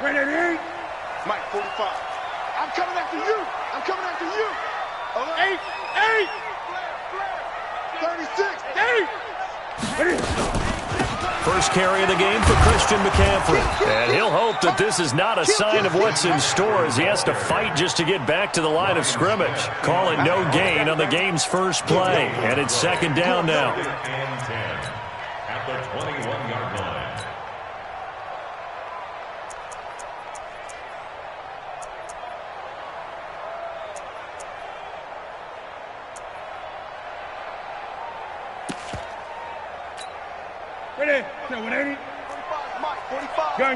Mike, 45. I'm coming after you. I'm coming after you. 8. 36. 8. First carry of the game for Christian McCaffrey. And he'll hope that this is not a sign of what's in store as he has to fight just to get back to the line of scrimmage. Call it no gain on the game's first play. And it's second down now. And 10 at the 21-yard line. Ready? No, 180. 45, Mike, 45. Gun.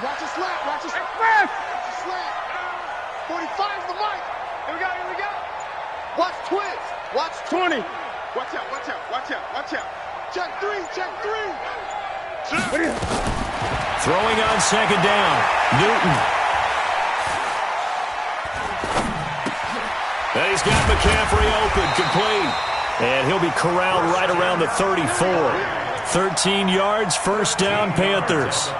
Watch your slap, watch your slap. Watch your slap. 45 for Mike. Here we go. Watch twins. Watch 20. Watch out. Check three. Throwing on second down. Newton. And he's got McCaffrey open, complete. And he'll be corralled right around the 34. 13 yards, first down, Panthers.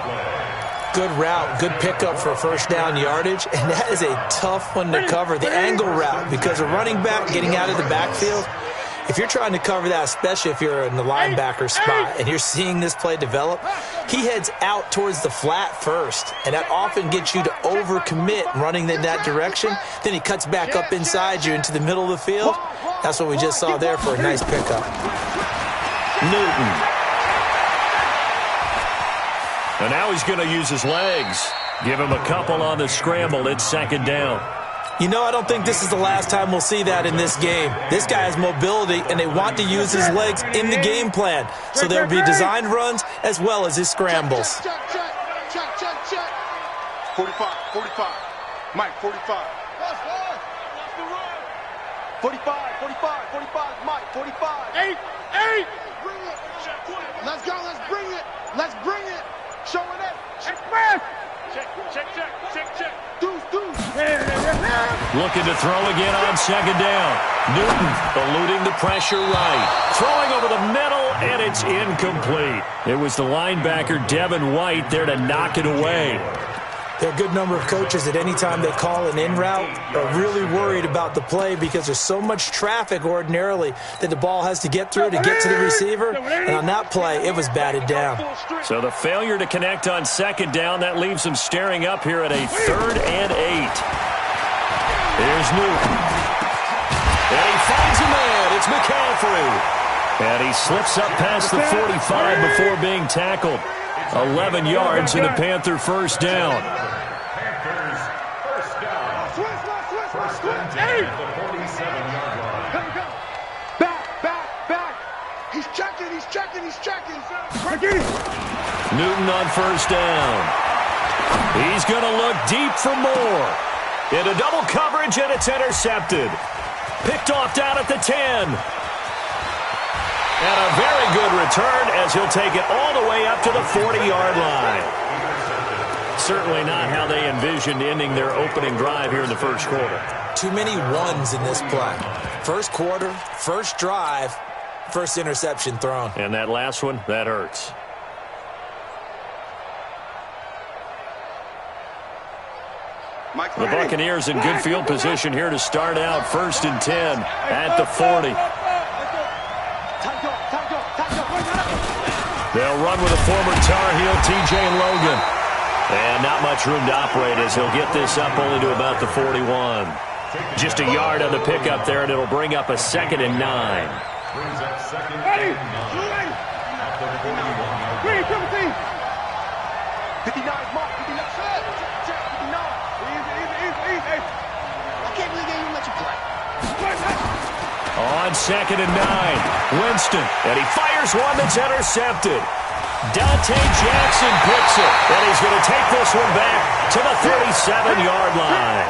Good route, good pickup for first down yardage, and that is a tough one to cover, the angle route, because a running back getting out of the backfield, if you're trying to cover that, especially if you're in the linebacker spot and you're seeing this play develop, he heads out towards the flat first, and that often gets you to overcommit running in that direction. Then he cuts back up inside you into the middle of the field. That's what we just saw there for a nice pickup. Newton. And now he's going to use his legs. Give him a couple on the scramble. It's second down. You know, I don't think this is the last time we'll see that in this game. This guy has mobility, and they want to use his legs in the game plan. So there will be designed runs as well as his scrambles. Check. 45. Mike, 45. 45, Mike, 45. 8. Bring it. Let's go, let's bring it. Showing it. Express. Check. Deuce. Looking to throw again on second down. Newton eluding the pressure right. Throwing over the middle, and it's incomplete. It was the linebacker, Devin White, there to knock it away. There are a good number of coaches at any time they call an in route are really worried about the play because there's so much traffic ordinarily that the ball has to get through to get to the receiver. And on that play, it was batted down. So the failure to connect on second down, that leaves them staring up here at a 3rd and 8. Here's Newton. And he finds a man. It's McCaffrey. And he slips up past the 45 before being tackled. 11 yards and a Panther first down. Panthers first down. First and 10 at the 47-yard line. Come. Back. He's checking. Newton on first down. He's going to look deep for more. Into double coverage, and it's intercepted. Picked off down at the 10. And a very good return as he'll take it all the way up to the 40-yard line. Certainly not how they envisioned ending their opening drive here in the first quarter. Too many ones in this play. First quarter, first drive, first interception thrown. And that last one, that hurts. The Buccaneers in good field position here to start out. 1st and 10 at the 40. They'll run with a former Tar Heel, T.J. Logan. And not much room to operate as he'll get this up only to about the 41. Just a yard on the pickup there, and it'll bring up a 2nd and 9. Brings up 2nd and 9 at the 41-yard line. 59, Mark, 59. Check, 59. Easy. I can't believe they even let you play. On 2nd and 9, Winston, and he fires one that's intercepted. Dante Jackson picks it, and he's going to take this one back to the 37-yard line.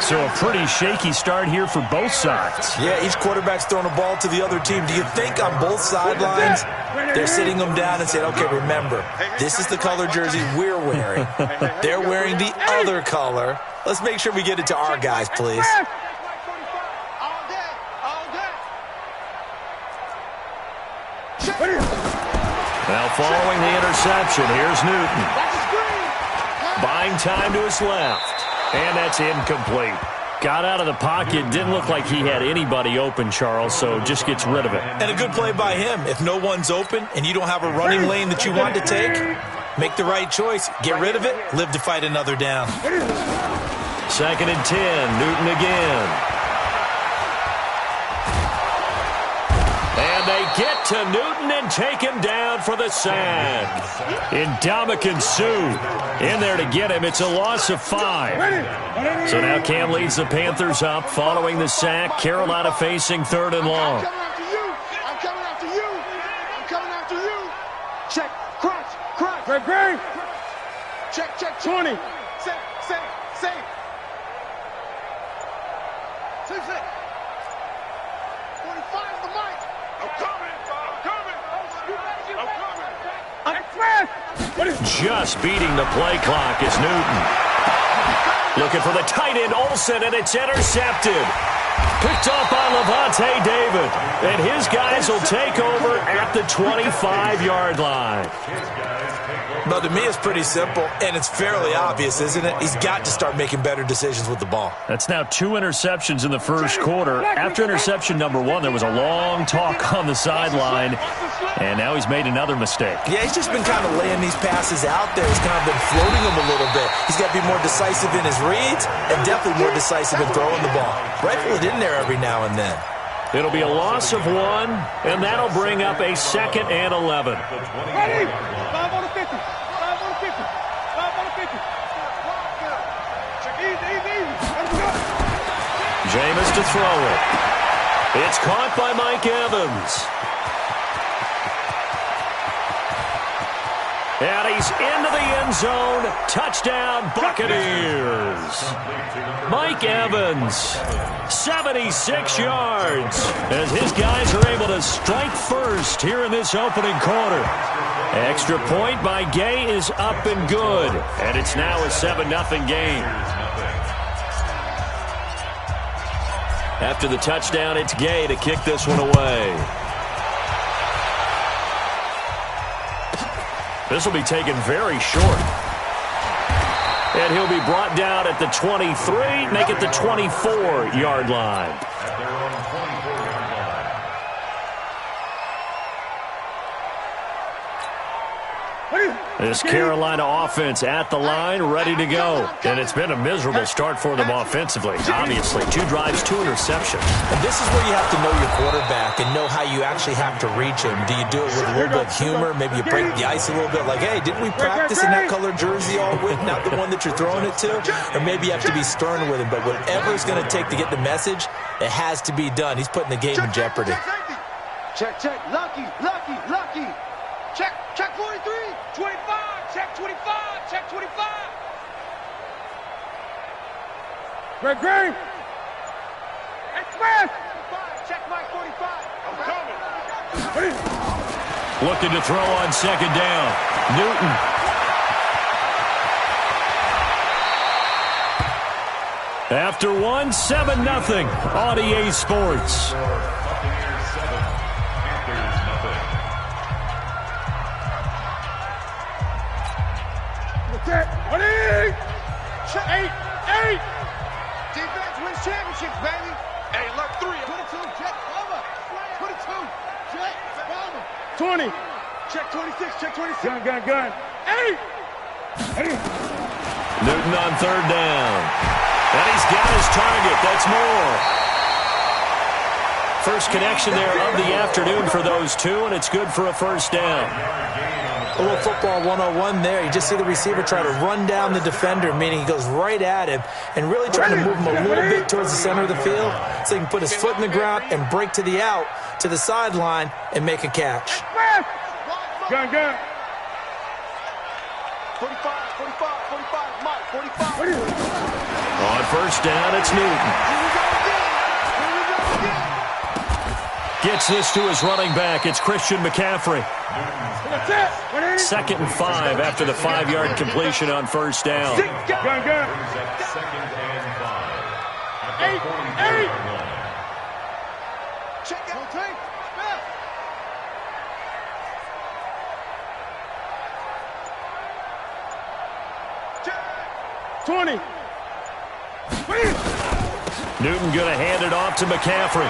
So a pretty shaky start here for both sides. Yeah, each quarterback's throwing a ball to the other team. Do you think on both sidelines they're sitting them down and saying, okay, remember, this is the color jersey we're wearing. They're wearing the other color. Let's make sure we get it to our guys, please. Now following the interception, here's Newton. Buying time to his left. And that's incomplete. Got out of the pocket. Didn't look like he had anybody open, Charles, so just gets rid of it. And a good play by him. If no one's open and you don't have a running lane that you want to take, make the right choice. Get rid of it. Live to fight another down. 2nd and 10. Newton again. And they get to Newton and take him down for the sack. Ndamukong Suh in there to get him. It's a loss of 5. So now Cam leads the Panthers up following the sack. Carolina facing 3rd and long. I'm coming after you. I'm coming after you. Check. Crunch. Great. Check. 20. Save. Save. 45 the mic. I'm coming. Just beating the play clock is Newton. Looking for the tight end, Olsen, and it's intercepted. Picked off by Levante David. And his guys will take over at the 25-yard line. Well, to me, it's pretty simple, and it's fairly obvious, isn't it? He's got to start making better decisions with the ball. That's now 2 interceptions in the first quarter. After interception number 1, there was a long talk on the sideline, and now he's made another mistake. Yeah, he's just been kind of laying these passes out there. He's kind of been floating them a little bit. He's got to be more decisive in his reads and definitely more decisive in throwing the ball. Rifle it in there every now and then. It'll be a loss of 1, and that'll bring up a 2nd and 11. Ready? 5 on the 50. 5 on the 50. 5 on the 50. Easy. Jameis to throw it. It's caught by Mike Evans. And he's into the end zone. Touchdown, Buccaneers. Mike Evans, 76 yards, as his guys are able to strike first here in this opening quarter. Extra point by Gay is up and good, and it's now a 7-0 game. After the touchdown, it's Gay to kick this one away. This will be taken very short. And he'll be brought down at the 23, make it the 24-yard line. At their own 24-yard line. This Carolina offense at the line, ready to go. And it's been a miserable start for them offensively. Obviously, 2 drives, 2 interceptions. And this is where you have to know your quarterback and know how you actually have to reach him. Do you do it with a little bit of humor? Maybe you break the ice a little bit like, hey, didn't we practice in that color jersey all week, not the one that you're throwing it to? Or maybe you have to be stern with him. But whatever it's going to take to get the message, it has to be done. He's putting the game in jeopardy. Check. Lucky. Check 43. 25. Check 25. Check 25. Great. Express. Check Mike 45. I'm coming. Looking to throw on 2nd down. Newton. After 1, 7-0 on EA Sports. Buccaneers 7, Panthers nothing. Ready? 8. Defense wins championships, baby. Hey, look, 3. 22. Check. Over. 22. Check. Over. 20. Check 26. Check 26. Gun. 8. Newton on 3rd down. And he's got his target. That's more. First connection there of the afternoon for those 2, and it's good for a 1st down. A little football 101 there. You just see the receiver try to run down the defender, meaning he goes right at him and really trying to move him a little bit towards the center of the field so he can put his foot in the ground and break to the out, to the sideline, and make a catch. Gun. 45, Mike, 45. On 1st down, it's Newton. Gets this to his running back. It's Christian McCaffrey. 2nd and 5 after the 5-yard completion on 1st down. Gun. 2nd and 5. At the 40-yard line. Check out. Take. 20. Newton going to hand it off to McCaffrey.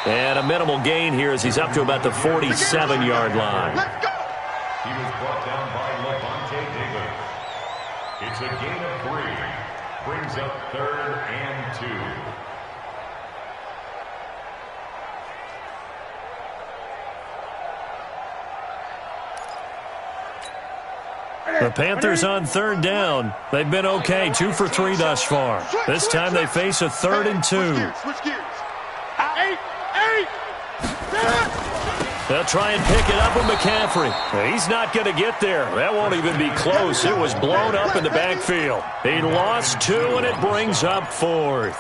And a minimal gain here as he's up to about the 47-yard line. Let's go. He was brought down by Levante Davis. It's a gain of 3. Brings up 3rd and 2. The Panthers on 3rd down. They've been okay, 2 for 3 thus far. This time they face a 3rd and 2. Switch gears. 8. They'll try and pick it up with McCaffrey. He's not going to get there. That won't even be close. It was blown up in the backfield. He lost 2, and it brings up 4th.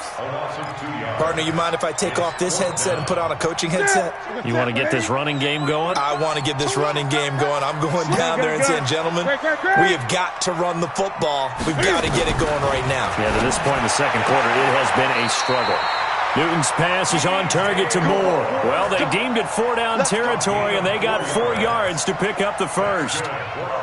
Partner, you mind if I take off this headset and put on a coaching headset? You want to get this running game going? I want to get this running game going. I'm going down there and saying, gentlemen, we have got to run the football. We've got to get it going right now. Yeah, to this point in the second quarter, it has been a struggle. Newton's pass is on target to Moore. Well, they deemed it 4-down territory, and they got 4 yards to pick up the first.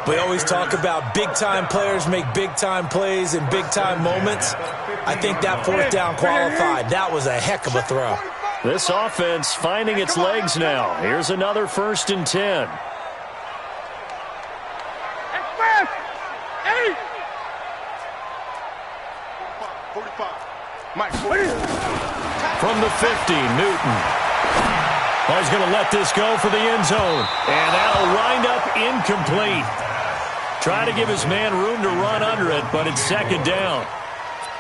We always talk about big-time players make big-time plays in big-time moments. I think that 4th down qualified. That was a heck of a throw. This offense finding its legs now. Here's another 1st and 10. Express. 8. 45. Mike, 40. From the 50, Newton. Oh, he's going to let this go for the end zone. And that'll wind up incomplete. Try to give his man room to run under it, but it's 2nd down.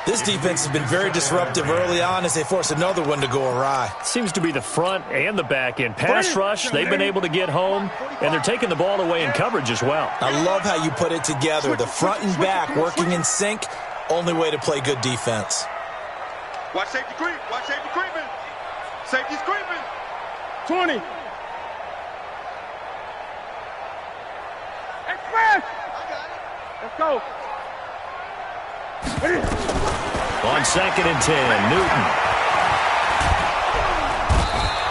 This defense has been very disruptive early on as they force another one to go awry. Seems to be the front and the back end. Pass rush, they've been able to get home, and they're taking the ball away in coverage as well. I love how you put it together. The front and back working in sync, only way to play good defense. Watch safety creep. Watch safety creeping. Safety's creeping. 20. Express. Let's go. On 2nd and 10, Newton.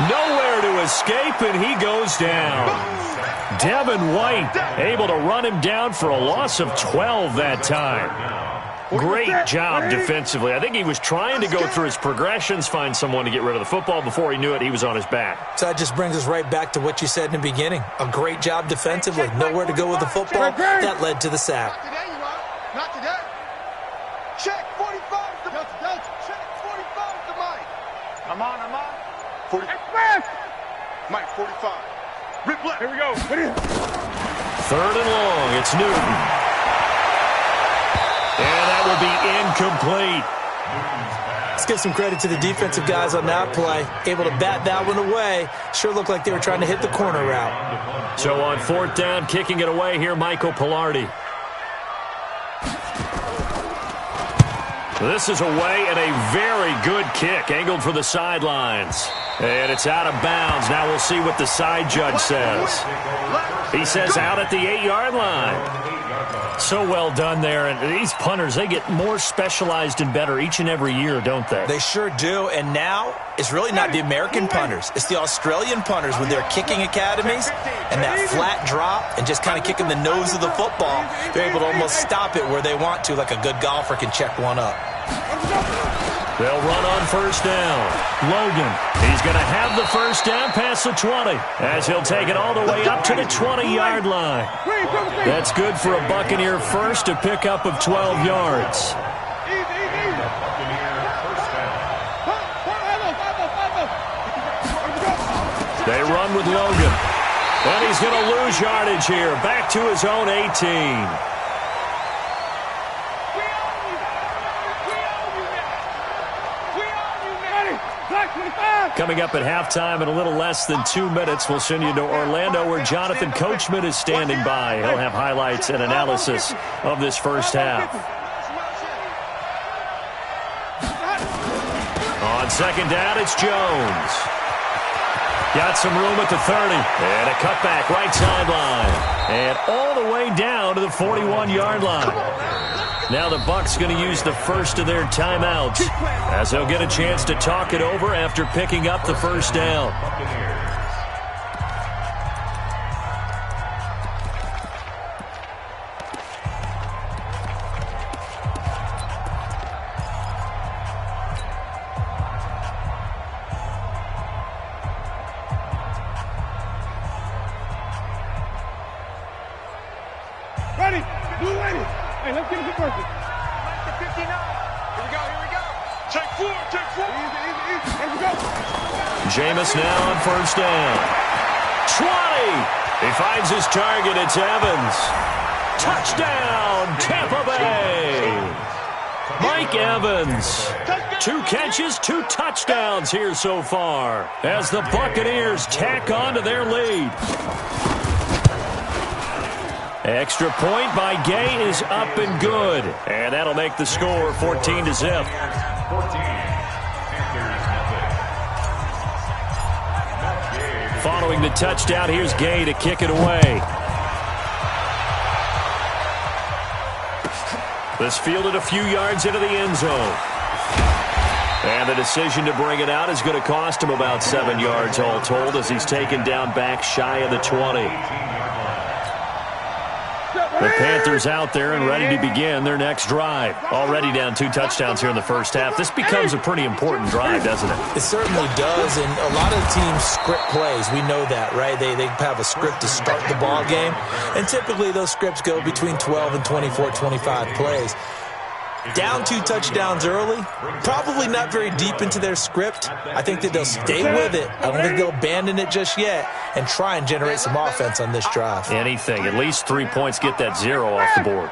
Nowhere to escape, and he goes down. Devin White able to run him down for a loss of 12 that time. Great job defensively. I think he was trying to go through his progressions, find someone to get rid of the football. Before he knew it, he was on his back. So that just brings us right back to what you said in the beginning. A great job defensively. Nowhere to go with the football. That led to the sack. Not today, you are. Not today. Check 45 to check 45 to Mike. I'm on. 40. Express. Mike, 45. Rip left. Here we go. 3rd and long. It's Newton. And that will be incomplete. Let's give some credit to the defensive guys on that play. Able to bat that one away. Sure looked like they were trying to hit the corner route. So on 4th down, kicking it away here, Michael Pilardi. This is away and a very good kick, angled for the sidelines. And it's out of bounds. Now we'll see what the side judge says. He says out at the 8-yard line. So well done there. And these punters, they get more specialized and better each and every year, don't they? They sure do. And now it's really not the American punters. It's the Australian punters with their kicking academies and that flat drop and just kind of kicking the nose of the football. They're able to almost stop it where they want to, like a good golfer can check one up. They'll run on 1st down. Logan, he's going to have the 1st down past the 20 as he'll take it all the way up to the 20-yard line. That's good for a Buccaneer first, a pickup of 12 yards. They run with Logan. And he's going to lose yardage here, back to his own 18. Coming up at halftime in a little less than 2 minutes, we'll send you to Orlando where Jonathan Coachman is standing by. He'll have highlights and analysis of this first half. On 2nd down, it's Jones. Got some room at the 30. And a cutback right sideline. And all the way down to the 41-yard line. Now the Bucs going to use the first of their timeouts as they'll get a chance to talk it over after picking up the 1st down. Hey, let's get a good person. 59. Here we go. Take four. Easy. Let's go. Jameis now on first down. 20. He finds his target. It's Evans. Touchdown, Tampa Bay. Mike Evans. 2 catches, 2 touchdowns here so far as the Buccaneers tack on to their lead. Extra point by Gay is up and good. And that'll make the score 14-0. Following the touchdown, here's Gay to kick it away. This fielded a few yards into the end zone. And the decision to bring it out is going to cost him about 7 yards all told as he's taken down back shy of the 20. The Panthers out there and ready to begin their next drive. Already down 2 touchdowns here in the first half. This becomes a pretty important drive, doesn't it? It certainly does, and a lot of teams script plays. We know that, right? They have a script to start the ball game, and typically those scripts go between 12 and 24, 25 plays. Down 2 touchdowns early, probably not very deep into their script. I think that they'll stay with it. I don't think they'll abandon it just yet and try and generate some offense on this drive. Anything. At least 3 points, get that 0 off the board.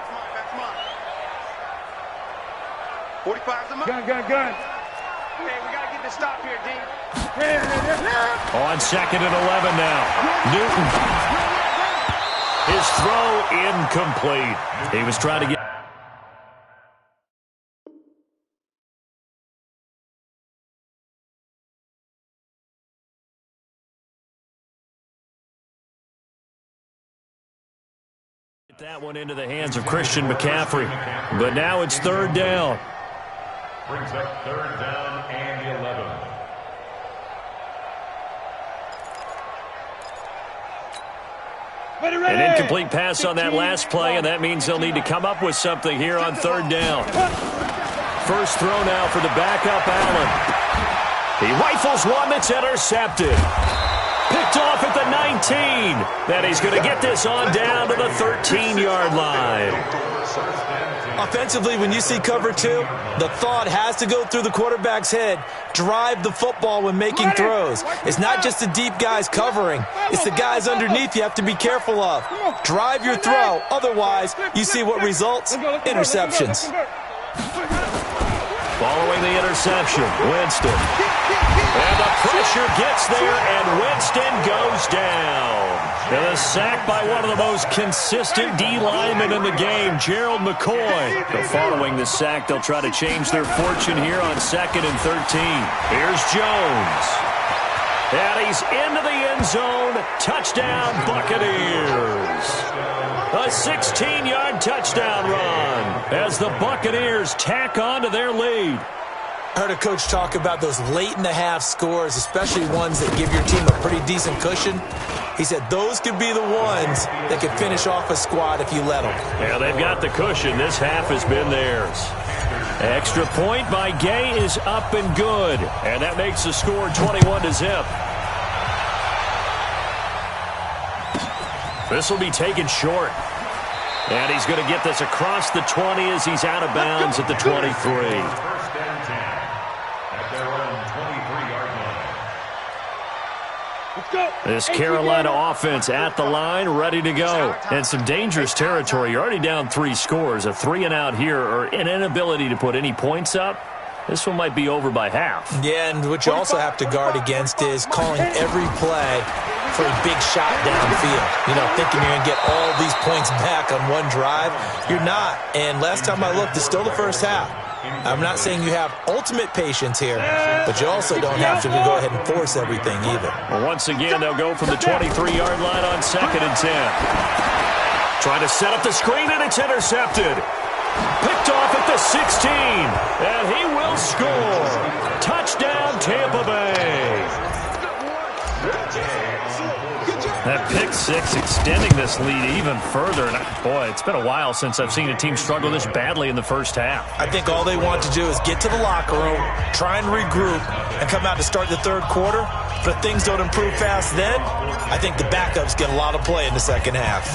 45's the mark. Gun. Hey, we got to get this stop here, D. On 2nd and 11 now. Newton. His throw incomplete. He was trying to get... that one into the hands of Christian McCaffrey. But now it's 3rd down. Brings up 3rd down and 11. An incomplete pass on that last play, and that means they'll need to come up with something here on 3rd down. First throw now for the backup Allen. He rifles one that's intercepted. Picked off at the 19. Then he's going to get this on down to the 13-yard line. Offensively, when you see cover 2, the thought has to go through the quarterback's head. Drive the football when making throws. It's not just the deep guys covering. It's the guys underneath you have to be careful of. Drive your throw. Otherwise, you see what results? Interceptions. Following the interception, Winston. And the pressure gets there, and Winston goes down. And a sack by one of the most consistent D linemen in the game, Gerald McCoy. But following the sack, they'll try to change their fortune here on 2nd and 13. Here's Jones. And he's into the end zone. Touchdown, Buccaneers. A 16-yard touchdown run as the Buccaneers tack on to their lead. I heard a coach talk about those late-in-the-half scores, especially ones that give your team a pretty decent cushion. He said those could be the ones that could finish off a squad if you let them. Yeah, they've got the cushion. This half has been theirs. Extra point by Gay is up and good. And that makes the score 21-0. This will be taken short. And he's going to get this across the 20 as he's out of bounds at the 23. First and 10 at their own 23-yard line. This Carolina offense at the line, ready to go. And some dangerous territory. You're already down 3 scores. A 3-and-out here, or an inability to put any points up. This one might be over by half. Yeah, and what you also have to guard against is calling every play for a big shot downfield. You know, thinking you're going to get all these points back on one drive. You're not. And last time I looked, it's still the first half. I'm not saying you have ultimate patience here, but you also don't have to go ahead and force everything either. Well, once again, they'll go from the 23-yard line on 2nd and 10. Trying to set up the screen, and it's intercepted. Picked off at the 16, and he will score. Touchdown, Tampa Bay. That pick 6 extending this lead even further. And boy, it's been a while since I've seen a team struggle this badly in the first half. I think all they want to do is get to the locker room, try and regroup, and come out to start the 3rd quarter. But if things don't improve fast then, I think the backups get a lot of play in the second half.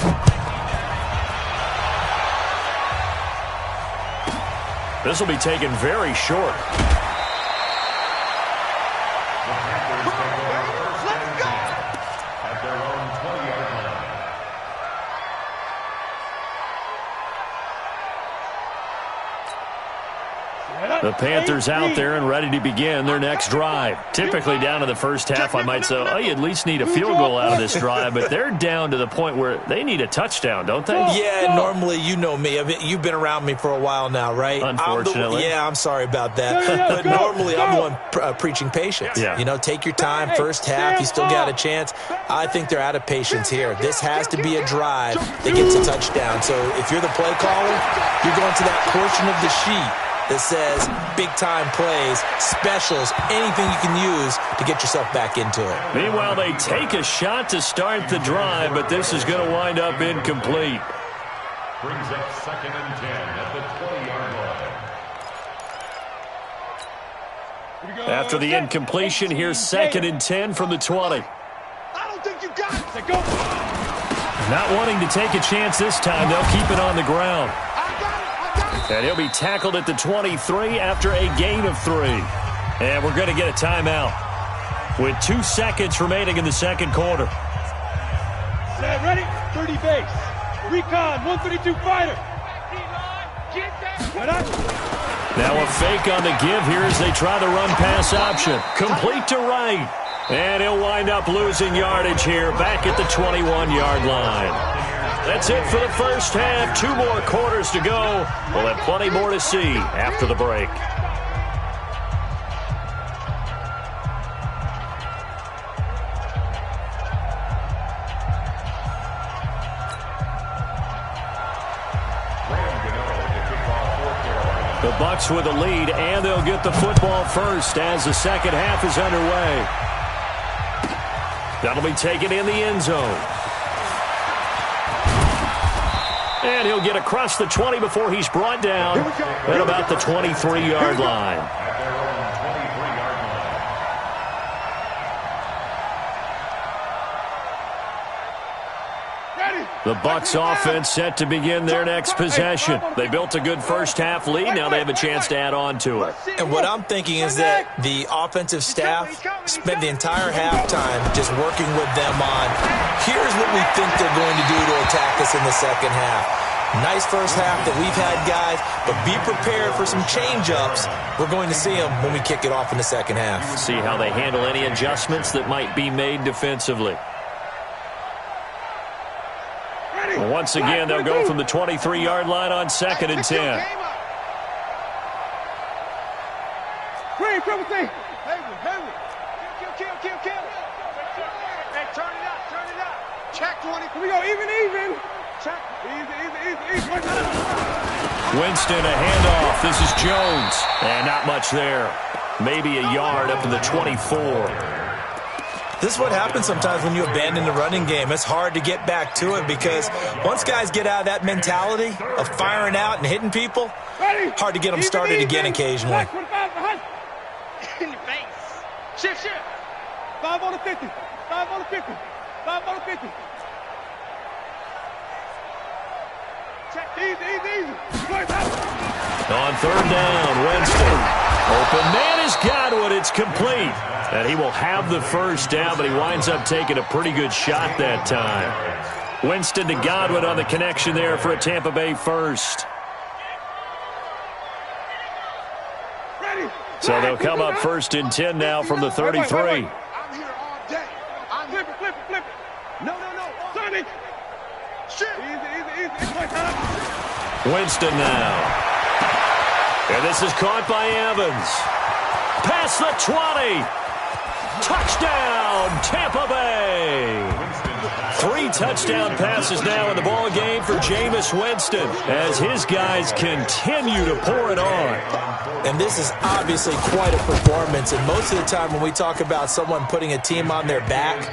This will be taken very short. The Panthers out there and ready to begin their next drive. Typically down to the first half, I might say, oh, you at least need a field goal out of this drive, but they're down to the point where they need a touchdown, don't they? Yeah, normally, you know me. You've been around me for a while now, right? Unfortunately. I'm sorry about that. But normally, I'm the one preaching patience. Yeah. You know, take your time. First half, you still got a chance. I think they're out of patience here. This has to be a drive that gets a touchdown. So if you're the play caller, you're going to that portion of the sheet that says big-time plays, specials, anything you can use to get yourself back into it. Meanwhile, they take a shot to start the drive, but this is going to wind up incomplete. Brings up 2nd and 10 at the 20-yard line. After the incompletion, here's 2nd and 10 from the 20. I don't think you got it. Go. Not wanting to take a chance this time, they'll keep it on the ground. And he'll be tackled at the 23 after a gain of 3. And we're going to get a timeout with 2 seconds remaining in the second quarter. Set, ready? 30 base. Recon, 132 fighter. Now a fake on the give here as they try the run-pass option. Complete to right. And he'll wind up losing yardage here back at the 21-yard line. That's it for the first half. 2 more quarters to go. We'll have plenty more to see after the break. The Bucs with a lead, and they'll get the football first as the second half is underway. That'll be taken in the end zone. And he'll get across the 20 before he's brought down at about the 23-yard line. The Bucs offense set to begin their next possession. They built a good first half lead. Now they have a chance to add on to it. And what I'm thinking is that the offensive staff spent the entire halftime just working with them on, here's what we think they're going to do to attack us in the second half. Nice first half that we've had, guys, but be prepared for some change-ups. We're going to see them when we kick it off in the second half. See how they handle any adjustments that might be made defensively. Well, once again, they'll go from the 23-yard line on 2nd and 10. Green, triple T. Kill. Hey, turn it up. Check 20. Here we go, even. Check. Easy. Winston, a handoff. This is Jones. And not much there. Maybe a yard up to the 24. This is what happens sometimes when you abandon the running game. It's hard to get back to it because once guys get out of that mentality of firing out and hitting people, hard to get them started again occasionally. In your face. Shift. 5 on the 50. 5 on the 50. 5 on the 50. Check. Easy. On 3rd down, Winston. Open man is Godwin. It's complete. And he will have the first down, but he winds up taking a pretty good shot that time. Winston to Godwin on the connection there for a Tampa Bay first. So they'll come up 1st and 10 now from the 33. I'm here all day. Flip it. No. Sonny. Shit. Easy. Winston now. And this is caught by Evans. Past the 20. Touchdown, Tampa Bay. 3 touchdown passes now in the ball game for Jameis Winston as his guys continue to pour it on. And this is obviously quite a performance. And most of the time when we talk about someone putting a team on their back,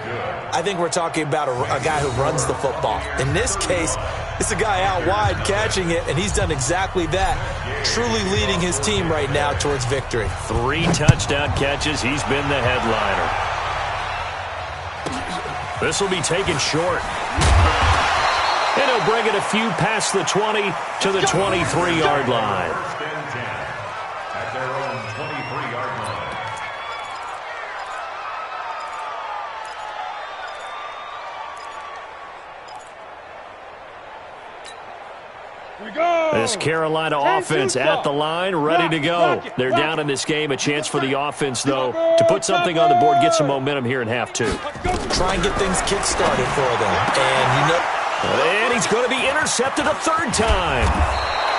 I think we're talking about a guy who runs the football. In this case, it's a guy out wide catching it, and he's done exactly that, truly leading his team right now towards victory. 3 touchdown catches. He's been the headliner. This will be taken short. And he'll bring it a few past the 20 to the 23-yard line. First and 10 at their own 23-yard line. We go. This Carolina offense at the line, ready to go. They're down in this game. A chance for the offense, though, to put something on the board, get some momentum here in half two. Try and get things kick-started for them. And he's going to be intercepted a third time.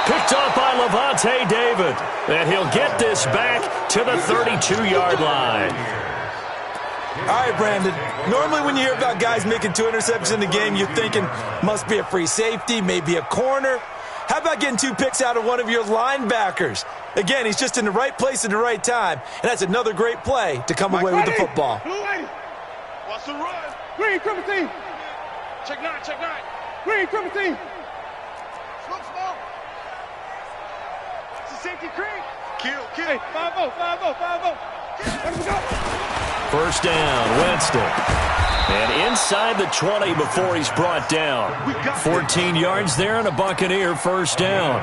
Picked off by Levante David. And he'll get this back to the 32-yard line. All right, Brandon. Normally when you hear about guys making 2 interceptions in the game, you're thinking must be a free safety, maybe a corner. How about getting 2 picks out of one of your linebackers? Again, he's just in the right place at the right time, and that's another great play to come away with the football. Watch the run. Green, triple team. Check 9, check 9. Green, triple team. Smoke. Watch the safety creep. Kill. Hey, 5-0, 5-0, 5-0. Let him go. First down, Winston. And inside the 20 before he's brought down. 14 yards there and a Buccaneer first down.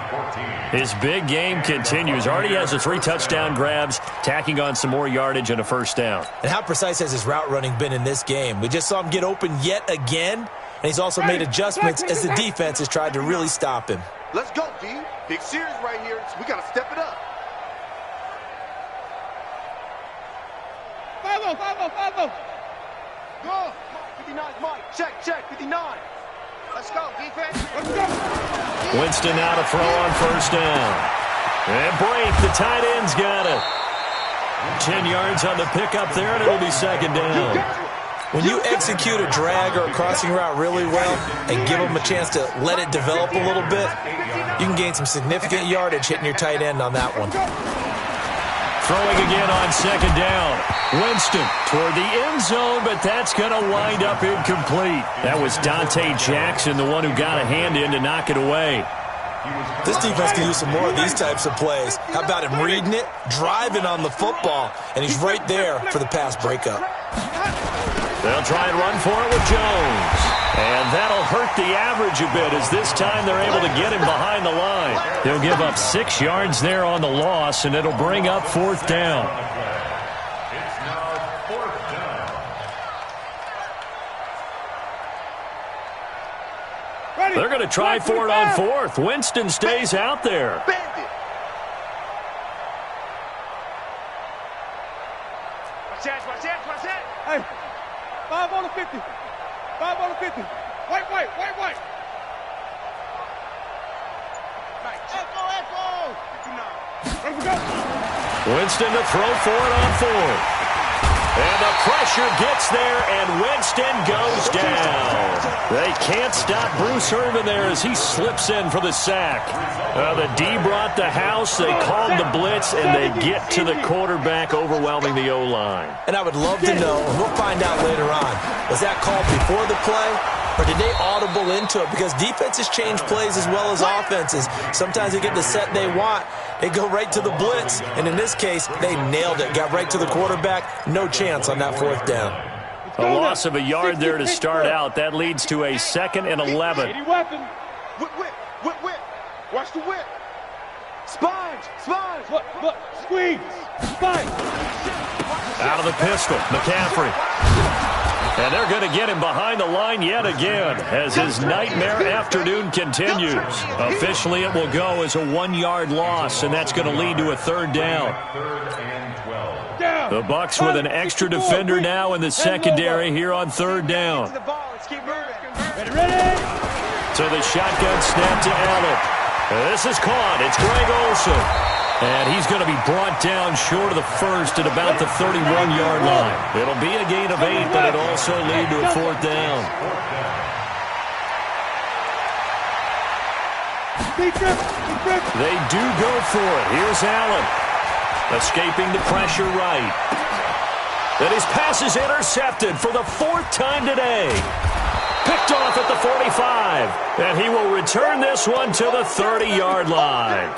His big game continues. Already has the 3 touchdown grabs, tacking on some more yardage and a first down. And how precise has his route running been in this game? We just saw him get open yet again, and he's also made adjustments as the defense has tried to really stop him. Let's go, D. Big series right here. So we got to step it up. 5-0, 5-0, 5-0. Go. 59 Mike. Check. 59. Let's go, defense. Let's go. Winston now to throw on first down. And break. The tight end's got it. 10 yards on the pickup there, and it'll be second down. When you execute a drag or a crossing route really well and give them a chance to let it develop a little bit, you can gain some significant yardage hitting your tight end on that one. Throwing again on second down. Winston toward the end zone, but that's going to wind up incomplete. That was Dante Jackson, the one who got a hand in to knock it away. This defense can use some more of these types of plays. How about him reading it, driving on the football, and he's right there for the pass breakup. They'll try and run for it with Jones. And that'll hurt the average a bit as this time they're able to get him behind the line. They'll give up 6 yards there on the loss, and it'll bring up fourth down. It's now fourth down. They're going to try for it on fourth. Winston stays out there. Bandit. Watch that. Hey, 5 on the 50. 5 on the 50. White. Echo. 59. Let him go. Winston to throw for it on fourth. And the pressure gets there, and Winston goes down. They can't stop Bruce Irvin there as he slips in for the sack. The D brought the house, they called the blitz, and they get to the quarterback, overwhelming the O-line. And I would love to know, and we'll find out later on, was that called before the play, or did they audible into it? Because defenses change plays as well as offenses. Sometimes they get the set they want. They go right to the blitz, and in this case, they nailed it. Got right to the quarterback. No chance on that fourth down. A loss of a yard there to start out. That leads to a 2nd and 11. Whip. Watch the whip. Sponge. Look. Squeeze. Spine. Out of the pistol, McCaffrey. And they're going to get him behind the line yet again as his nightmare afternoon continues. Officially, it will go as a 1-yard loss, and that's going to lead to a third down. Third and 12. The Bucs with an extra defender now in the secondary here on third down. Ready. So the shotgun snap to Allen. This is caught. It's Greg Olsen. And he's going to be brought down short of the first at about the 31-yard line. It'll be a gain of 8, but it'll also lead to a fourth down. They do go for it. Here's Allen. Escaping the pressure right. And his pass is intercepted for the 4th time today. Picked off at the 45. And he will return this one to the 30-yard line.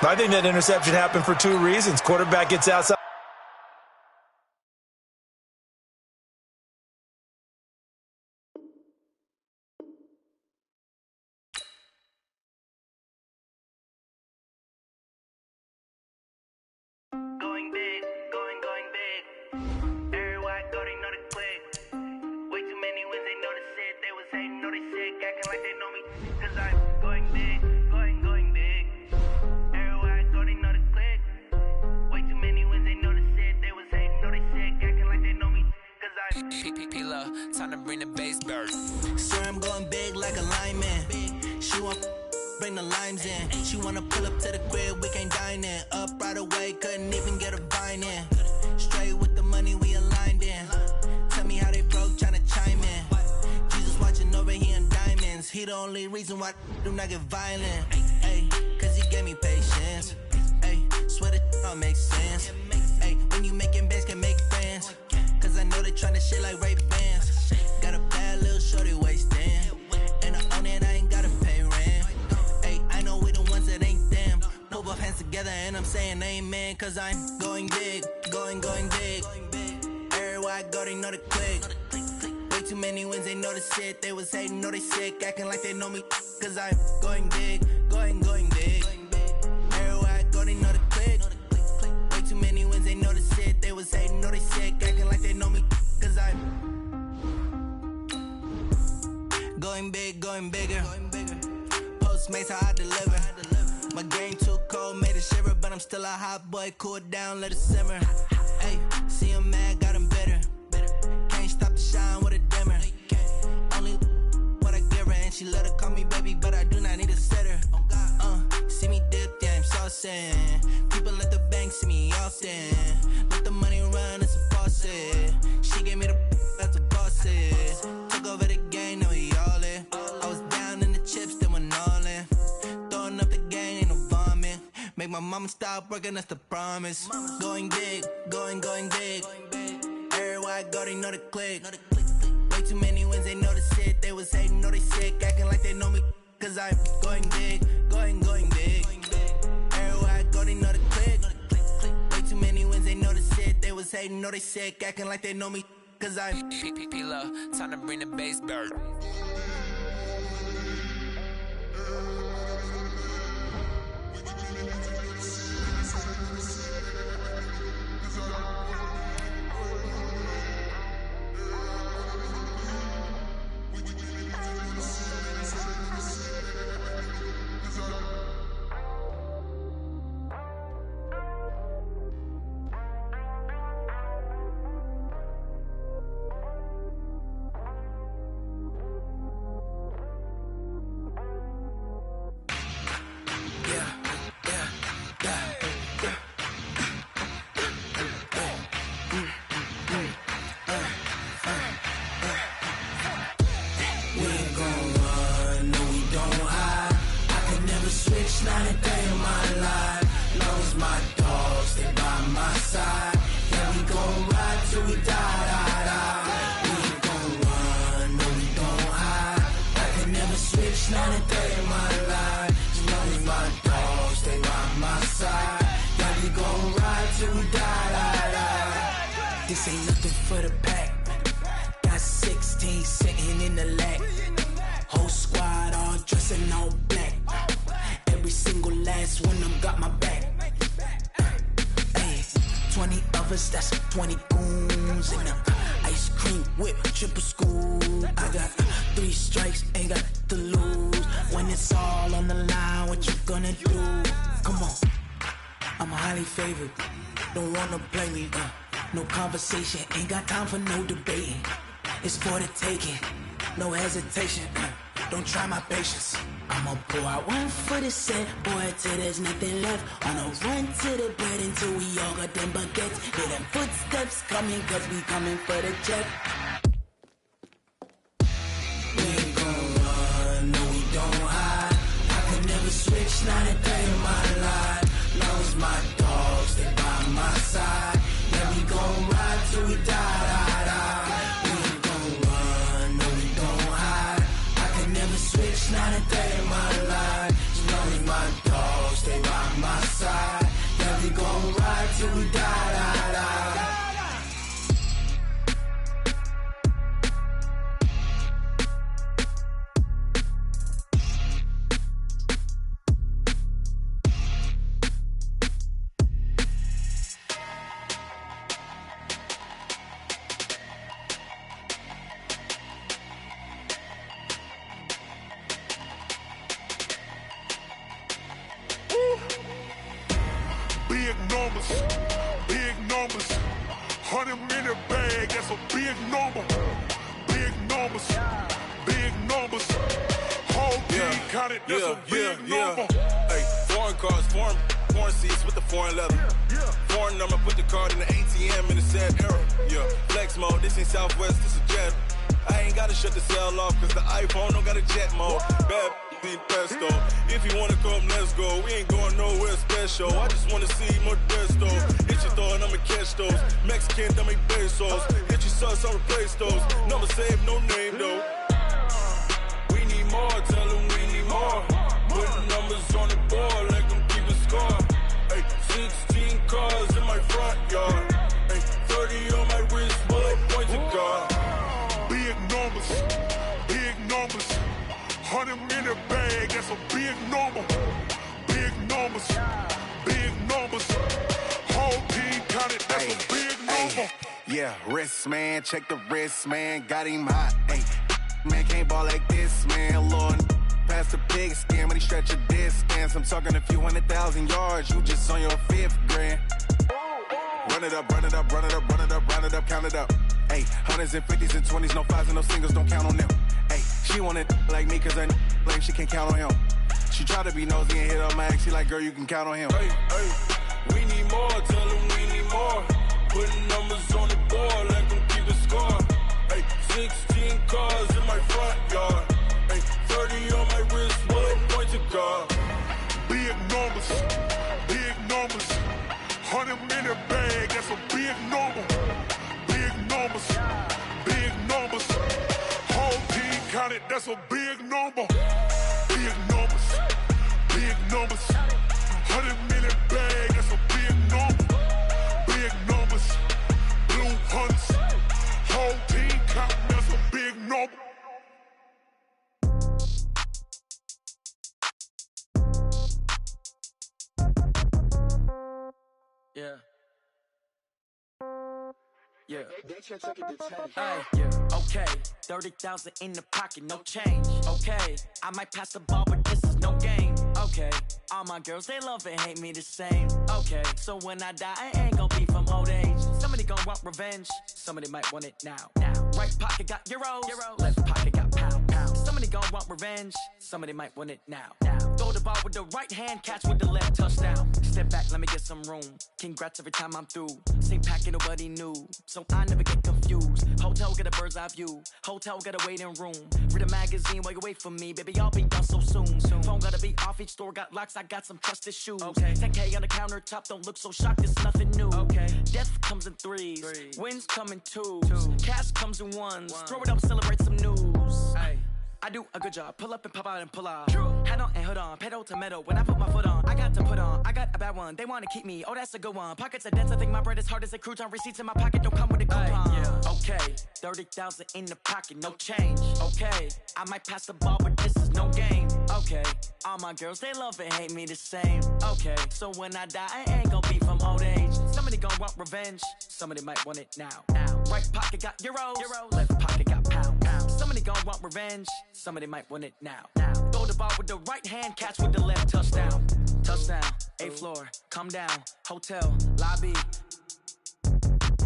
I think that interception happened for 2 reasons. Quarterback gets outside. P-Love, time to bring the bass bird. Swear I'm going big like a lineman. She want bring the limes in. She wanna pull up to the crib, we can't dine in. Up right away, couldn't even get a vine in. Straight with the money we aligned in. Tell me how they broke, tryna chime in. Jesus watching over here in diamonds. He the only reason why I do not get violent. Ay, cause he gave me patience. Ay, swear that don't make sense. Ay, when you making bands, can make friends. Cause I know they tryna shit like Ray-Bans. Got a bad little shorty wasting. And I own it, I ain't gotta pay rent. Ay, I know we the ones that ain't them. Pull both hands together and I'm saying amen. Cause I'm going big, going big. Everywhere I go, they know the click. Way too many wins, they know the shit. They was hating, know they sick, acting like they know me. Cause I'm going big, going big. Everywhere I go, they know the click. Way too many wins, they know the shit. They was hating, know they sick, acting like they know me. Cause I'm going big, going bigger. Postmates, how I deliver. My game too cold, made it shiver. But I'm still a hot boy, cool it down, let it simmer. Hey, see him mad, got him bitter. Can't stop the shine with a dimmer. Only what I give her, and she let her call me baby, but I do not need a sitter. See me dip, yeah, I'm saucing. People at the bank see me often. Let the money run, it's a faucet. She gave me the that's a boss it. Took over the game, now we all in. I was down in the chips, then went all in. Throwing up the game, ain't no vomit. Make my mama stop working, that's the promise. Going big, going big. Everywhere I go, they know the click. Way too many wins, they know the shit. They was hating, know they sick, acting like they know me. Cause I'm going big, going big. Everywhere I go, they know the click. Way too many wins, they know the shit. They was hating, know they sick, acting like they know me. Cause I'm P-Love, time to bring the bass bird. This ain't nothing for the pack. Got 16 sitting in the lag. Whole squad all dressing all black. Every single last one of them got my back. Ay, 20 of us, that's 20 goons in them. Ice cream whip, triple scoop. I got 3 strikes, ain't got to lose. When it's all on the line, what you gonna do? Come on, I'm highly favored. Don't wanna play me, no conversation, ain't got time for no debating. It's for the taking, no hesitation. Don't try my patience. I'ma pour out one for the set, boy, till there's nothing left. On a run to the bread until we all got them baguettes. Hear them footsteps coming, cause we coming for the check. We ain't gon' run, no we don't hide. I could never switch, not a day in my life. Long as my dogs, they by my side. Yeah, we gon' ride till we die. We ain't gon' run, no we don't hide. I can never switch, not a day in my life. As long as my dogs, they by my side. Yeah, we gon' ride till we die. Big numbers, 100 minute bag, that's a big number. counted, that's a big number. Hey, foreign cars, foreign seats with the foreign leather. Foreign number, put the card in the ATM in the sad era. Flex mode, this ain't Southwest, this a jet. I ain't gotta shut the cell off, cause the iPhone don't got a jet mode. Bad in pesto. If you wanna come, let's go. We ain't going nowhere special. I just wanna see Modesto. Hit your thought, I'ma catch those. Mexican, that make pesos. Hit your sus, I'll replace those. Number saved, no name though. We need more, tell them we need more. Putting numbers on the board, like them keep a score. Hey, 16 cars in my front yard. Hey, 30 on my wrist, bullet points to God. Big numbers, big numbers. 100 in the bag, that's a big number. Big numbers, big numbers. Whole team counted, that's a big number. Yeah, wrist man, check the wrist man, got him hot. Hey, man can't ball like this, man. Lord, past the pig skin, but he stretch a distance. I'm talking a few 100,000 yards, you just on your 5th grand. Run it up, run it up, run it up, run it up, run it up, count it up. Hey, 100s and 50s and 20s, no 5s and no singles, don't count on them. Hey, she want it like me, cause her like she can't count on him. She try to be nosy and hit on my ex, she like, girl, you can count on him. Hey, we need more, tell them we need more. Putting numbers on the board, like them keep a score. Hey, 16 cars in my front yard. Hey, 30 on my wrist, bullet points to God. Big numbers, big numbers. 100 in the bag, that's a big number. Big numbers, big numbers. Whole team counted, that's a big number. Big numbers, big numbers. 100 in the bag, that's a big number. Big numbers, blue hunts. Whole team counting, that's a big number. Yeah. Yeah. Hey, yeah. Okay. 30,000 in the pocket, no change. Okay. I might pass the ball, but this is no game. Okay. All my girls, they love and hate me the same. Okay. So when I die, I ain't gon' be from old age. Somebody gon' want revenge. Somebody might want it now. Right pocket got euros. Left pocket got pound. Somebody gon' want revenge. Somebody might want it now. Throw the ball with the right hand, catch with the left, touchdown. Step back, let me get some room. Congrats every time I'm through. Same packet, nobody knew, so I never get confused. Hotel get a bird's eye view. Hotel got a waiting room. Read a magazine while you wait for me, baby. I'll be done so soon. Phone gotta be off, each store got locks. I got some trusted shoes. 10K on the countertop, don't look so shocked. It's nothing new. Death comes in threes. Wins come in twos. Cash comes in ones. Throw it up, celebrate some news. I do a good job. Pull up and pop out and pull out. Head on and hood on. Pedal to metal. When I put my foot on, I got to put on. I got a bad one. They want to keep me. Oh, that's a good one. Pockets are dense. I think my bread is hard as a crouton. Receipts in my pocket don't come with a coupon. Okay. 30,000 in the pocket. No change. Okay. I might pass the ball, but this is no game. Okay. All my girls, they love and hate me the same. Okay. So when I die, I ain't gon' be from old age. Somebody gon' want revenge. Somebody might want it now. Right pocket got euros. Left pocket got pound. Somebody gon' want revenge. Somebody might want it now. Throw the ball with the right hand, catch with the left, touchdown. Touchdown, 8th floor, come down, hotel, lobby.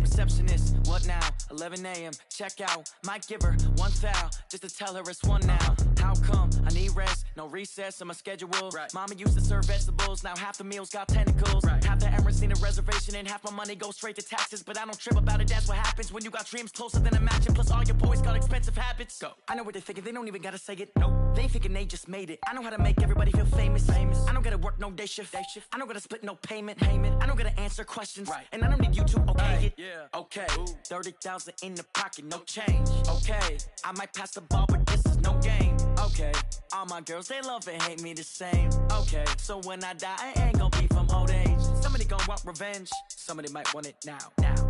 Receptionist, what now? 11 a.m., check out. Might give her one foul, just to tell her it's one now. How come? I need rest, no recess in my schedule. Mama used to serve vegetables, now half the meals got tentacles. Half the Emirates need a reservation and half my money goes straight to taxes. But I don't trip about it, that's what happens when you got dreams closer than a mansion. Plus all your boys got expensive habits. Go. I know what they're thinking, they don't even gotta say it. Nope. They thinking they just made it. I know how to make everybody feel famous. I don't gotta work no day shift. I don't gotta split no payment. I don't gotta answer questions. And I don't need you to okay it. Okay, 30,000 in the pocket, no change. Okay, I might pass the ball, but this is no game. Okay, all my girls, they love and hate me the same. Okay, so when I die, I ain't gon' be from old age. Somebody gon' want revenge. Somebody might want it now.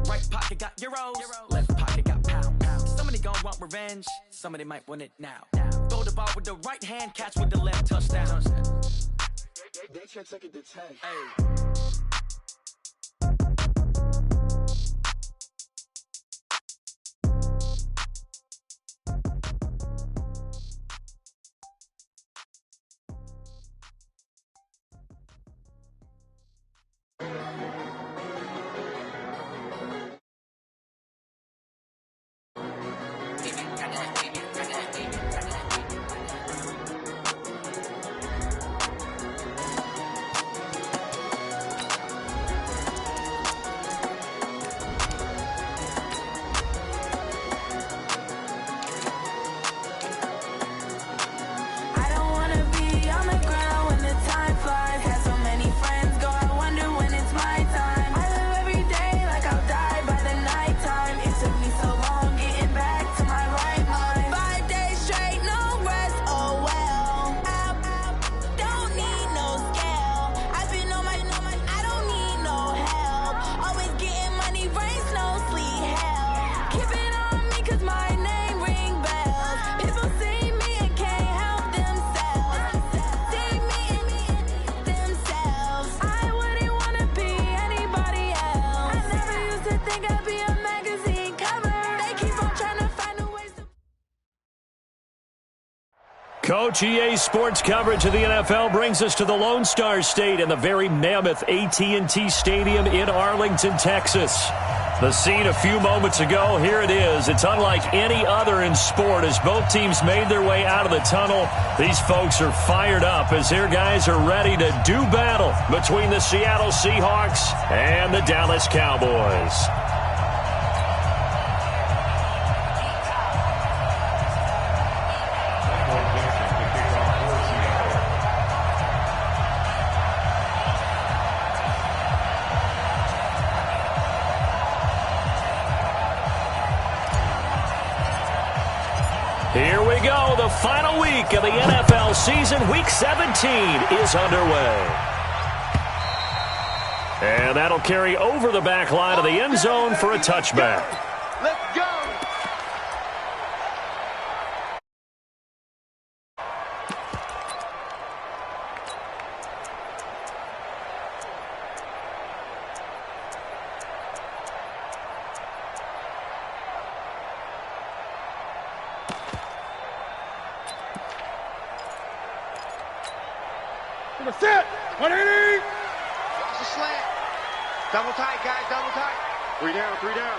Right pocket got euros. Left pocket got pound. Somebody gon' want revenge. Somebody might want it now. Throw the ball with the right hand, catch with the left, touchdown. They can't take it to 10. Coach, EA Sports coverage of the NFL brings us to the Lone Star State and the very mammoth AT&T Stadium in Arlington, Texas. The scene a few moments ago, here it is. It's unlike any other in sport as both teams made their way out of the tunnel. These folks are fired up as their guys are ready to do battle between the Seattle Seahawks and the Dallas Cowboys. Here we go. The final week of the NFL season. Week 17 is underway. And that'll carry over the back line of the end zone for a touchback. Let's go. Set. 180. Watch the slant. Double tight, guys. Double tight. 3 down. 3 down.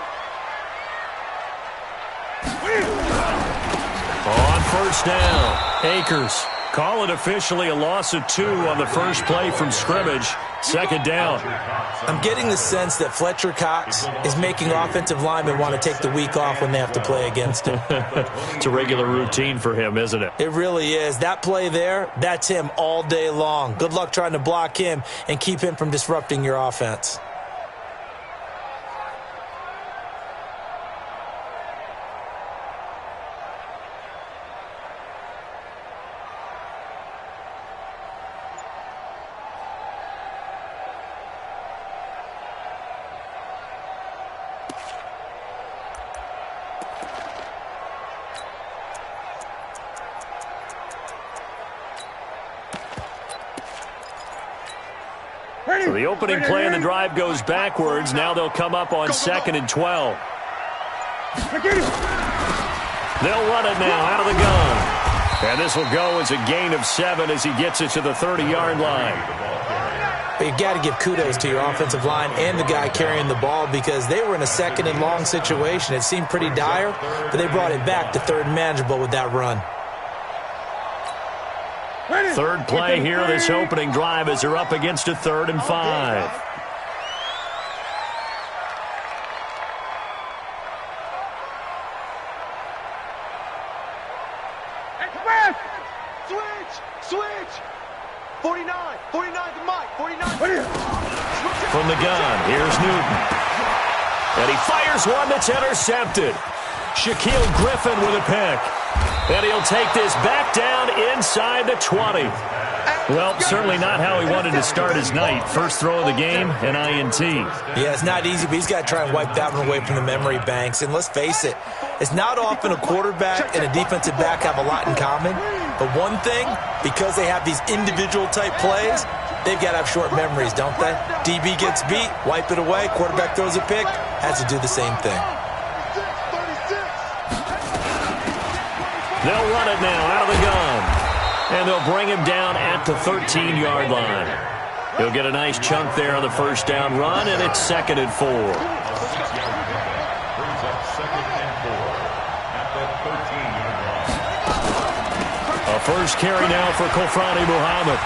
On first down, Akers. Call it officially a loss of 2 on the first play from scrimmage. Second down. I'm getting the sense that Fletcher Cox is making offensive linemen want to take the week off when they have to play against him. It's a regular routine for him, isn't it? It really is. That play there, that's him all day long. Good luck trying to block him and keep him from disrupting your offense. So the opening play in the drive goes backwards. Now they'll come up on 2nd and 12. They'll run it now out of the gun. And this will go as a gain of 7 as he gets it to the 30-yard line. But you got to give kudos to your offensive line and the guy carrying the ball because they were in a 2nd and long situation. It seemed pretty dire, but they brought it back to 3rd and manageable with that run. Third play here, this opening drive as they're up against a 3rd and 5. Express! Switch! 49 to Mike, 49. From the gun, here's Newton. And he fires one that's intercepted. Shaquille Griffin with a pick. And he'll take this back down inside the 20. Well, certainly not how he wanted to start his night. First throw of the game, an INT. Yeah, it's not easy, but he's got to try and wipe that one away from the memory banks. And let's face it, it's not often a quarterback and a defensive back have a lot in common. But one thing, because they have these individual type plays, they've got to have short memories, don't they? DB gets beat, wipe it away, quarterback throws a pick, has to do the same thing. They'll run it now out of the gun. And they'll bring him down at the 13-yard line. He'll get a nice chunk there on the first down run, and it's 2nd and 4. Brings up 2nd and 4 at the 13-yard line. A first carry now for Kofrani Muhammad.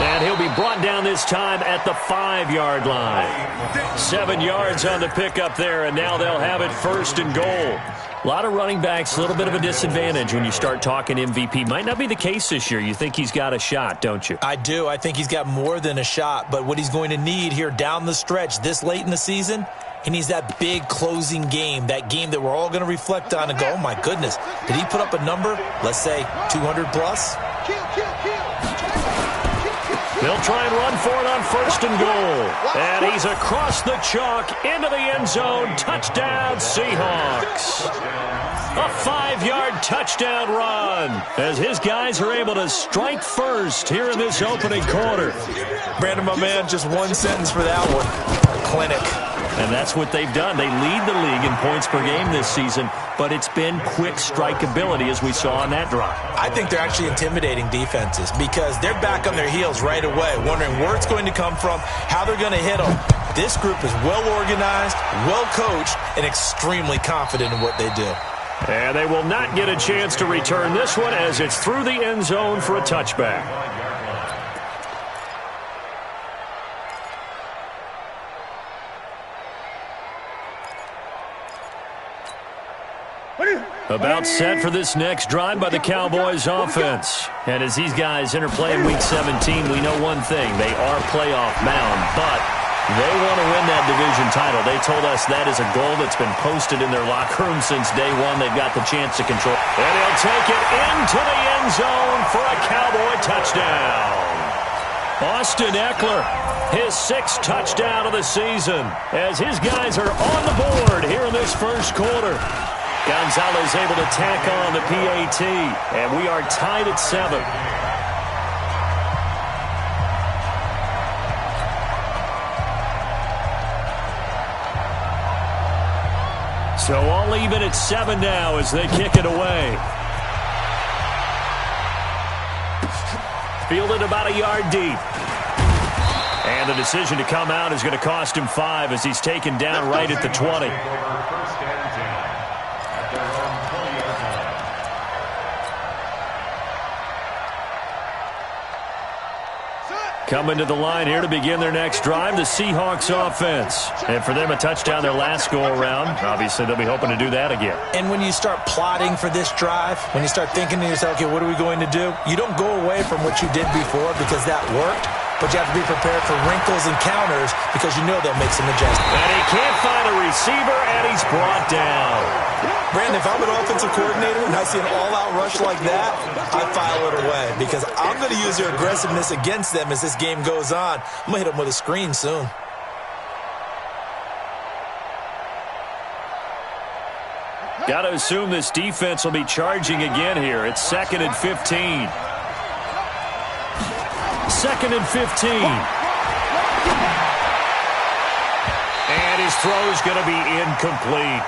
And he'll be brought down this time at the 5-yard line. 7 yards on the pickup there, and now they'll have it 1st and goal. A lot of running backs, a little bit of a disadvantage when you start talking MVP. Might not be the case this year. You think he's got a shot, don't you? I do. I think he's got more than a shot. But what he's going to need here down the stretch this late in the season, he needs that big closing game, that game that we're all going to reflect on and go, oh, my goodness, did he put up a number, let's say, 200-plus? They'll try and run for it on 1st and goal. And he's across the chalk into the end zone. Touchdown, Seahawks. A 5-yard touchdown run as his guys are able to strike first here in this opening quarter. Brandon, my man, just one sentence for that one. Clinic. And that's what they've done. They lead the league in points per game this season, but it's been quick strikeability as we saw on that drive. I think they're actually intimidating defenses because they're back on their heels right away, wondering where it's going to come from, how they're going to hit them. This group is well organized, well coached, and extremely confident in what they do. And they will not get a chance to return this one as it's through the end zone for a touchback. About set for this next drive by the Cowboys offense. And as these guys interplay in Week 17, we know one thing. They are playoff bound, but they want to win that division title. They told us that is a goal that's been posted in their locker room since day one. They've got the chance to control. And he'll take it into the end zone for a Cowboy touchdown. Austin Eckler, his 6th touchdown of the season, as his guys are on the board here in this first quarter. Gonzalez able to tack on the PAT, and we are tied at 7. So all even at 7 now as they kick it away. Fielded about a yard deep. And the decision to come out is going to cost him 5 as he's taken down right at the 20. Coming to the line here to begin their next drive, the Seahawks offense. And for them, a touchdown their last go-around. Obviously, they'll be hoping to do that again. And when you start plotting for this drive, when you start thinking to yourself, okay, what are we going to do? You don't go away from what you did before because that worked, but you have to be prepared for wrinkles and counters because you know they'll make some adjustments. And he can't find a receiver, and he's brought down. Brandon, if I'm an offensive coordinator and I see an all-out rush like that, I file it away because I'm going to use their aggressiveness against them as this game goes on. I'm going to hit them with a screen soon. Got to assume this defense will be charging again here. It's 2nd and 15. 2nd and 15. And his throw is going to be incomplete.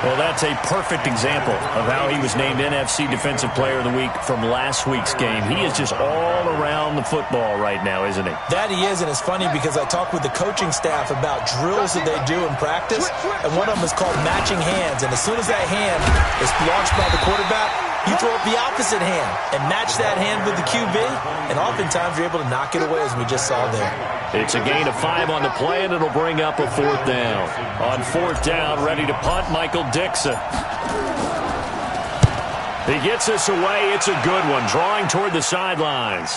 Well, that's a perfect example of how he was named NFC Defensive Player of the Week from last week's game. He is just all around the football right now, isn't he? That he is, and it's funny because I talked with the coaching staff about drills that they do in practice, and one of them is called matching hands. And as soon as that hand is launched by the quarterback, you throw up the opposite hand and match that hand with the QB, and oftentimes you're able to knock it away, as we just saw there. It's a gain of 5 on the play, and it'll bring up a 4th down. On 4th down, ready to punt, Michael Dixon. He gets us away. It's a good one, drawing toward the sidelines.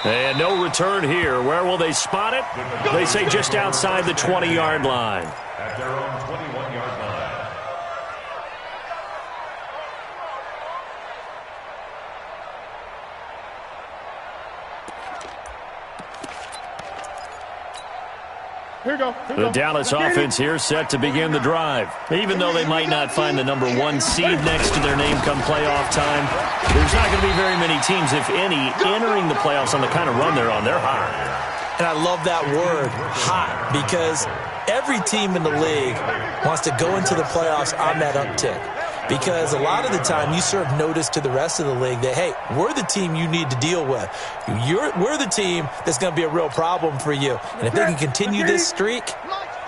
And no return here. Where will they spot it? They say just outside the 20-yard line. At their own 21-yard line. Here we go. The Dallas offense here set to begin the drive. Even though they might not find the number 1 seed next to their name come playoff time, there's not going to be very many teams, if any, entering the playoffs on the kind of run they're on. They're hot. And I love that word, hot, because every team in the league wants to go into the playoffs on that uptick. Because a lot of the time you serve notice to the rest of the league that, hey, we're the team you need to deal with. We're the team that's going to be a real problem for you. And if they can continue this streak,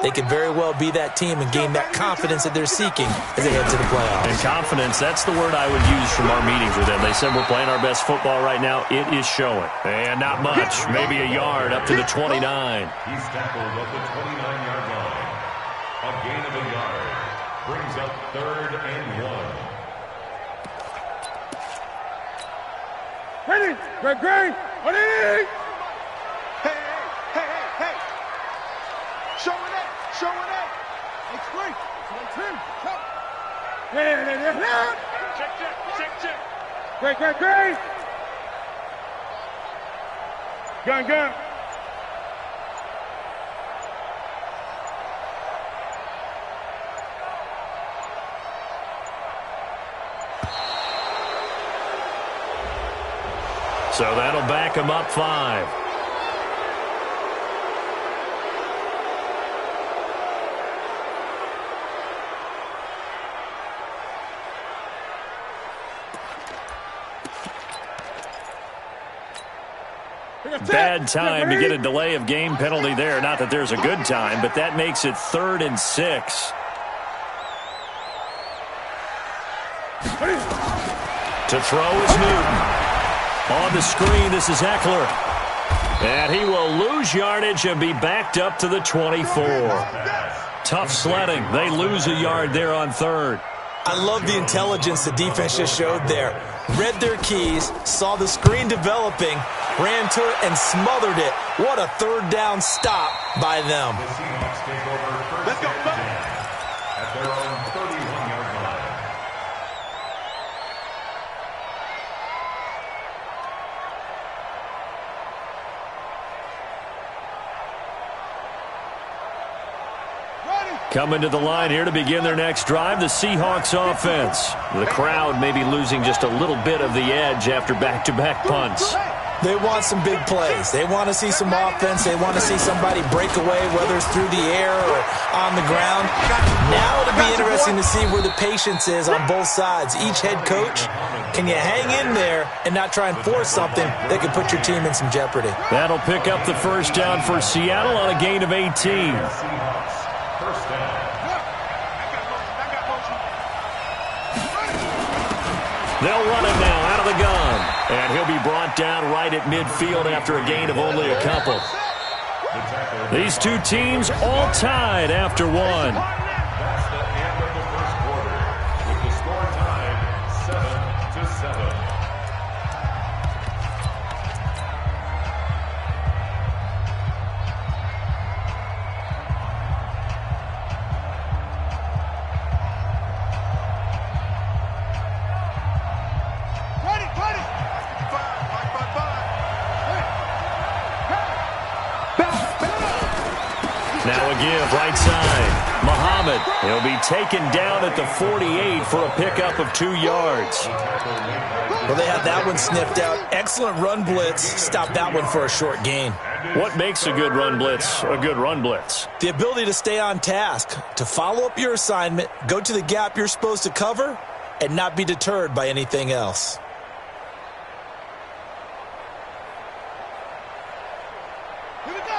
they could very well be that team and gain that confidence that they're seeking as they head to the playoffs. And confidence, that's the word I would use from our meetings with them. They said we're playing our best football right now. It is showing. And not much, maybe a yard up to the 29. He's tackled at the 29-yard line. A gain of a yard. Brings up 3rd and 1. Ready? Greg. Ready? Hey. Showing it. It's great. Yeah. Check. Great. Gun. So that'll back him up 5. Bad time to get a delay of game penalty there. Not that there's a good time, but that makes it 3rd and 6. To throw is Newton. On the screen, this is Eckler. And he will lose yardage and be backed up to the 24. Tough sledding. They lose a yard there on 3rd. I love the intelligence the defense just showed there. Read their keys, saw the screen developing, ran to it, and smothered it. What a 3rd down stop by them. Let's go. At their own 31-yard line. Coming to the line here to begin their next drive, the Seahawks offense. The crowd may be losing just a little bit of the edge after back-to-back punts. They want some big plays. They want to see some offense. They want to see somebody break away, whether it's through the air or on the ground. Now it'll be interesting to see where the patience is on both sides. Each head coach, can you hang in there and not try and force something that could put your team in some jeopardy? That'll pick up the first down for Seattle on a gain of 18. They'll run him now out of the gun. And he'll be brought down right at midfield after a gain of only a couple. These two teams all tied after one. That's the end of the first quarter, with the score tied 7-7. Now a give, right side. Muhammad, he'll be taken down at the 48 for a pickup of 2 yards. Well, they had that one sniffed out. Excellent run blitz. Stop that one for a short gain. What makes a good run blitz a good run blitz? The ability to stay on task, to follow up your assignment, go to the gap you're supposed to cover, and not be deterred by anything else.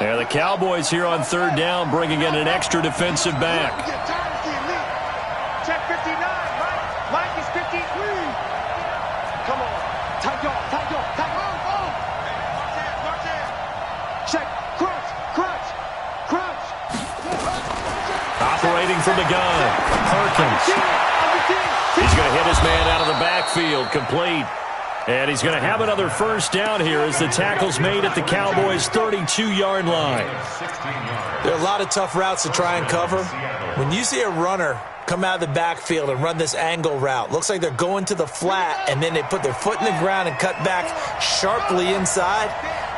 Yeah, the Cowboys here on 3rd down, bringing in an extra defensive back. Check 59, Mike is 53. Come on, tight dog. Check, crunch. Operating from the gun, Perkins. He's going to hit his man out of the backfield, complete. And he's going to have another first down here as the tackle's made at the Cowboys' 32-yard line. There are a lot of tough routes to try and cover. When you see a runner come out of the backfield and run this angle route, looks like they're going to the flat, and then they put their foot in the ground and cut back sharply inside,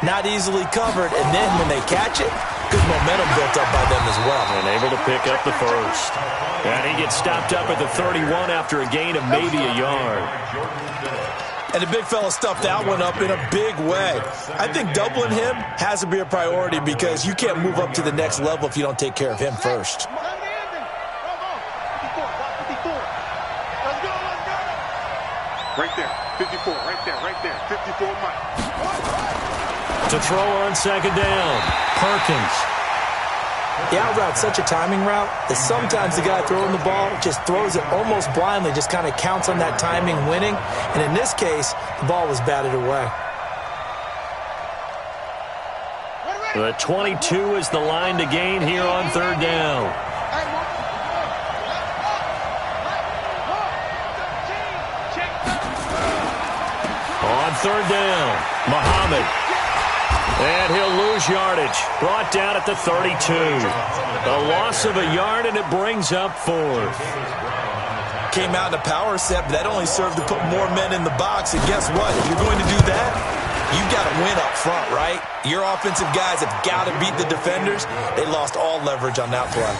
not easily covered, and then when they catch it, good momentum built up by them as well. And able to pick up the first. And he gets stopped up at the 31 after a gain of maybe a yard. And the big fella stuffed that one up in a big way. I think doubling him has to be a priority because you can't move up to the next level if you don't take care of him first. Right there, 54, right there, 54, Mike. To throw on 2nd down, Perkins. The out route's such a timing route that sometimes the guy throwing the ball just throws it almost blindly, just kind of counts on that timing winning. And in this case, the ball was batted away. The 22 is the line to gain here on 3rd down. On 3rd down, Muhammad. And he'll lose yardage. Brought down at the 32. A loss of a yard, and it brings up 4th. Came out in a power set, but that only served to put more men in the box. And guess what? If you're going to do that, you've got to win up front, right? Your offensive guys have got to beat the defenders. They lost all leverage on that play.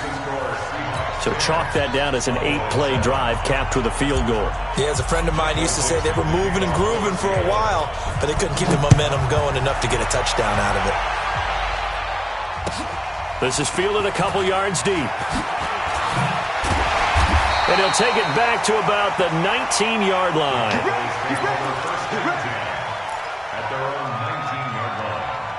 So chalk that down as an 8-play drive capped with a field goal. Yeah, as a friend of mine used to say, they were moving and grooving for a while, but they couldn't keep the momentum going enough to get a touchdown out of it. This is fielded a couple yards deep. And he'll take it back to about the 19-yard line. At their own 19-yard line.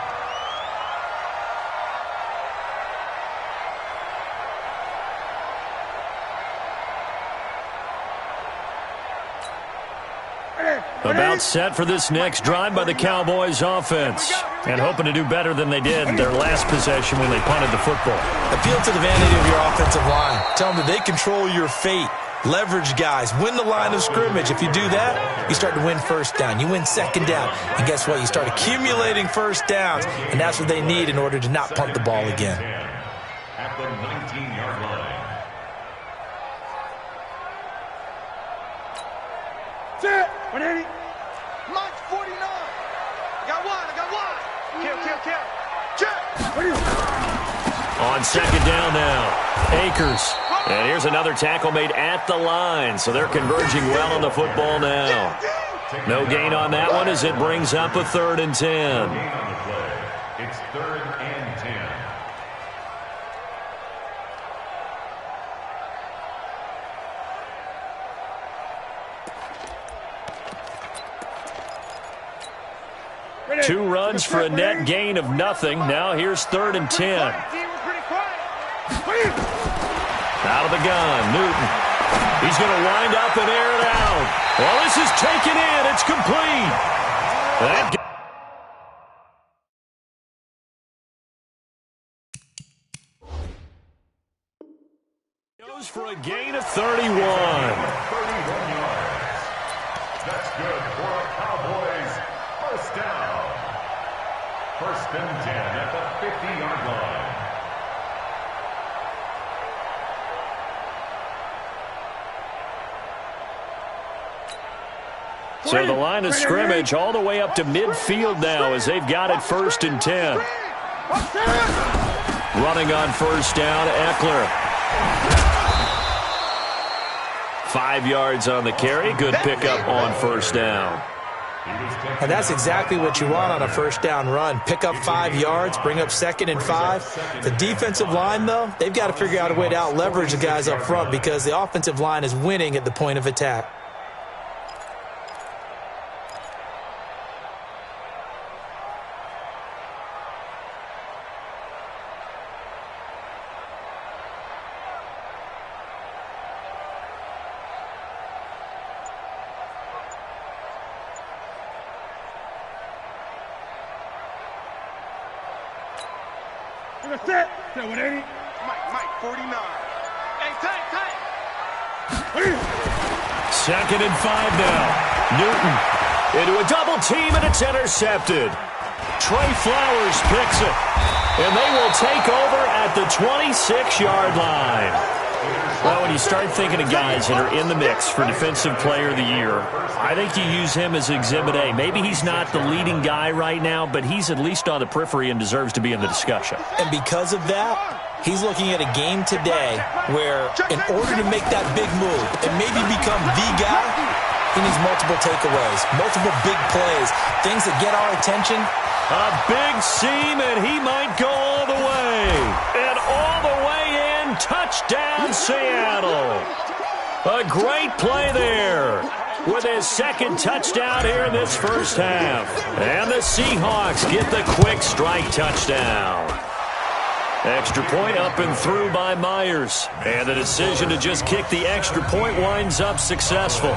About set for this next drive by the Cowboys offense. And hoping to do better than they did their last possession when they punted the football. Appeal to the vanity of your offensive line. Tell them that they control your fate. Leverage guys. Win the line of scrimmage. If you do that, you start to win first down. You win second down. And guess what? You start accumulating first downs. And that's what they need in order to not punt the ball again. At the 19-yard line. Set. 180. Mike's 49. I got one. Kill. Check. On second down now, Akers. And here's another tackle made at the line, so they're converging well on the football now. No gain on that one as it brings up a 3rd and 10. It's 3rd and 10. Two runs for a net gain of nothing. Now here's 3rd and 10. Out of the gun, Newton. He's going to wind up and air it out. Well, this is taken in. It's complete. That goes for a gain of 31. 31 yards. That's good for a Cowboys first down. 1st and 10 at the 50-yard line. So the line of scrimmage all the way up to midfield now as they've got it 1st and 10. Running on 1st down, Eckler. 5 yards on the carry. Good pickup on 1st down. And that's exactly what you want on a 1st down run. Pick up 5 yards, bring up 2nd and 5. The defensive line, though, they've got to figure out a way to out-leverage the guys up front because the offensive line is winning at the point of attack. Set. 180. Mike, 49. Hey, tight. 2nd and 5 now. Newton into a double team, and it's intercepted. Trey Flowers picks it, and they will take over at the 26-yard line. Well, when you start thinking of guys that are in the mix for Defensive Player of the Year, I think you use him as Exhibit A. Maybe he's not the leading guy right now, but he's at least on the periphery and deserves to be in the discussion. And because of that, he's looking at a game today where in order to make that big move and maybe become the guy, he needs multiple takeaways, multiple big plays, things that get our attention. A big seam, and he might go all the way. And all the way in, touchdown Seattle. A great play there with his 2nd touchdown here in this 1st half. And the Seahawks get the quick strike touchdown. Extra point up and through by Myers. And the decision to just kick the extra point winds up successful.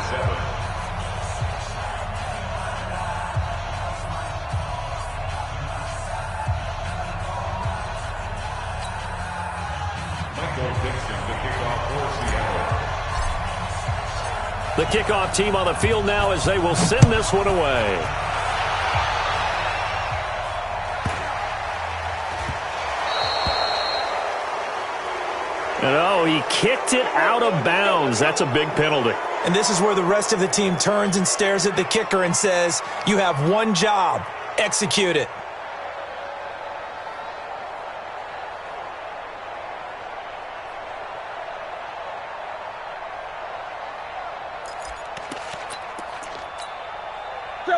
The kickoff team on the field now as they will send this one away. And oh, he kicked it out of bounds. That's a big penalty. And this is where the rest of the team turns and stares at the kicker and says, you have one job, execute it.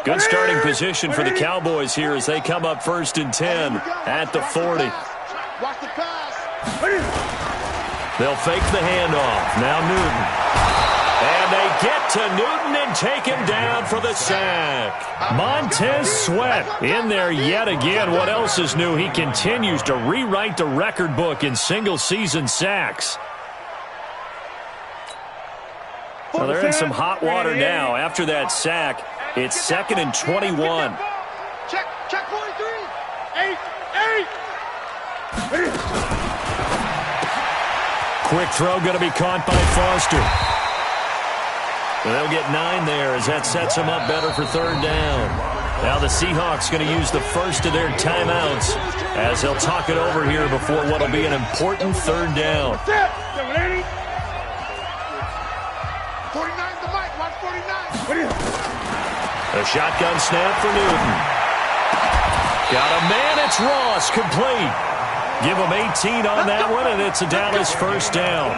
Good starting position for the Cowboys here as they come up 1st and 10 at the 40. Watch the pass. They'll fake the handoff. Now Newton. And they get to Newton and take him down for the sack. Montez Sweat in there yet again. What else is new? He continues to rewrite the record book in single-season sacks. Well, they're in some hot water now after that sack. It's 2nd and 21. Check 43. 8. Quick throw going to be caught by Foster. They'll get 9 there as that sets them up better for 3rd down. Now the Seahawks going to use the first of their timeouts as they'll talk it over here before what will be an important 3rd down. 49's the mic. Watch 49. A shotgun snap for Newton. Got a man. It's Ross. Complete. Give him 18 on that one, and it's a Dallas 1st down.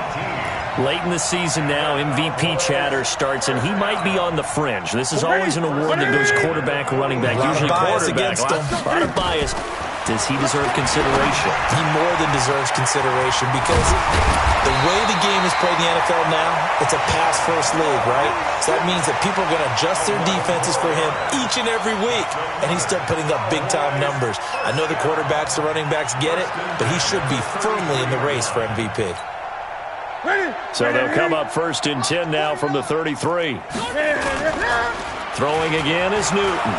Late in the season now, MVP chatter starts, and he might be on the fringe. This is always an award that goes quarterback, running back, usually quarterback. A lot of bias. Does he deserve consideration? He more than deserves consideration because the way the game is played in the NFL now, it's a pass-first league, right? So that means that people are going to adjust their defenses for him each and every week, and he's still putting up big-time numbers. I know the quarterbacks, the running backs get it, but he should be firmly in the race for MVP. So they'll come up 1st and 10 now from the 33. Throwing again is Newton.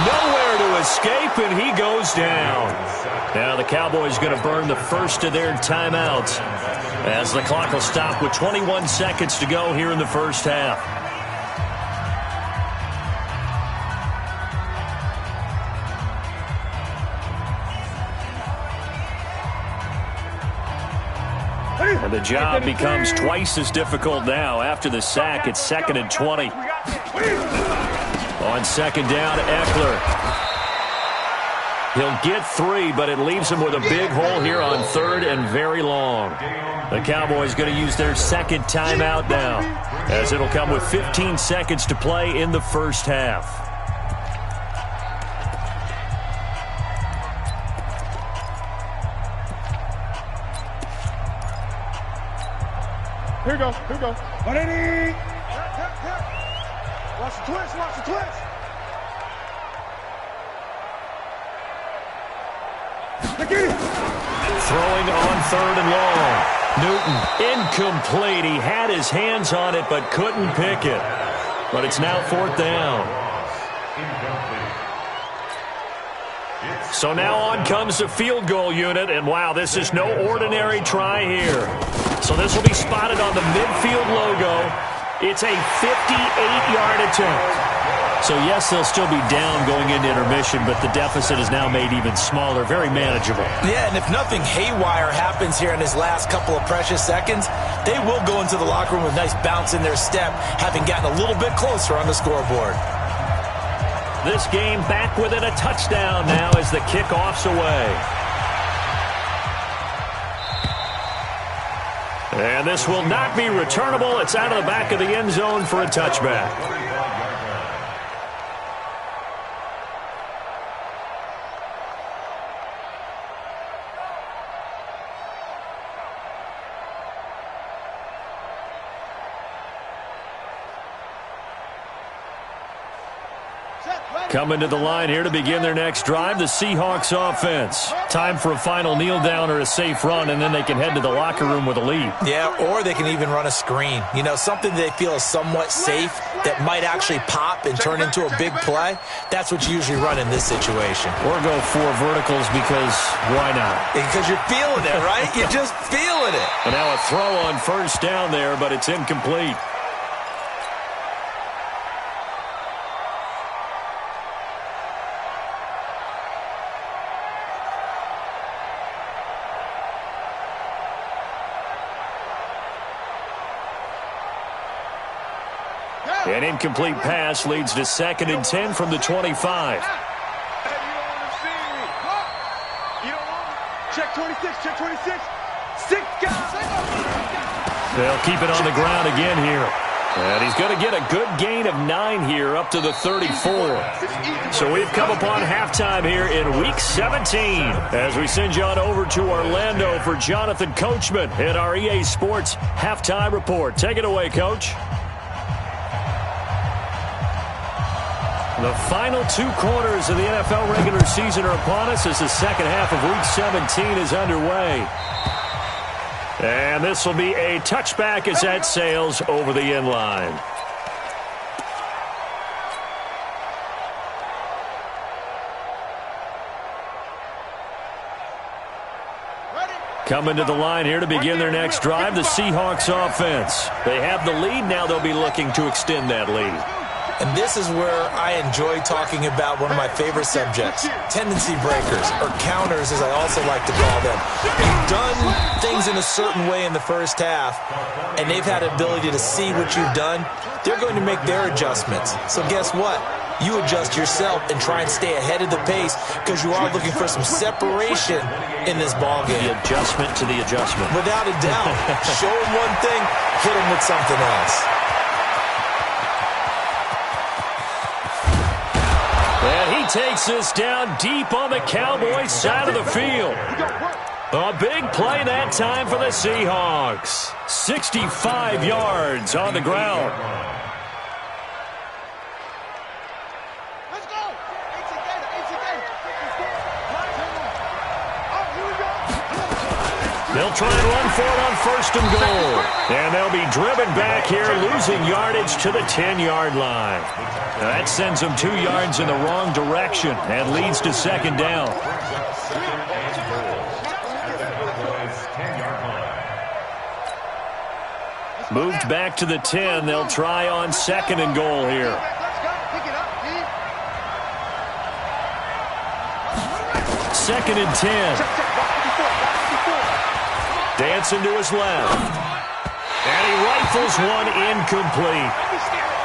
Nowhere to escape, and he goes down. Now the Cowboys going to burn the first of their timeouts as the clock will stop with 21 seconds to go here in the 1st half. And the job becomes twice as difficult now. After the sack, it's 2nd and 20. On 2nd down, Eckler. He'll get 3, but it leaves him with a big hole here on 3rd and very long. The Cowboys going to use their 2nd timeout now, as it'll come with 15 seconds to play in the 1st half. Here we go. Watch the twist. Throwing on 3rd and long. Newton, incomplete. He had his hands on it, but couldn't pick it. But it's now 4th down. So now on comes the field goal unit, and wow, this is no ordinary try here. So this will be spotted on the midfield logo. It's a 58-yard attempt. So yes, they'll still be down going into intermission, but the deficit is now made even smaller, very manageable. Yeah, and if nothing haywire happens here in his last couple of precious seconds, they will go into the locker room with a nice bounce in their step, having gotten a little bit closer on the scoreboard. This game back within a touchdown now as the kickoff's away. And this will not be returnable. It's out of the back of the end zone for a touchback. Coming to the line here to begin their next drive, the Seahawks offense. Time for a final kneel down or a safe run, and then they can head to the locker room with a lead. Yeah, or they can even run a screen. You know, something they feel is somewhat safe that might actually pop and turn into a big play. That's what you usually run in this situation. Or go 4 verticals because why not? Because you're feeling it, right? You're just feeling it. And now a throw on 1st down there, but it's incomplete. An incomplete pass leads to 2nd and 10 from the 25. Check 26. 6 guys. They'll keep it on the ground again here. And he's going to get a good gain of 9 here up to the 34. So we've come upon halftime here in Week 17 as we send you on over to Orlando for Jonathan Coachman at our EA Sports Halftime Report. Take it away, Coach. The final 2 quarters of the NFL regular season are upon us as the second half of Week 17 is underway. And this will be a touchback as that sails over the end line. Coming to the line here to begin their next drive, the Seahawks offense. They have the lead. Now they'll be looking to extend that lead. And this is where I enjoy talking about one of my favorite subjects, tendency breakers, or counters as I also like to call them. You've done things in a certain way in the first half, and they've had the ability to see what you've done. They're going to make their adjustments. So guess what? You adjust yourself and try and stay ahead of the pace because you are looking for some separation in this ballgame. The adjustment to the adjustment. Without a doubt. Show them one thing, hit them with something else. And he takes this down deep on the Cowboys side of the field. A big play that time for the Seahawks. 65 yards on the ground. They'll try and run for it on 1st and goal. And they'll be driven back here, losing yardage to the 10-yard line. That sends them 2 yards in the wrong direction and leads to 2nd down. Moved back to the 10. They'll try on 2nd and goal here. 2nd and 10. Dancing to his left. And he rifles one incomplete.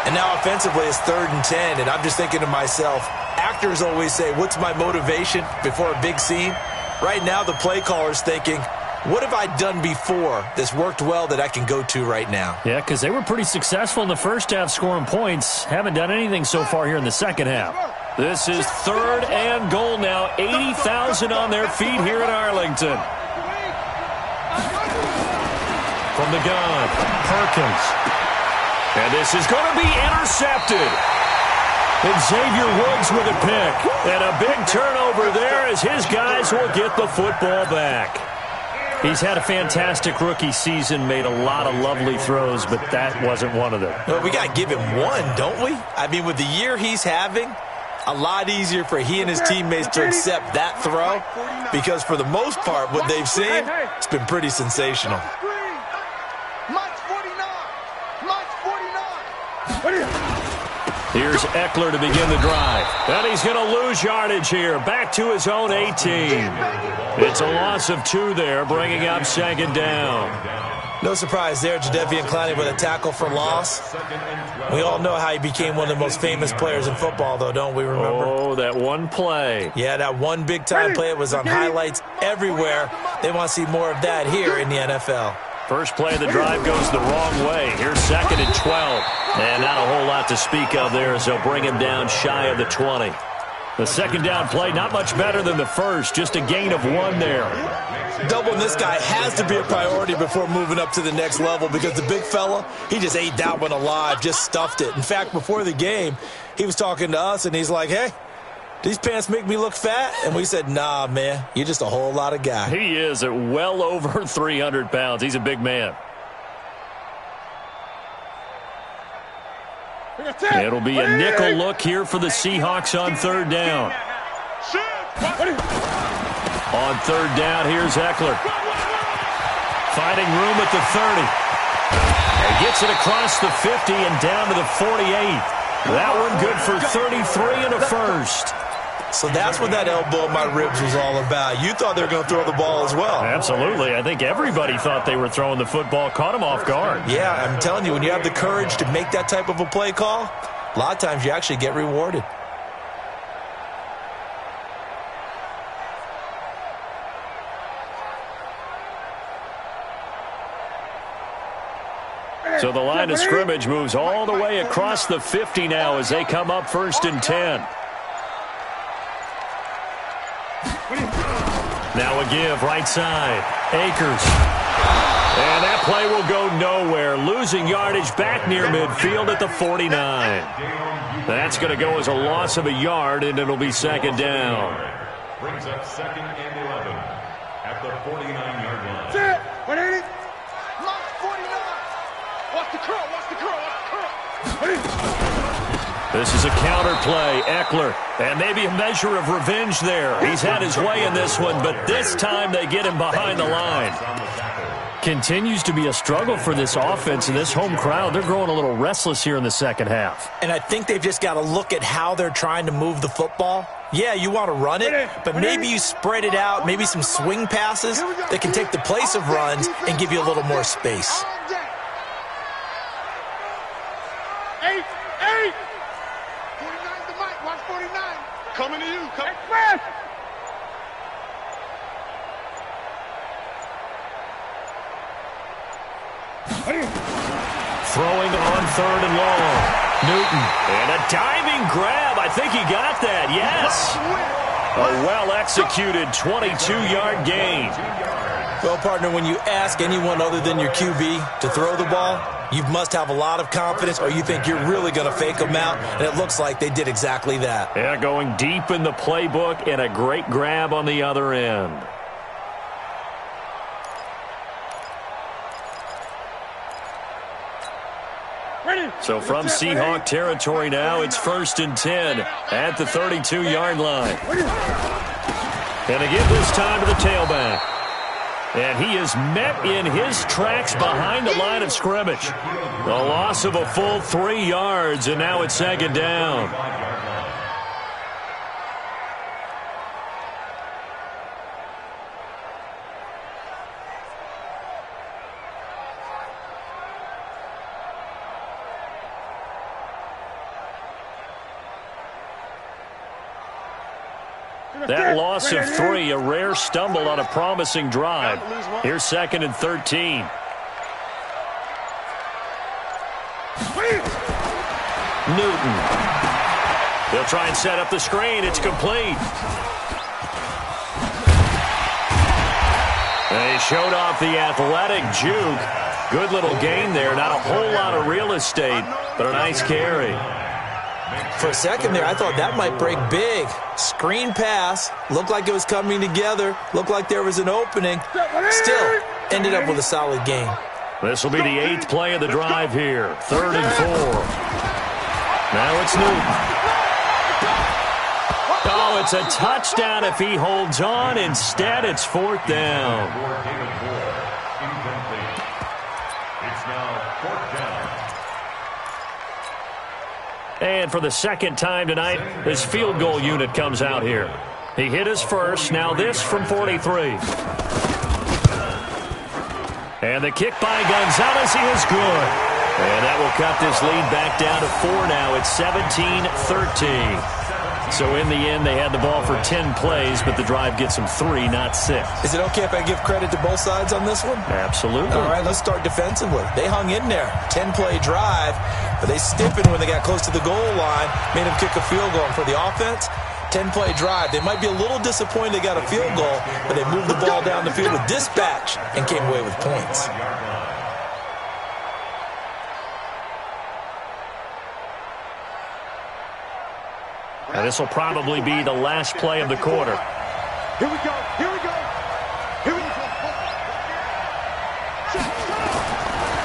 And now offensively it's 3rd and 10. And I'm just thinking to myself, actors always say, what's my motivation before a big scene? Right now the play caller's thinking, what have I done before that's worked well that I can go to right now? Yeah, because they were pretty successful in the first half scoring points. Haven't done anything so far here in the second half. This is 3rd and goal now. 80,000 on their feet here in Arlington. From the gun, Perkins. And this is going to be intercepted. And Xavier Woods with a pick. And a big turnover there as his guys will get the football back. He's had a fantastic rookie season, made a lot of lovely throws, but that wasn't one of them. Well, we got to give him one, don't we? I mean, with the year he's having, a lot easier for he and his teammates to accept that throw because for the most part, what they've seen, it's been pretty sensational. Here's Eckler to begin the drive. And he's going to lose yardage here. Back to his own 18. It's a loss of 2 there, bringing up 2nd down. No surprise there, Jadeveon Clowney with a tackle for loss. We all know how he became one of the most famous players in football, though, don't we remember? Oh, that one play. Yeah, that one big-time play. It was on highlights everywhere. They want to see more of that here in the NFL. First play of the drive goes the wrong way. Here's 2nd and 12. And not a whole lot to speak of there as they'll bring him down shy of the 20. The 2nd down play, not much better than the first. Just a gain of 1 there. Doubling this guy has to be a priority before moving up to the next level because the big fella, he just ate that one alive, just stuffed it. In fact, before the game, he was talking to us, and he's like, hey, these pants make me look fat? And we said, nah, man, you're just a whole lot of guy. He is at well over 300 pounds. He's a big man. It'll be a nickel look here for the Seahawks on 3rd down. On 3rd down, here's Eckler. Finding room at the 30. And gets it across the 50 and down to the 48. That one good for 33 and a first. So that's what that elbow in my ribs was all about. You thought they were going to throw the ball as well. Absolutely. I think everybody thought they were throwing the football, caught him off guard. Yeah, I'm telling you, when you have the courage to make that type of a play call, a lot of times you actually get rewarded. So the line of scrimmage moves all the way across the 50 now as they come up 1st and 10. Now a give, right side. Akers. And that play will go nowhere. Losing yardage back near midfield at the 49. That's going to go as a loss of a yard, and it'll be 2nd down. Brings up 2nd and 11 at the 49-yard line. That's it. 180. Lock 49. Watch the curl. Watch the curl. Watch the curl. This is a counter play. Eckler, and maybe a measure of revenge there. He's had his way in this one, but this time they get him behind the line. Continues to be a struggle for this offense and this home crowd. They're growing a little restless here in the second half. And I think they've just got to look at how they're trying to move the football. Yeah, you want to run it, but maybe you spread it out, maybe some swing passes that can take the place of runs and give you a little more space. 49's the mic. Watch 49. Coming to you. Express! Throwing on 3rd and long. Newton. And a diving grab. I think he got that. Yes. A well-executed 22-yard gain. Well, partner, when you ask anyone other than your QB to throw the ball, you must have a lot of confidence or you think you're really going to fake them out, and it looks like they did exactly that. Yeah, going deep in the playbook and a great grab on the other end. So from Seahawk territory now, it's 1st and 10 at the 32-yard line. And they give this time to the tailback. And he is met in his tracks behind the line of scrimmage. The loss of a full 3 yards, and now it's 2nd down. That loss of 3, a rare stumble on a promising drive. Here's 2nd and 13. Newton. They'll try and set up the screen. It's complete. They showed off the athletic juke. Good little gain there. Not a whole lot of real estate, but a nice carry. For a second there, I thought that might break big. Screen pass. Looked like it was coming together. Looked like there was an opening. Still, ended up with a solid gain. This will be the 8th play of the drive here. 3rd and 4. Now it's Newton. Oh, it's a touchdown if he holds on. Instead, it's 4th down. It's now 4th down. And for the 2nd time tonight, his field goal unit comes out here. He hit his first. Now this from 43. And the kick by Gonzalez, he is good. And that will cut this lead back down to 4 now. It's 17-13. So in the end, they had the ball for 10 plays, but the drive gets them 3, not 6. Is it okay if I give credit to both sides on this one? Absolutely. All right, let's start defensively. They hung in there. 10-play drive, but they stiffened when they got close to the goal line, made them kick a field goal. And for the offense, 10-play drive. They might be a little disappointed they got a field goal, but they moved the ball down the field with dispatch and came away with points. Now this will probably be the last play of the quarter. Here we go. Here we go. Here we go.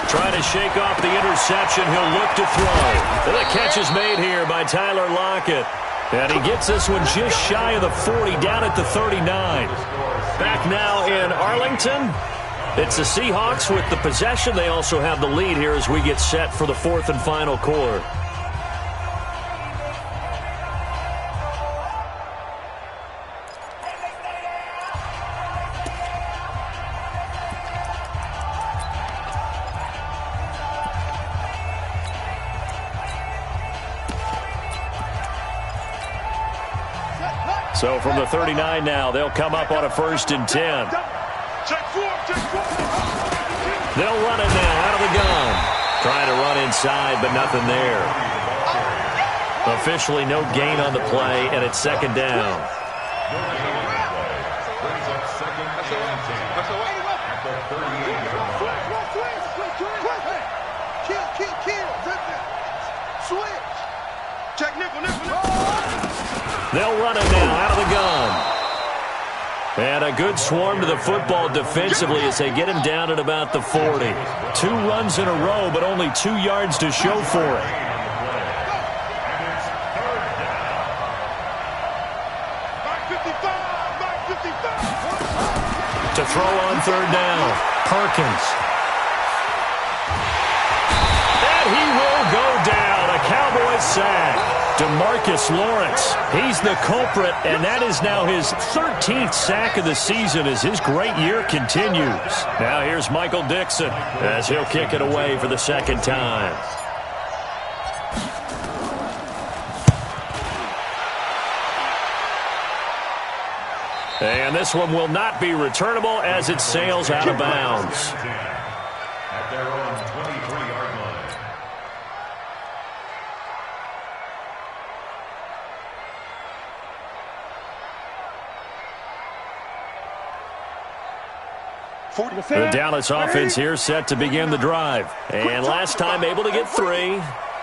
Trying to shake off the interception. He'll look to throw. And the catch is made here by Tyler Lockett. And he gets this one just shy of the 40, down at the 39. Back now in Arlington. It's the Seahawks with the possession. They also have the lead here as we get set for the 4th and final quarter. So from the 39 now, they'll come up on a 1st and 10. They'll run it now out of the gun. Trying to run inside, but nothing there. Officially no gain on the play, and it's 2nd down. They'll run it now out of the gun. And a good swarm to the football defensively as they get him down at about the 40. 2 runs in a row, but only 2 yards to show for it. throw on third down. Perkins. And he will go down. A Cowboys sack. DeMarcus Lawrence, he's the culprit, and that is now his 13th sack of the season as his great year continues. Now here's Michael Dixon as he'll kick it away for the second time. And this one will not be returnable as it sails out of bounds. At their own 23-yard line. The Dallas offense here set to begin the drive. And last time able to get 3.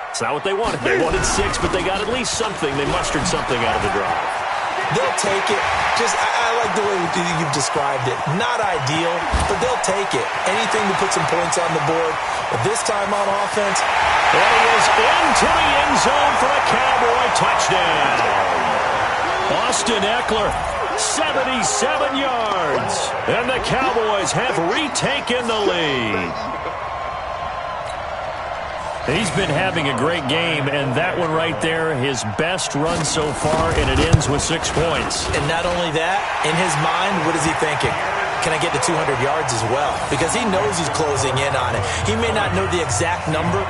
It's not what they wanted. They wanted 6, but they got at least something. They mustered something out of the drive. They'll take it. I like the way you've described it. Not ideal, but they'll take it. Anything to put some points on the board. But this time on offense. And he is into the end zone for a Cowboy touchdown. Austin Eckler, 77 yards. And the Cowboys have retaken the lead. He's been having a great game, and that one right there, his best run so far, and it ends with 6 points. And not only that, in his mind, what is he thinking? Can I get to 200 yards as well? Because he knows he's closing in on it. He may not know the exact number,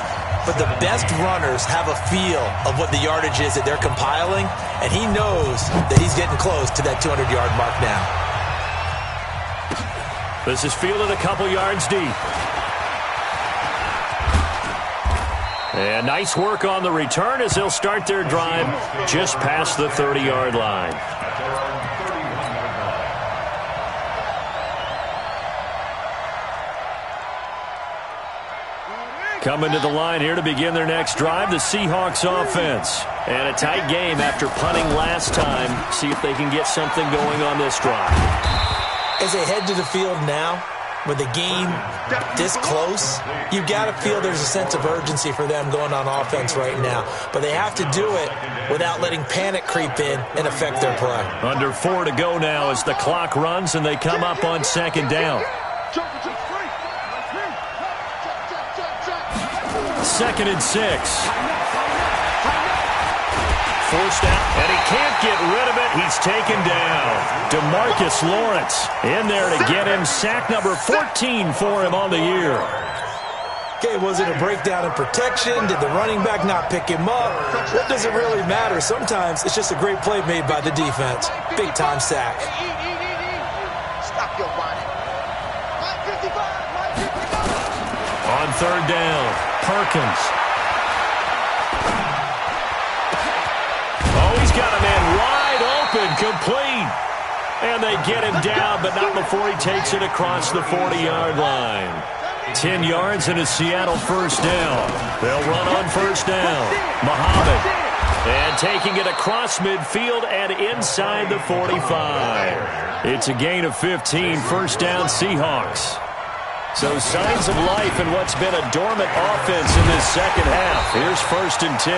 but the best runners have a feel of what the yardage is that they're compiling, and he knows that he's getting close to that 200-yard mark now. This is fielded a couple yards deep. And nice work on the return as they'll start their drive just past the 30-yard line. Coming to the line here to begin their next drive, the Seahawks offense. And a tight game after punting last time. See if they can get something going on this drive. As they head to the field now, with the game this close, you got to feel there's a sense of urgency for them going on offense right now. But they have to do it without letting panic creep in and affect their play. Under 4 to go now as the clock runs and they come up on second down. Second and 6. Forced out, and he can't get rid of it. He's taken down. DeMarcus Lawrence in there to get him. Sack number 14 for him on the year. Okay, was it a breakdown in protection? Did the running back not pick him up? What does it really matter? Sometimes it's just a great play made by the defense. Big-time sack. Stop your whining. On third down, Perkins. Got a man wide open, complete. And they get him down, but not before he takes it across the 40-yard line. 10 yards and a Seattle first down. They'll run on first down. Muhammad. And taking it across midfield and inside the 45. It's a gain of 15, first down Seahawks. So signs of life in what's been a dormant offense in this second half. Here's first and 10.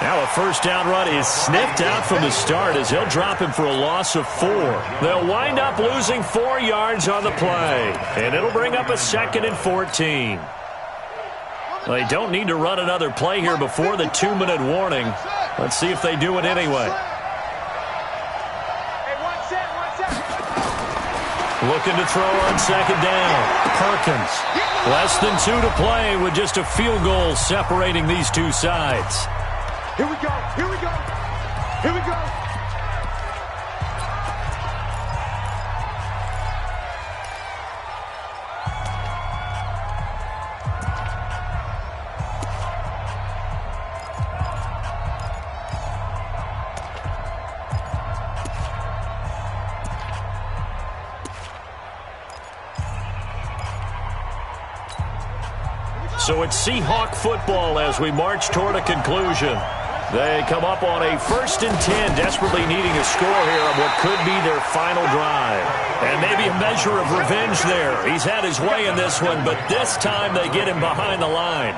Now a first down run is sniffed out from the start as they'll drop him for a loss of 4. They'll wind up losing 4 yards on the play. And it'll bring up a second and 14. They don't need to run another play here before the 2-minute warning. Let's see if they do it anyway. Looking to throw on second down. Perkins. Less than 2 to play with just a field goal separating these two sides. Here we go. Here we go. Here we go. So it's Seahawk football as we march toward a conclusion. They come up on a first and 10, desperately needing a score here on what could be their final drive. And maybe a measure of revenge there. He's had his way in this one, but this time they get him behind the line.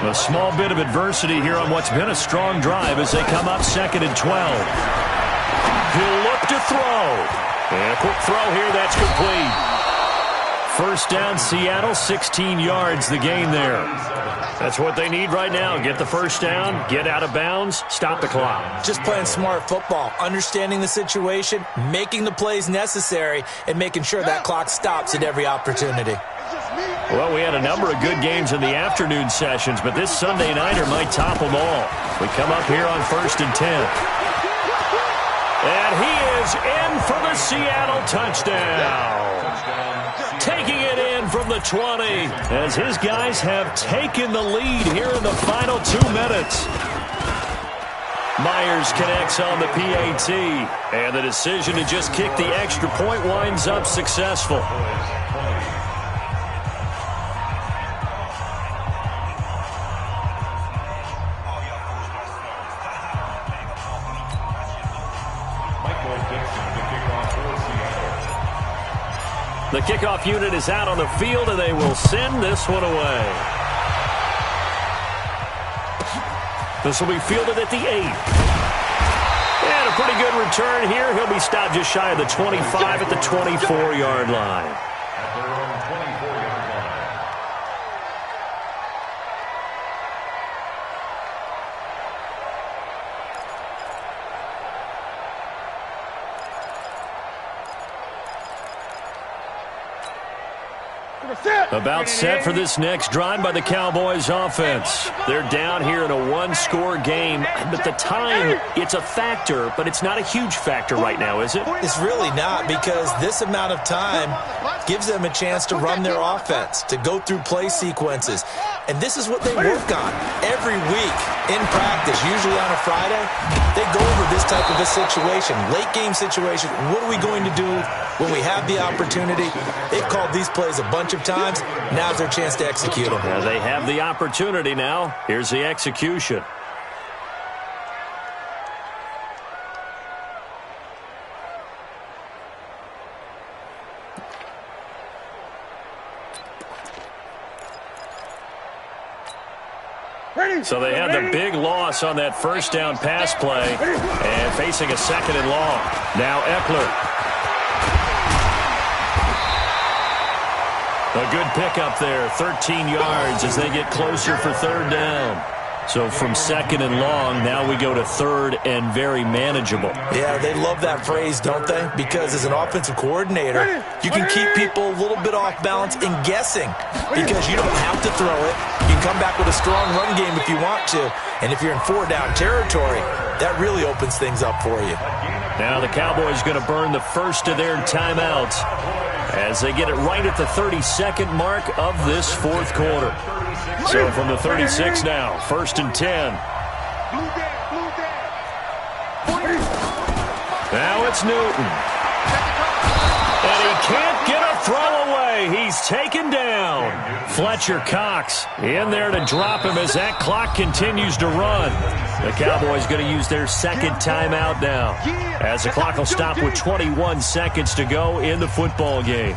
A small bit of adversity here on what's been a strong drive as they come up second and 12. He'll look to throw. And a quick throw here, that's complete. First down, Seattle, 16 yards the gain there. That's what they need right now. Get the first down, get out of bounds, stop the clock. Just playing smart football, understanding the situation, making the plays necessary, and making sure that clock stops at every opportunity. Well, we had a number of good games in the afternoon sessions, but this Sunday nighter might top them all. We come up here on 1st and 10. And he is in for the Seattle touchdown. Taking it in from the 20 as his guys have taken the lead here in the final 2 minutes. Myers connects on the PAT, and the decision to just kick the extra point winds up successful. The kickoff unit is out on the field, and they will send this one away. This will be fielded at the 8. And a pretty good return here. He'll be stopped just shy of the 25 at the 24-yard line. At their own 24-yard line. About set for this next drive by the Cowboys offense. They're down here in a one-score game, but the time, it's a factor, but it's not a huge factor right now, is it? It's really not, because this amount of time gives them a chance to run their offense, to go through play sequences. And this is what they work on every week in practice, usually on a Friday. They go over this type of a situation, late game situation. What are we going to do when we have the opportunity? They've called these plays a bunch of times. Now's their chance to execute them. Yeah, they have the opportunity now. Here's the execution. So they had the big loss on that first down pass play and facing a 2nd and long. Now Eckler. A good pickup there, 13 yards as they get closer for 3rd down. So from 2nd and long, now we go to 3rd and very manageable. Yeah, they love that phrase, don't they? Because as an offensive coordinator, you can keep people a little bit off balance and guessing because you don't have to throw it. You can come back with a strong run game if you want to. And if you're in 4-down territory, that really opens things up for you. Now the Cowboys going to burn the first of their timeouts as they get it right at the 32nd mark of this 4th quarter. So from the 36 now, 1st and 10. Now it's Newton. And he can't get a throw away. He's taken down. Fletcher Cox in there to drop him as that clock continues to run. The Cowboys going to use their 2nd timeout now as the clock will stop with 21 seconds to go in the football game.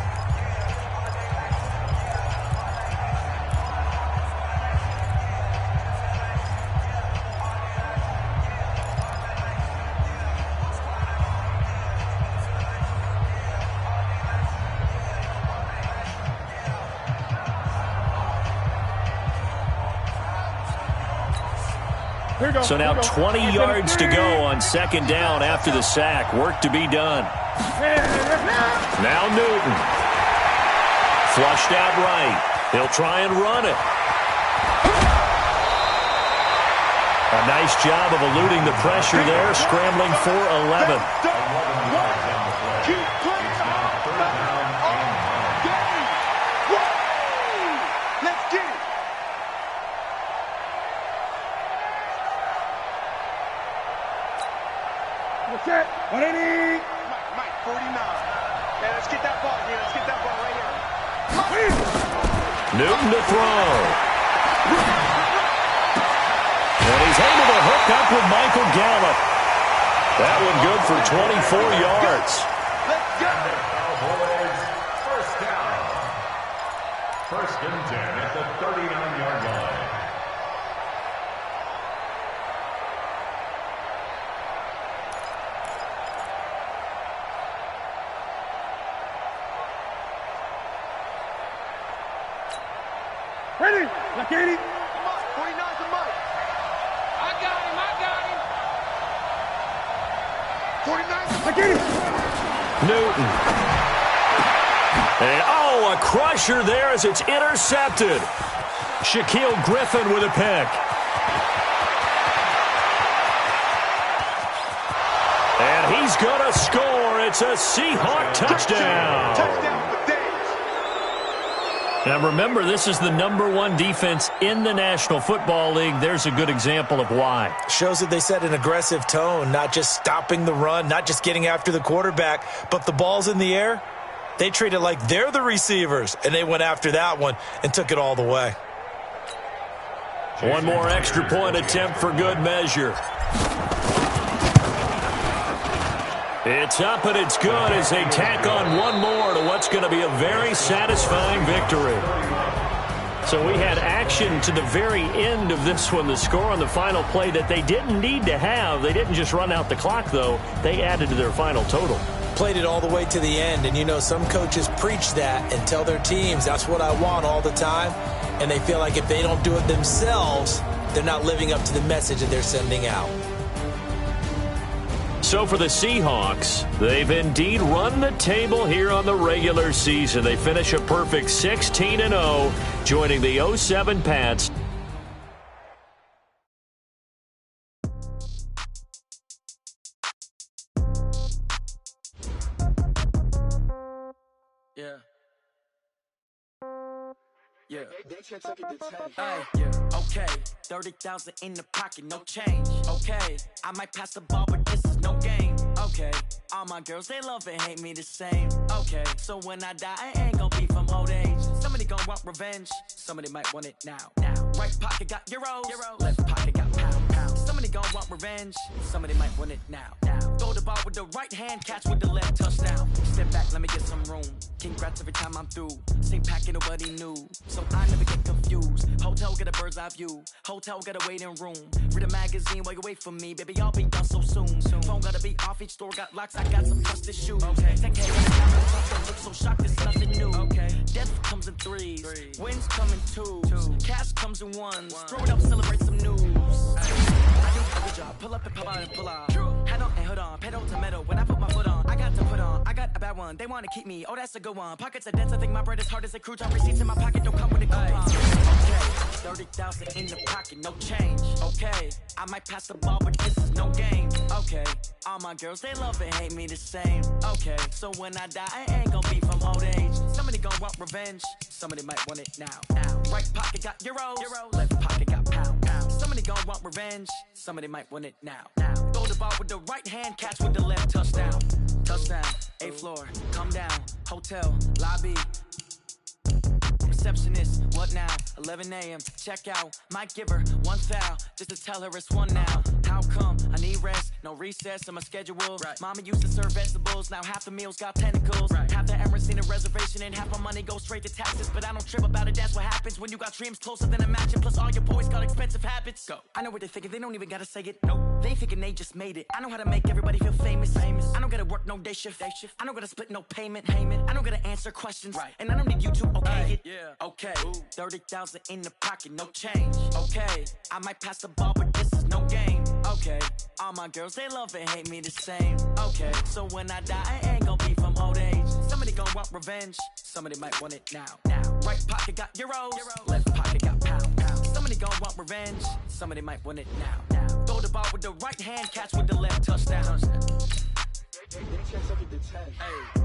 So now 20 yards to go on 2nd down after the sack. Work to be done. Now Newton. Flushed out right. He'll try and run it. A nice job of eluding the pressure there, scrambling for 11. Mike, 49. Yeah, let's get that ball here. Let's get that ball right here. Newton to throw. And he's able to hook up with Michael Gallup. That one good for 24 yards. Let's go. Cowboys, first down. 1st and 10 at the 39-yard line. Ready? Look at it. 49's the Mike. I got him. 49's the Mike. Look at it. Newton. And, oh, a crusher there as it's intercepted. Shaquille Griffin with a pick. And he's going to score. It's a Seahawk touchdown. Touchdown for Days. Now remember, this is the #1 defense in the National Football League. There's a good example of why. Shows that they set an aggressive tone, not just stopping the run, not just getting after the quarterback, but the ball's in the air. They treat it like they're the receivers, and they went after that one and took it all the way. One more extra point attempt for good measure. It's up and it's good as they tack on one more to what's going to be a very satisfying victory. So we had action to the very end of this one, the score on the final play that they didn't need to have. They didn't just run out the clock, though. They added to their final total. Played it all the way to the end, and you know some coaches preach that and tell their teams that's what I want all the time, and they feel like if they don't do it themselves, they're not living up to the message that they're sending out. So for the Seahawks, they've indeed run the table here on the regular season. They finish a perfect 16-0, joining the 07 Pats. Yeah. Yeah. Okay. 30,000 in the pocket, no change. Okay. I might pass the ball, but this is no game. Okay. All my girls, they love and hate me the same. Okay. So when I die, I ain't gonna be from old age. Somebody gonna want revenge. Somebody might want it now. Right pocket got euros. Left pocket got pound. Somebody gonna want revenge. Somebody might want it now. Throw the ball with the right hand, catch with the left, touchdown. Step back, let me get some room. Congrats every time I'm through. Same packet, nobody knew. So I never get confused. Hotel get a bird's eye view. Hotel get a waiting room. Read a magazine while you wait for me. Baby, I'll be done so soon. Phone gotta be off, each store got locks. I got some trusted shoes. 10K look so shocked, it's nothing new. Death comes in threes. Wins come in twos. Cash comes in ones. Throw it up, celebrate some news. I do a good job. Pull up and pop out and pull out. Head on and hood on. Pedal to metal. When I put my foot on, I got to put on. I got a bad one. They want to keep me. Oh, that's a good one. Pockets are dense. I think my bread is hard as a crew job. Receipts in my pocket don't come with a coupon. Okay. 30,000 in the pocket, no change. Okay. I might pass the ball, but this is no game. Okay. All my girls, they love and hate me the same. Okay. So when I die, I ain't gonna be from old age. Somebody gonna want revenge. Somebody might want it now. Right pocket got euros. Left pocket got pound. Somebody gonna want revenge. Somebody might want it now. Throw the ball with the right hand, catch with the left, touchdown. Touchdown, 8th floor, come down. Hotel, lobby. Receptionist, what now? 11 a.m. check out. Might give her one foul just to tell her it's one now. How come? I need rest, no recess in my schedule. Mama used to serve vegetables, now half the meals got tentacles. Half the Emirates need a reservation and half my money goes straight to taxes. But I don't trip about it, that's what happens when you got dreams closer than a matching. Plus all your boys got expensive habits. Go. I know what they're thinking, they don't even gotta say it. Nope. They thinking they just made it. I know how to make everybody feel famous. I don't gotta work no day shift. I don't gotta split no payment. I don't gotta answer questions. And I don't need you to okay it. Okay, 30,000 in the pocket, no change. Okay, I might pass the ball, but this is no game. Okay, all my girls, they love and hate me the same. Okay, so when I die, I ain't gonna be from old age. Somebody gonna want revenge. Somebody might want it now. Right pocket got euros. Left pocket got pound. Somebody gonna want revenge. Somebody might want it now. Throw the ball with the right hand, catch with the left, touchdown. Hey.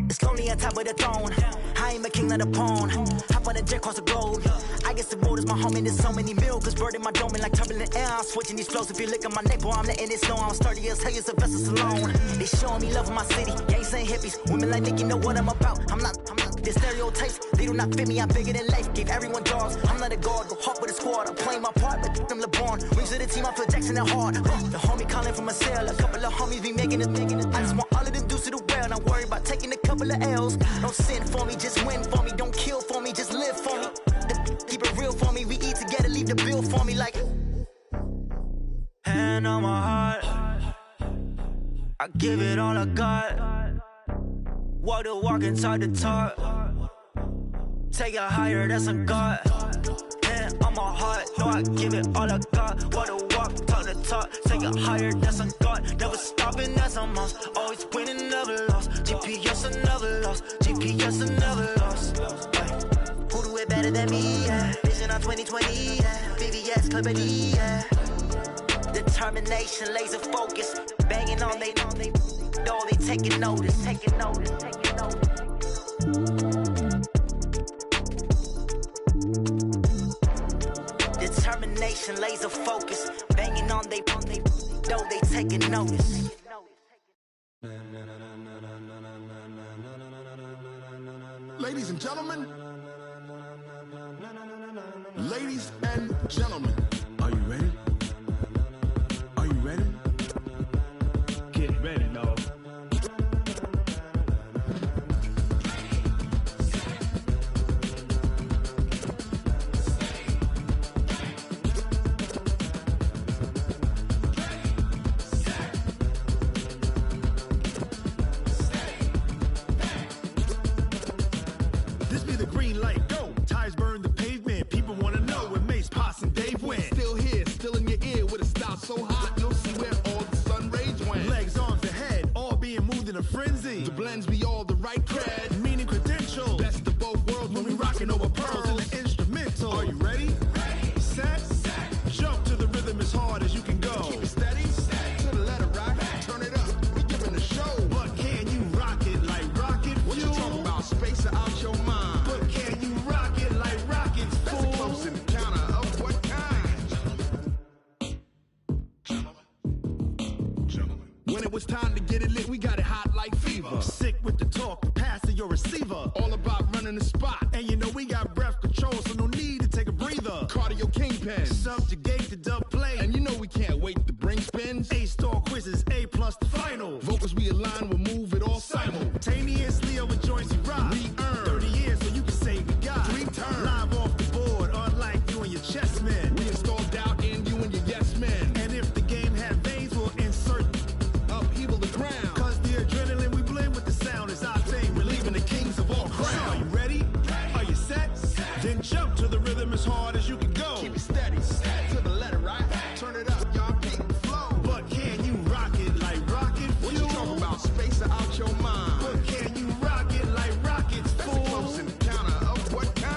It's lonely on top of the throne. I ain't a king of the pawn. Hop on a jet across the globe. I guess the road is my home and there's so many milk. Bird in my dome and like turbulent air. I'm switching these flows. If you look at my neck, boy, I'm letting it snow. I'm sturdy as hell, it's a vessel alone. They showing me love in my city. Gangs ain't hippies. Women like Nick, you know what I'm about. I'm not. The stereotypes, they do not fit me. I'm bigger than life. Gave everyone jobs. I'm not a guard. Go hard with a squad. I'm playing my part, but them LeBron. Rings to the team, I feel Jackson and hard. The homie calling from a cell. A couple of homies be making it. I just want all of them dudes to the well. Not worry about taking a couple of L's. Don't sin for me, just win for me. Don't kill for me, just live for me. Keep it real for me. We eat together, leave the bill for me like. Hand on my heart, I give it all I got. Walk the walk and talk the talk. Take it higher, that's a God. Hand on my heart, no, I give it all I got. Walk the walk, talk the talk. Take it higher, that's a God. Never stopping, that's a must. Always winning, never lost. GPS, I never lost. GPS, I never lost. Who do it better than me? Yeah. Vision on 2020, yeah. VVS, Clippity, yeah. Determination, laser focus. Banging on they know they taking notice. Taking notice. Determination, laser focus. Banging on they know they taking notice. Ladies and gentlemen. Ladies and gentlemen. Are you ready? Are you ready? Get ready, dog. This be the green light, go. Tires burn the pavement. People want to know where Mace, Posse, and Dave went. Still here, still in your ear with a style so hot, you'll see where all the sun rays went. Legs, arms, and head, all being moved in a frenzy. The blends be all the right cred, meaning credential. Best of both worlds when we rockin' over pearls in the instrumental. Are you ready? Set, jump to the rhythm as hard as you can go. Keep it steady, to the letter rock, turn it up, we giving a show. But can you rock it like rocket fuel? What you talking about, space out your mind? But can you rock it like rockets, fool? That's a close encounter of what kind? Gentlemen. When it was time to get it lit, we got it hot like fever. Sick with the talk, pass to your receiver. All about running the spot. And you know we got breath control, so no need to take a breather. Cardio kingpin, subjugate the dub play. And you know we can't wait to bring spins. A-star quizzes, A+ the final. Vocals we align, we'll move it all simultaneously over joints we rock. We earn 30 years, so you can say we got 3 turns. Live off the board, unlike you and your chess men. We install doubt in you and your yes men. And if the game had veins, we'll insert upheaval the ground. Cause the adrenaline we blend with the sound is our thing, relieving the kings of all crowns. So are you ready? Are you set? Then jump to the rhythm as hard as you can go. Keep it steady, to the letter right. Turn it up, y'all peak the flow. But can you rock it like rocket fuel? What you talking about, space out your mind? But can you rock it like rockets, fool? That's a close encounter of what kind?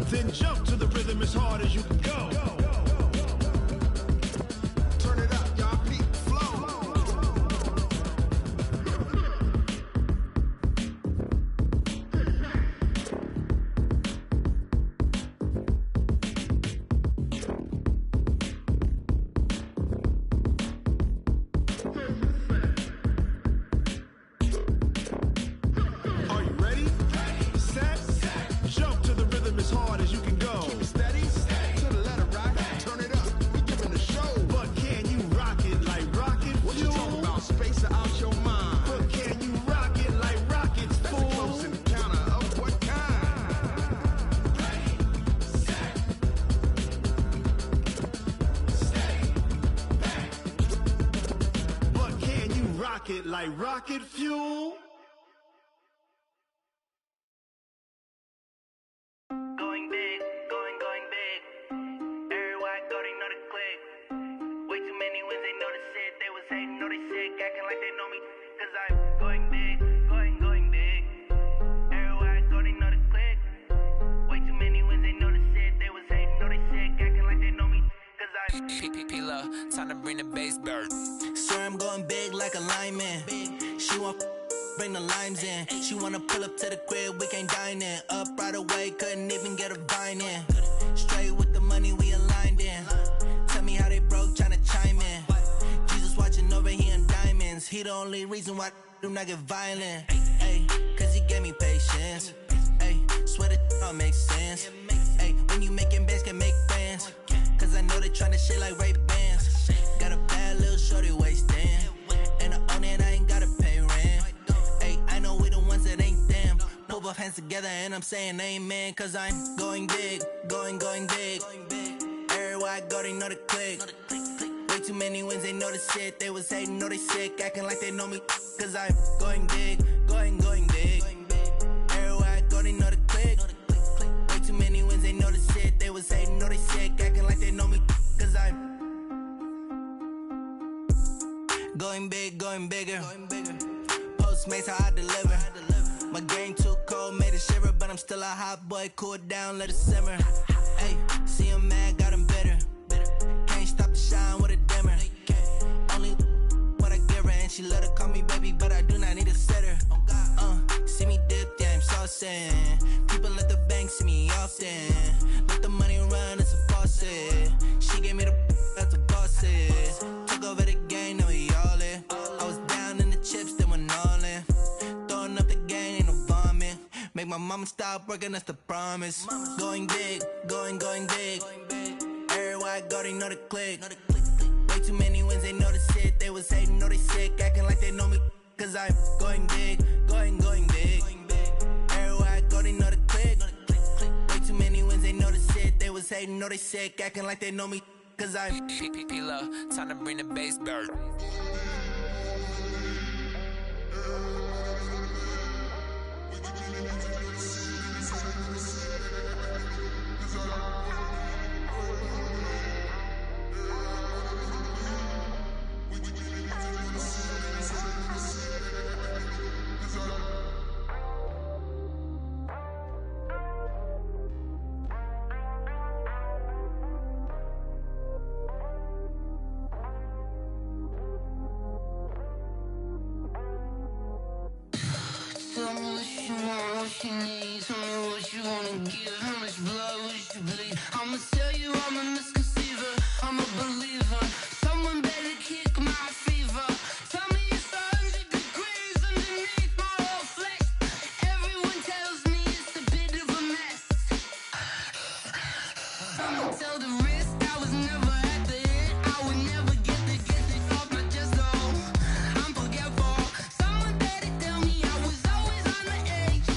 Then jump to the rhythm as hard as you can go. Turn it up, y'all peak the flow. Are you ready? Set, jump to the rhythm as hard as you can go. Keep it steady, to the letter rock. Turn it up, we giving a show. But can you rock it like rocket fuel? What you talking about, space out your mind? But can you rock it like rockets, fool? That's a close encounter of what kind? But can you rock it like rocket fuel? Going big, going big. Everywhere I go, they know the click. Way too many wins, they know the shit. They was hating, know they sick, acting like they know me. Cause I'm going big, going big. Everywhere I go, they know the click. Way too many wins, they know the shit. They was hating, know they sick, acting like they know me. Cause I'm P-P-P-Lo. bring the bass bird. Swear I'm going big like a lineman. She want bring the limes in. She wanna pull up to the crib, we can't dine in. Up right away, couldn't even get a vine in. Straight with the money we aligned in. Tell me how they broke, tryna chime in. Jesus watching over here in diamonds. He the only reason why I do not get violent. Ay, cause he gave me patience. Ay, swear that all makes sense. Ay, when you making bands, can make friends. Cause I know they tryna shit like Ray-Bans. Got a bad little shorty wasting. And I own it, I ain't gotta pay rent. Ay, I know we the ones that ain't them. Pull both hands together and I'm saying amen. Cause I'm going big, going big. Everywhere I go, they know the click. Way too many wins, they know the shit. They was hating, know they sick, acting like they know me. Cause I'm going big, going big. Everywhere I go, they know the click. Way too many wins, they know the shit. They was hating, know they sick, acting like they know me. Cause I'm going big, going bigger. Postmates, how I deliver. My game too cold, made it shiver. But I'm still a hot boy, cool it down, let it simmer. Hey, see him mad, got him bitter. Can't stop the shine with a dimmer. Only what I give her, and she let her call me baby, but I do not need a sitter. See me dip, yeah, I'm saucing. People at the bank see me often. Let the money run, it's a faucet. She gave me the that's the bosses. Took over the game, now we all in. I was down in the chips, then went all in. Throwing up the game, ain't no vomit. Make my mama stop working, that's the promise. Going big, going big. Everywhere I go, they know the click. Way too many wins, they know the shit. They was hating, know they sick, acting like they know me. Cause I'm going big, going big. Everywhere I go, they know the click. Way too many wins, they know the shit. They was hating, know they sick, acting like they know me. Cause I'm P-P-P-Lo, time to bring the bass bird. Tell me what you want, what you need. Tell me what you wanna give. How much blood would you bleed? I'ma tell you I'm a misconceiver. I'm a believer. Someone better kick my fever. Tell me it's 100 degrees underneath my whole flesh. Everyone tells me it's a bit of a mess. I'ma tell the risk I was never at the hit. I would never get it off my chest though. I'm forgetful. Someone better tell me I was always on the edge.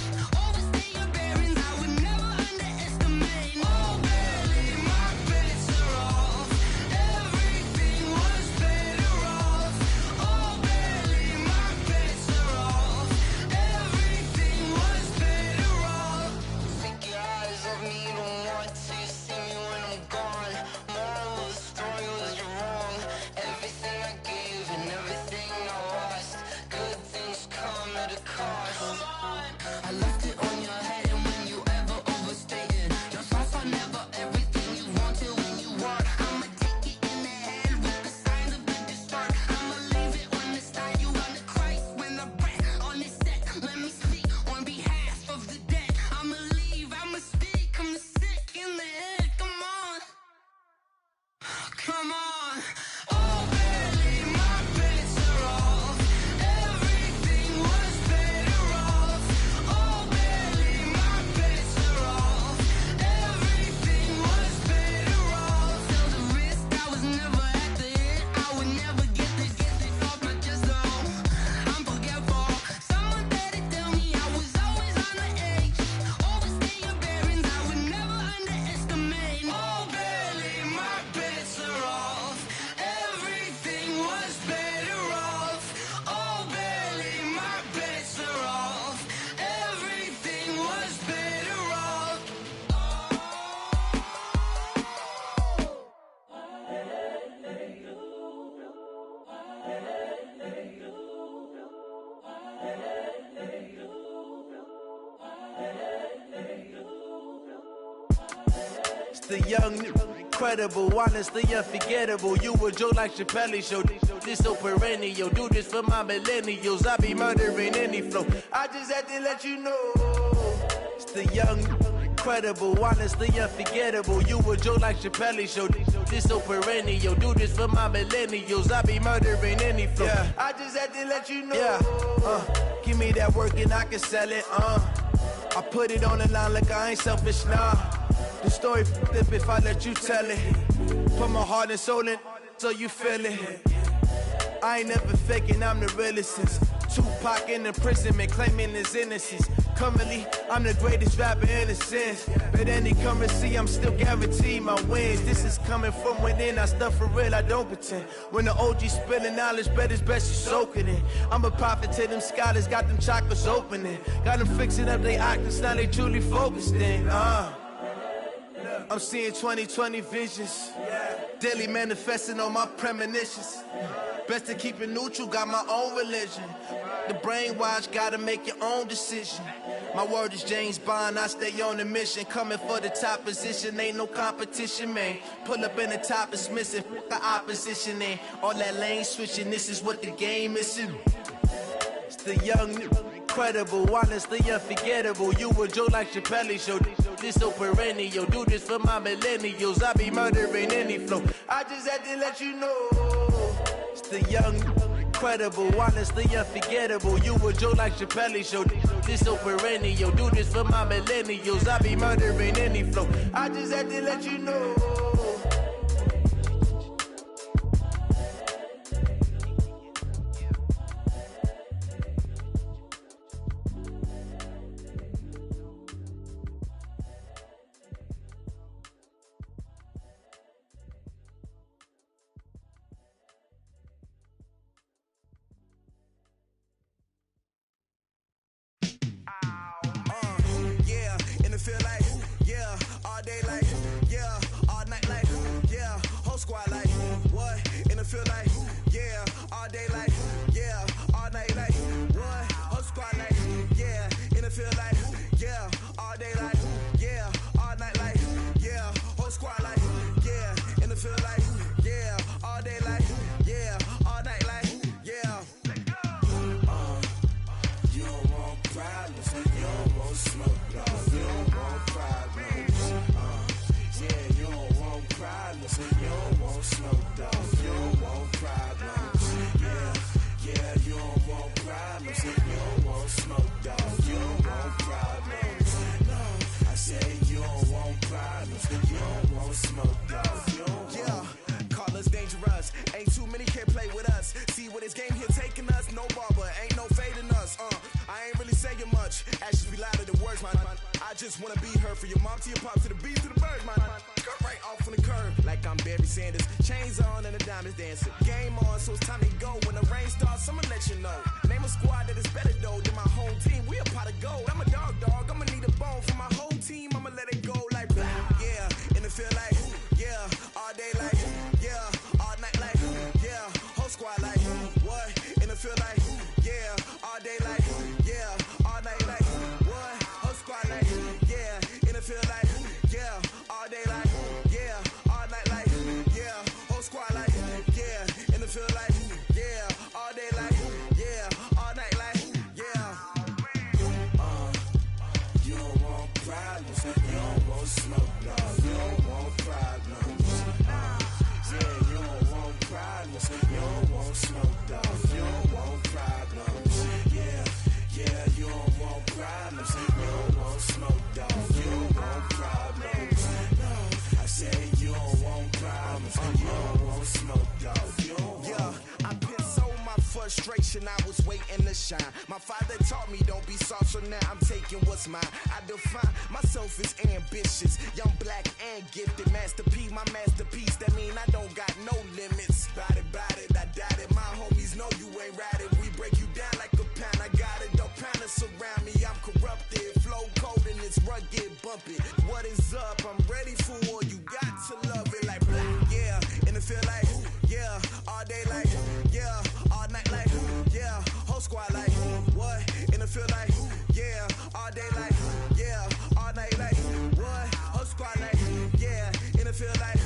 Overstay your bearings, I would never underestimate. Oh barely, my bets are off. Everything was better off. Oh barely, my bets are off. Everything was better off. Take your eyes off me, you don't want to see me when I'm gone. Moral of the story was you're wrong. Everything I gave and everything I lost. Good things come at a cost. I left it on your head, and when you ever overstated, your thoughts are never everything you wanted when you want. I'ma take it in the head with the signs of the distort. I'ma leave it on the side. You on the Christ when the breath on this set. Let me speak on behalf of the dead. I'ma leave, I'ma speak. I'm the sick in the head. Come on, come on. Oh, barely, my bets are off. Everything was better off. Oh, barely, my bets are off. Everything was better off. Tell the risk I was never at the hit. I would never get it off my chest though. I'm forgetful. Someone better tell me I was always on the edge. Overstay your bearings, I would never underestimate. Oh, barely, my bets are off. Everything was better off. Oh, barely, my bets are off. Everything was better off. It's the young Incredible, honestly unforgettable. You a joke like Chappelle Show. This so perennial. Do this for my millennials. I be murdering any flow. I just had to let you know. It's the young, incredible, honestly unforgettable. You a joke like Chappelle Show. This so perennial. Do this for my millennials. I be murdering any flow. Yeah. I just had to let you know. Yeah. Give me that work and I can sell it. I put it on the line like I ain't selfish, nah. The story flip if I let you tell it. Put my heart and soul in so you feel it. I ain't never faking, I'm the realest since Tupac in imprisonment, claiming his innocence. Currently, I'm the greatest rapper in a sense. But any currency, I'm still guaranteed my wins. This is coming from within, I stuff for real, I don't pretend. When the OG spilling knowledge, bet it's best you soak it in. I'm a prophet to them scholars, got them chakras opening. Got them fixing up their octaves, now they truly focused in. I'm seeing 2020 visions. Daily manifesting on my premonitions. Best to keep it neutral, got my own religion. The brainwash, gotta make your own decision. My word is James Bond, I stay on a mission. Coming for the top position, ain't no competition, man. Pull up in the top, it's missing, the opposition, ain't all that lane switching, this is what the game is. It's the young, incredible, honestly unforgettable. You a joke like Chappelle Show. This so perennial. Do this for my millennials. I be murdering any flow. I just had to let you know. It's the young, incredible, honestly unforgettable. You a joke like Chappelle Show. This so perennial. Do this for my millennials. I be murdering any flow. I just had to let you know. I was waiting to shine. My father taught me don't be soft, so now I'm taking what's mine. I define myself as ambitious, young, black, and gifted. Master P, my masterpiece. That mean I don't got no limits. Bout it, I doubt it. My homies know you ain't ratted. We break you down like a pound. I got it, don't pound us around me. I'm corrupted, flow cold and it's rugged, bumpy. What is up? I'm ready for war. You got to love it like black, yeah. And it feel like, yeah, all day like, yeah, all night like, yeah, whole squad like, what? And it feel like, yeah, all day like, yeah, all night like, what? Whole squad like, yeah, and it feel like,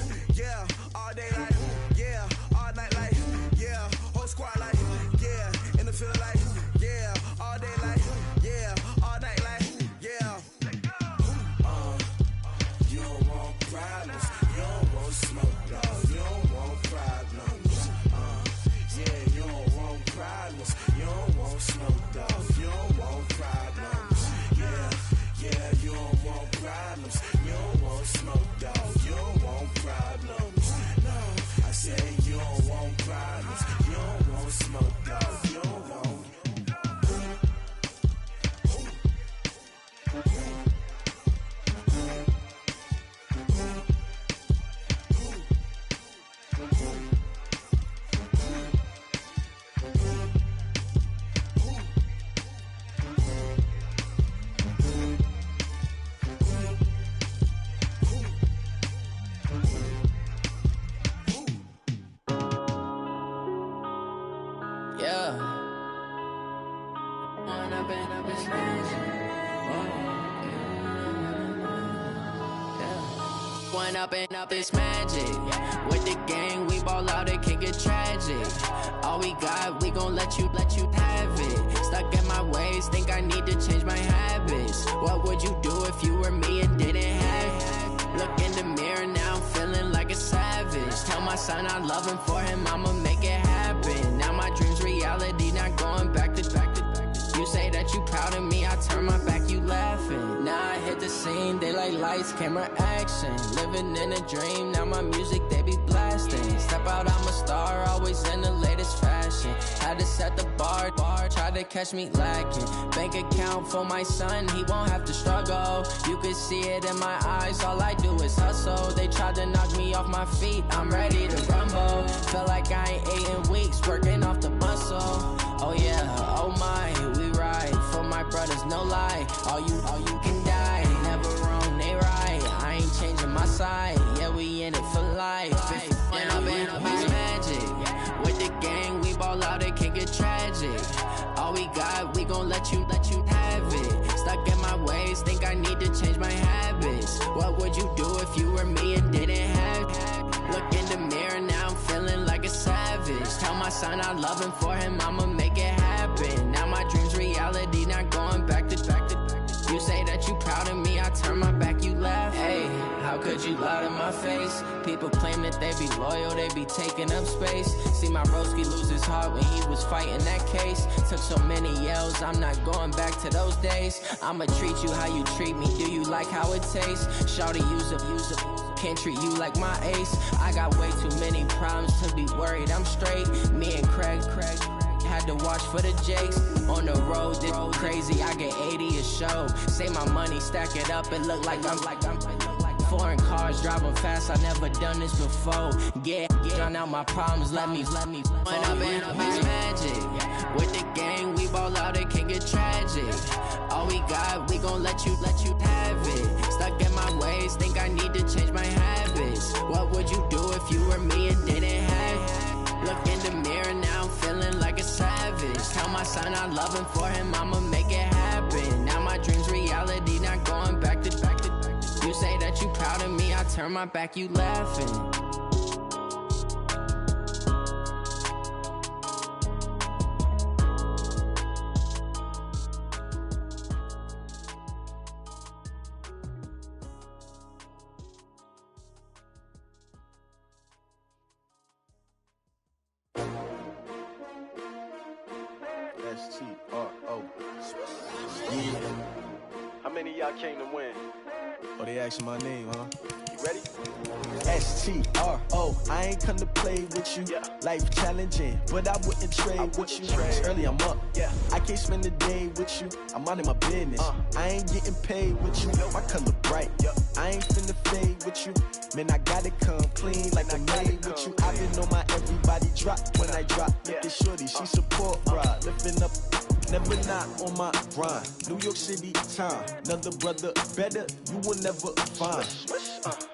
Up this magic. With the gang, we ball out, it can get tragic. All we got, we gon' let you have it. Stuck in my ways, think I need to change my habits. What would you do if you were me and didn't have it? Look in the mirror, now I'm feeling like a savage. Tell my son I love him, for him I'ma make it happen. Now my dream's reality, not going back to. You say that you proud of me, I turn my back, you laughing. Now I hit the scene, they like lights, camera, action. Living in a dream, now my music, they be blasting. Step out, I'm a star, always in the latest fashion. Had to set the bar, try to catch me lacking. Bank account for my son, he won't have to struggle. You can see it in my eyes, all I do is hustle. They tried to knock me off my feet, I'm ready to rumble. Feel like I ain't ate in weeks, working off the muscle. Oh yeah, oh my, we ride for my brothers, no lie. All you can die, never wrong, they right. I ain't changing my side, yeah, we in it for life. When up in it's magic. With the gang, we ball out, it can get tragic. All we got, we gon' let you have it. Stuck in my ways, think I need to change my habits. What would you do if you were me and didn't have it? Look in the mirror, now I'm feeling like a savage. Tell my son I love him, for him I'ma make it happen. Now my dream's reality, not going back to. You say that you proud of me, I turn my back, you laugh. Hey, how could you lie to my face? People claim that they be loyal, they be taking up space. See my broski lose his heart when he was fighting that case. Took so many yells, I'm not going back to those days. I'ma treat you how you treat me, do you like how it tastes? Shawty, use up, can't treat you like my ace. I got way too many problems to be worried, I'm straight. Me and Craig had to watch for the Jakes. On the road, this crazy, I get 80 a show. Say my money, stack it up, it look like I'm foreign cars, driving fast, I never done this before. Get drown out my problems, let me When up in it's magic. With the gang, we ball out, it can get tragic. All we got, we gon' let you have it. Stuck in my ways, think I need to change my habits. What would you do if you were me and didn't have it? Look in the mirror, now I'm feeling like a savage. Tell my son I love him, for him I'ma make it happen. Now my dream's reality, not going back to. You say that you proud of me, I turn my back, you laughing. STRO. Yeah. How many of y'all came to win? Oh, they asking my name, huh? You ready? STRO. I ain't come to play with you. Yeah. Life challenging, but I wouldn't trade with you. Early I'm up. Yeah. I can't spend the day with you. I'm minding my business. I ain't getting paid with you. My color bright. Yeah. I ain't finna fade with you. Man, I gotta come clean like I'm made with you. I've been on my everybody drop when I drop. Look at shorty, she support ride. Lifting up, never not on my grind. New York City time, another brother better, you will never find.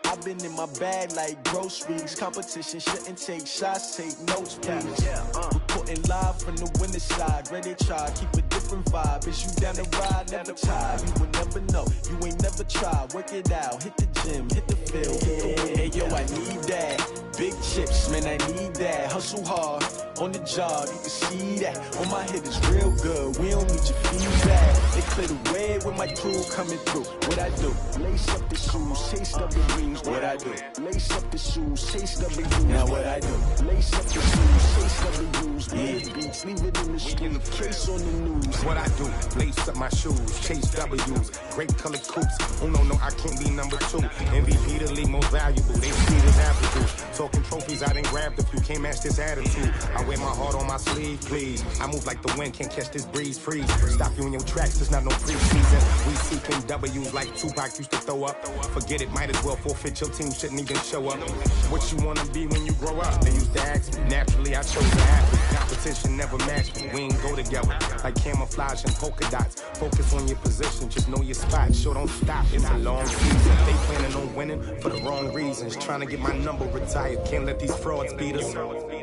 I've been in my bag like groceries. Competition shouldn't take shots, take notes, please. Reporting live from the winter side. Ready to try, keep a different vibe. Is you down the ride, never tired. You will never know, you ain't never tried. Work it out, hit the gym, hit the field, hit the wind. Hey yo, I need that. Big chips, man, I need that. Hustle hard, on the job, you can see that. On my head is real good, we don't need your feedback. They clear the way with my crew coming through. What I do? Lace up the shoes, taste of the rings. What I do? Lace up the shoes, taste of the rings. Now what I do? Lace up the shoes, taste of the rings. Yeah, beats, leave it in the street, case on the news. what I do. Lace up my shoes, chase W's, great colored coops. Oh no, I can't be number 2. MVP the league most valuable. They sweet as apple juice. Talking trophies, I done grabbed a few. Can't match this attitude. I wear my heart on my sleeve, please. I move like the wind, can't catch this breeze. Freeze. Stop you in your tracks. There's not no preseason. We seeking W's like Tupac used to throw up. Forget it, might as well forfeit. Your team shouldn't even show up. What you wanna be when you grow up? They used to ask me. Naturally, I chose the athlete. Competition never matched me. We ain't go together like camouflage and polka dots. Focus on your position, just know your spot. Sure, don't stop. It's a long season. They planning on winning for the wrong reasons. Trying to get my number retired. Can't let these frauds beat us.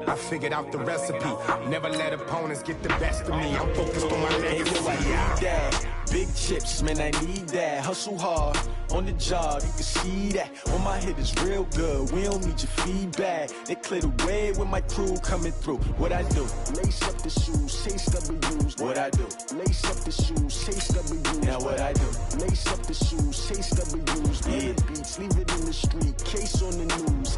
I figured out the recipe. Never let opponents get the best of me. I'm focused on my legacy. I need that. Big chips, man, I need that. Hustle hard on the job, you can see that. On my head is real good. We don't need your feedback. They clear the way with my crew coming through. What I do? Lace up the shoes, chase W's. What I do? Lace up the shoes, chase W's. Now what I do? Lace up the shoes, chase W's. Yeah. The beats, leave it in the street. Case on the news.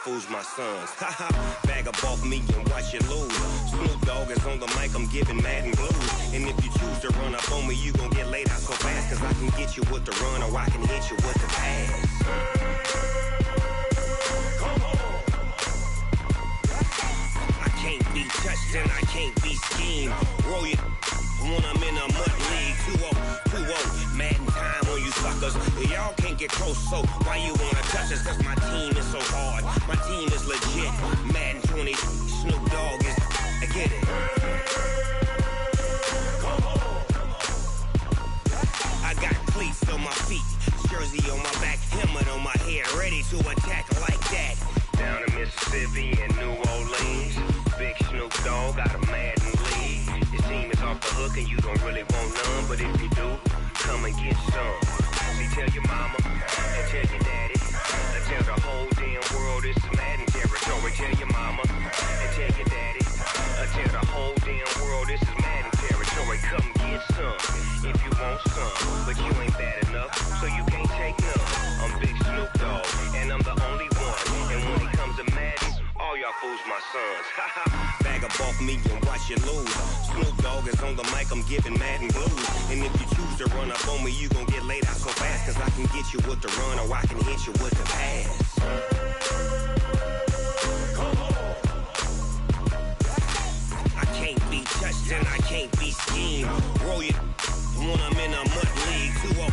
Fools my sons. Haha, bag up off me and watch you lose. Snoop Dogg is on the mic, I'm giving Madden blues. And if you choose to run up on me, you gon' get laid out so fast. Cause I can get you with the run or I can hit you with the pass. I can't be touched and I can't be schemed. Roll you when I'm in a mud league. 2-0, Madden time on you suckers. Y'all can't get close, so why you wanna touch us? Cause my team is so hard. My team is legit. Madden 20, Snoop Dogg is. I get it. I got cleats on my feet, jersey on my back, helmet on my head, ready to attack like that. Down in Mississippi and New Orleans, big Snoop Dogg got a Madden lead. His team is off the hook and you don't really want none, but if you do, come and get some. See, tell your mama and tell your daddy. Tell the whole damn world this is Madden territory. Tell your mama and tell your daddy. Tell the whole damn world this is Madden territory. Come get some if you want some, but you ain't bad enough, so you can't take none. I'm Big Snoop Dogg, and I'm the only one. And when it comes to Madden, all y'all fools my sons. Bag up off me and watch you lose. Snoop Dogg is on the mic, I'm giving Madden blues. And if you choose to run up on me, you gon' get laid out so fast. Cause I can get you with the run or I can hit you with the pass. I can't be touched and I can't be schemed. Roll you when I'm in a mud league. 2-0,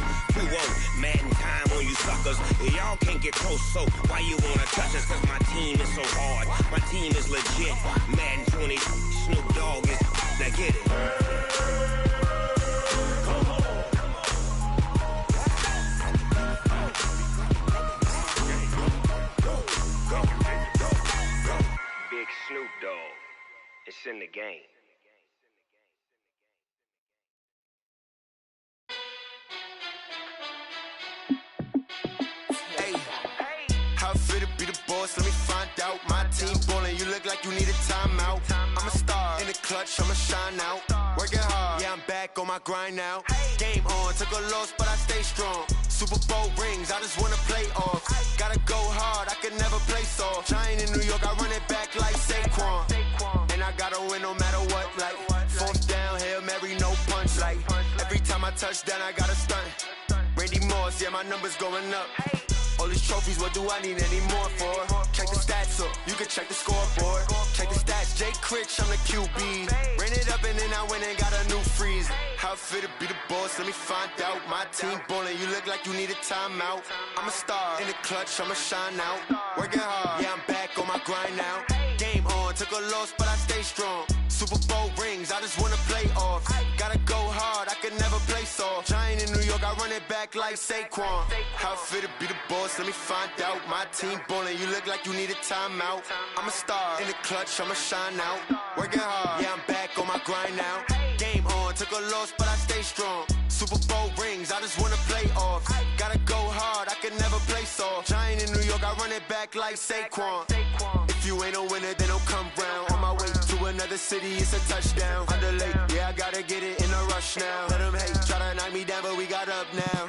Madden time on you suckers. Y'all can't get close, so why you wanna touch us? Cause my team is so hard. My team is legit. Madden 20, Snoop Dogg is. Now get it. Big Snoop Dogg. It's in the game. How fit to be the boss? Let me find out. My team ballin', you look like you need a timeout. I'm a star in the clutch, I'ma shine out. Working hard, yeah, I'm back on my grind now. Game on, took a loss, but I stay strong. Super Bowl rings, I just wanna play off. Gotta go hard, I can never play soft. Giant in New York, I run it back like Saquon. And I gotta win no matter what, like fourth down, Hail Mary, no punch. Like every time I touch down, I gotta stunt. Randy Moss, yeah, my numbers going up. All these trophies, what do I need any more for? Check the stats up, you can check the scoreboard. Check the stats, Jay Critch, I'm the QB. Ran it up and then I went and got a new freeze. How it feel to be the boss, let me find out. My team ballin', you look like you need a timeout. I'm a star, in the clutch, I'ma shine out. Working hard, yeah, I'm back on my grind now. Game on, took a loss, but I stay strong. Super Bowl rings, I just wanna play off. Gotta go hard, I can never play soft. Giant in New York, I run it back like Saquon. How it feel to be the boss, let me find out. My team ballin', you look like you need a timeout. I'm a star, in the clutch, I'ma shine out. Working hard, yeah, I'm back on my grind now. Game on, took a loss, but I stay strong. Super Bowl rings, I just wanna play off. Gotta go hard, I can never play soft. Giant in New York, I run it back like Saquon. If you ain't a winner, then don't come round. On my way to another city, it's a touchdown. Underlay, yeah, I gotta get it in a rush now. Let them hate, try to knock me down, but we got up now.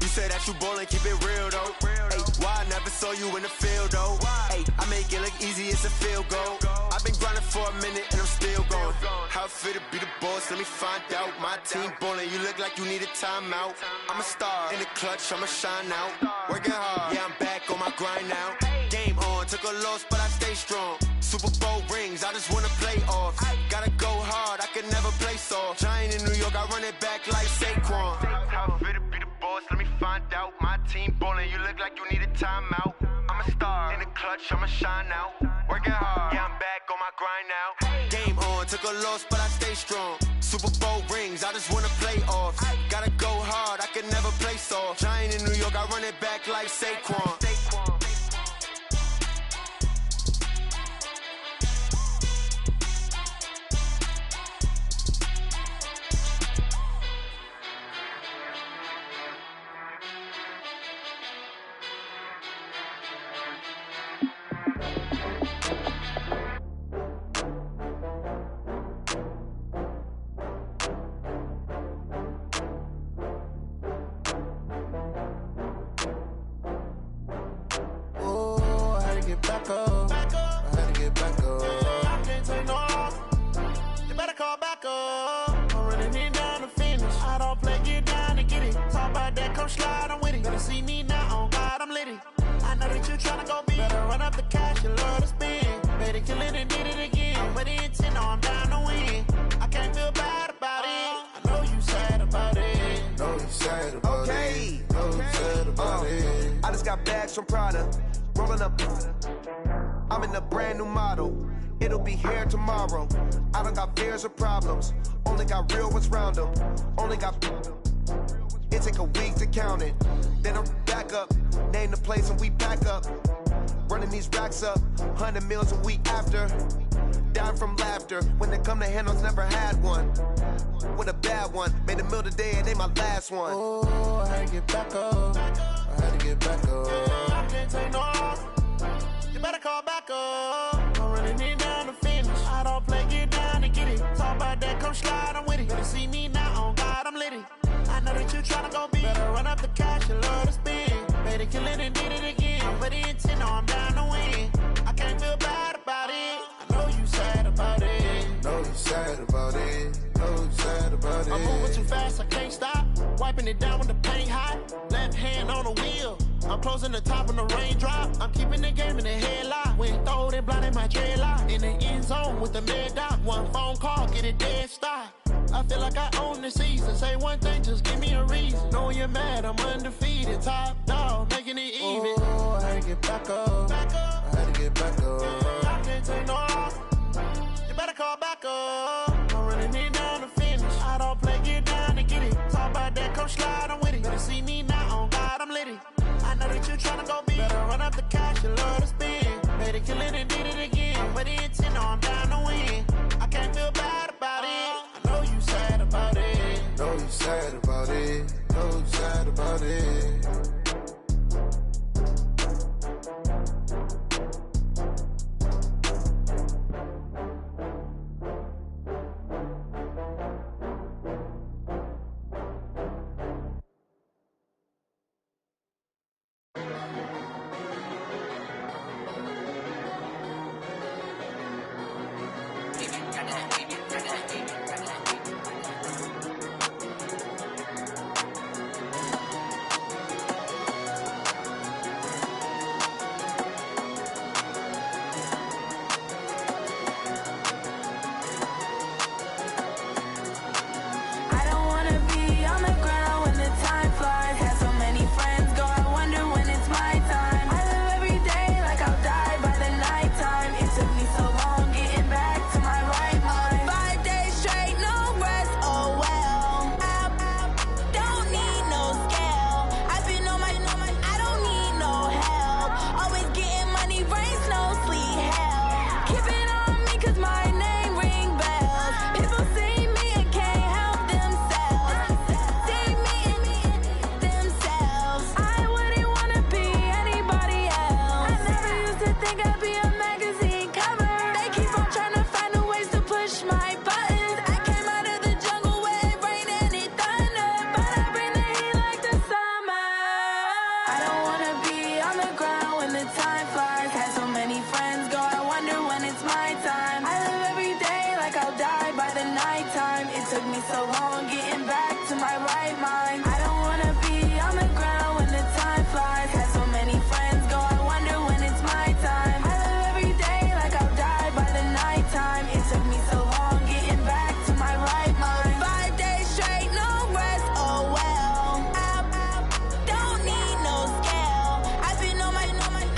You said that you ballin', keep it real though. Ay, why I never saw you in the field though? Ay, I make it look easy, it's a field goal. I've been grinding for a minute and I'm still going. How it feel to be the boss, let me find out. My team ballin', you look like you need a timeout. I'm a star, in the clutch, I'ma shine out. Working hard, yeah, I'm back on my grind now. Game on, took a loss, but I stay strong. Super Bowl rings, I just wanna play off. Gotta go hard, I can never play soft. Giant in New York, I run it back like Saquon. How it feel to be the boss, let me find out. My team ballin', you look like you need a timeout. I'm a star, in the clutch, I'ma shine out. Working hard, yeah, I'm back on my grind now. Game on, took a loss, but I stay strong. Super Bowl rings, I just wanna play off. Gotta go hard, I can never play soft. Giant in New York, I run it back like Saquon. Back up. I had to get back up. I can't take no loss. You better call back up. I'm running it down to finish. I don't play, get down to get it. Talk about that, come slide, I'm with it. Better see me now, on God, I'm litty. I know that you tryna go big. Better run up the cash, you love to spend. Better kill it and did it again. I'm with the intent, no, I'm down to win. I can't feel bad about it. I know you sad about it. Know you sad about it. Know you sad about it. I just got bags from Prada. Rolling up, I'm in a brand new model. It'll be here tomorrow. I don't got fears or problems. Only got real ones round them. Only got. It take a week to count it. Then I'm back up. Name the place and we pack up. Running these racks up. 100 meals a week after. Down from laughter. When they come to handles, never had one. With a bad one. Made a meal today and ain't my last one. Oh, I had to get back up. I had to get back up. I can't take no loss. You better call back up. I'm running it down to finish. I don't play, get down to get it. Talk about that, come slide, I'm with it. Better see me now, on God, I'm litty. I know that you tryna go big. Better run up the cash, you love to spend. Better kill it and did it again. I'm with the intent, no, I'm down to win. I can't feel bad about it. I know you sad about it. Know you sad about it. Know you sad about it. I'm moving too fast, I can't stop. Wiping it down with the paint hot. Left hand on the wheel. I'm closing the top when the raindrop. I'm keeping the game in the headlock. When throw it blind in my dreadlock. In the end zone with the mad dot. One phone call, get it dead stop. I feel like I own the season. Say one thing, just give me a reason. Knowing you're mad, I'm undefeated. Top dog, making it even. Oh, I had to get back up. I had to get back up. I can't take no loss. You better call back up. I'm running it down to finish. I don't play, get down to get it. Talk about that, come slide, I'm with it. Better see me now, on God, I'm litty. I know that you tryna go big. Better run up the cash, you love to spend. Better kill it and did it again. But the intent, no, I'm down to win. I can't feel bad about it. I know you sad about it. Know you sad about it. Know you sad about it. nighttime. It took me so long getting back to my right mind. I don't wanna be on the ground when the time flies. Had so many friends go, I wonder when it's my time. I live every day like I'll die by the nighttime. It took me so long getting back to my right mind. 5 days straight, no rest, oh well. I don't need no scale. I've been on my,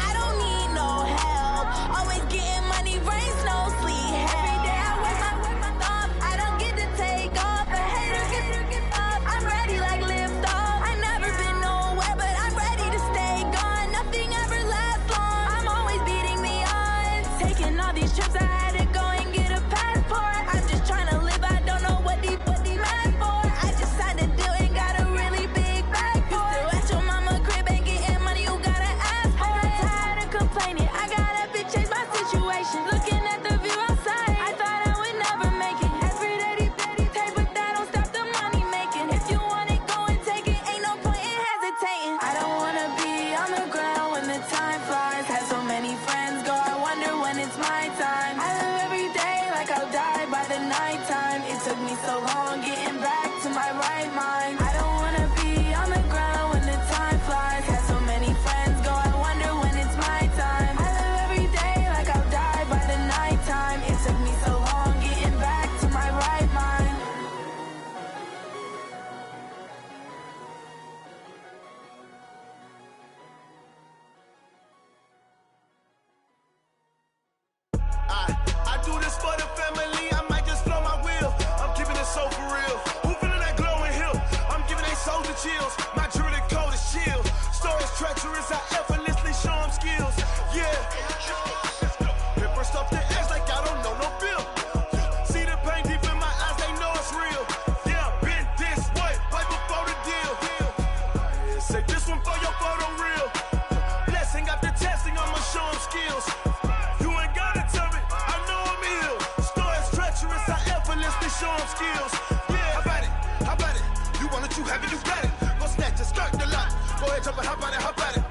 I don't need no help. Always getting money, rain, snow, sleet. Every day I work my thumb. I don't get to take off. A hater get up. I'm ready like lift off. I never been nowhere, but I'm ready to stay gone. Nothing ever lasts long. I'm always beating the odds. Taking all these trips, I had to go and get a passport. I'm just trying to live. I don't know what the mad for. I just signed a deal and got a really big bag for it. Still at your mama crib and getting money, you gotta ask for it. I'm tired of complaining. I gotta bitch change my situation. Looking at the view outside, I thought I would never make it. Every day they take, but that don't stop the money making. If you want it, go and take it. Ain't no point in hesitating. I don't wanna be on the ground when the time flies. Had so many friends go, I wonder when it's my time. I live every day like I'll die by the nighttime. It took me so long getting back to my right mind. I don't wanna be on the ground when the time flies. Had so many friends go, I wonder when it's my time. I live every day like I'll die by the nighttime. It took me so long getting back to my right mind. I do this for the family, I might just blow my wheel. I'm keeping it so for real. Who feeling that glowing hill? I'm giving they souls the chills. My jewelry cold as chill. Stories treacherous, I effortlessly show them skills. Yeah. Hit first off the edge like I don't know no feel. See the pain deep in my eyes, they know it's real. Yeah, been this way, right before the deal. Say this one for your photo real. Blessing after testing, I'ma show them skills. You ain't gotta tell me, I know I'm ill. Stories treacherous, I effortlessly show them skills. Yeah, how about it? How about it? You want it, you have it, you got it. Go snatch it, skirt the lot. Go ahead, jump it, how about it? How about it?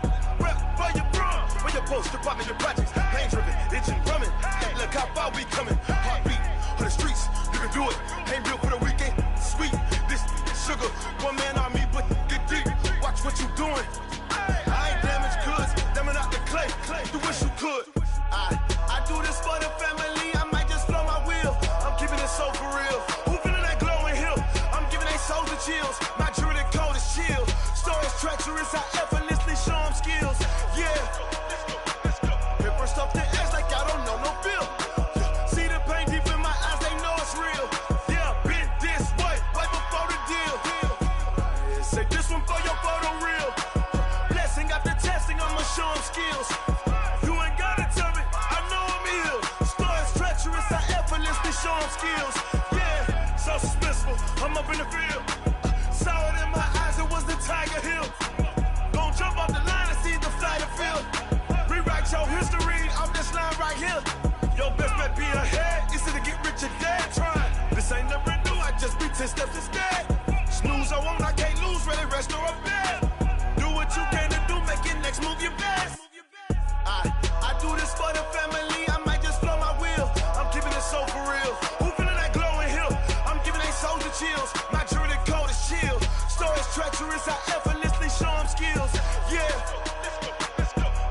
Rep for your bro, for your post, your pop, your projects. Pain driven, itching, drumming. Hey, look how far we coming. Heartbeat on the streets, you can do it. Ain't built for the weekend, sweet. This sugar, one man on me, but get deep. Watch what you doing. I ain't damaged goods, damning out the clay. You wish you could. I do this for the family, I might just blow my wheel. I'm keeping it so for real. Who feeling that glowing hill? I'm giving they souls the chills. My jewelry cold as chill. Stories treacherous, I effortlessly show them skills. Yeah. Hit first off the edge like I don't know no feel. See the pain deep in my eyes, they know it's real. Yeah, been this way, right before the deal. Say this one for your photo real. Blessing after testing, I'ma show them skills. You ain't gotta tell me, I know I'm ill. Stories treacherous, I effortlessly show them skills. Yeah, so suspenseful, I'm up in the field. Saw it in my eyes, it was the Tiger Hill. Gon' jump off the line and see the flight of field. Rewrite your history off this line right here. Your best bet be ahead, easy to get rich or dead trying. This ain't never new, I just be 10 steps instead. Snooze I won't, I can't lose, really rest or a bed. Do what you can to do, make your next move your best. I do this for the family, I might just blow my wheel. I'm keeping it so for real. Who feeling that glowing hill? I'm giving they souls the chills. My jewelry cold as chill. Stories treacherous, I effortlessly show them skills. Yeah.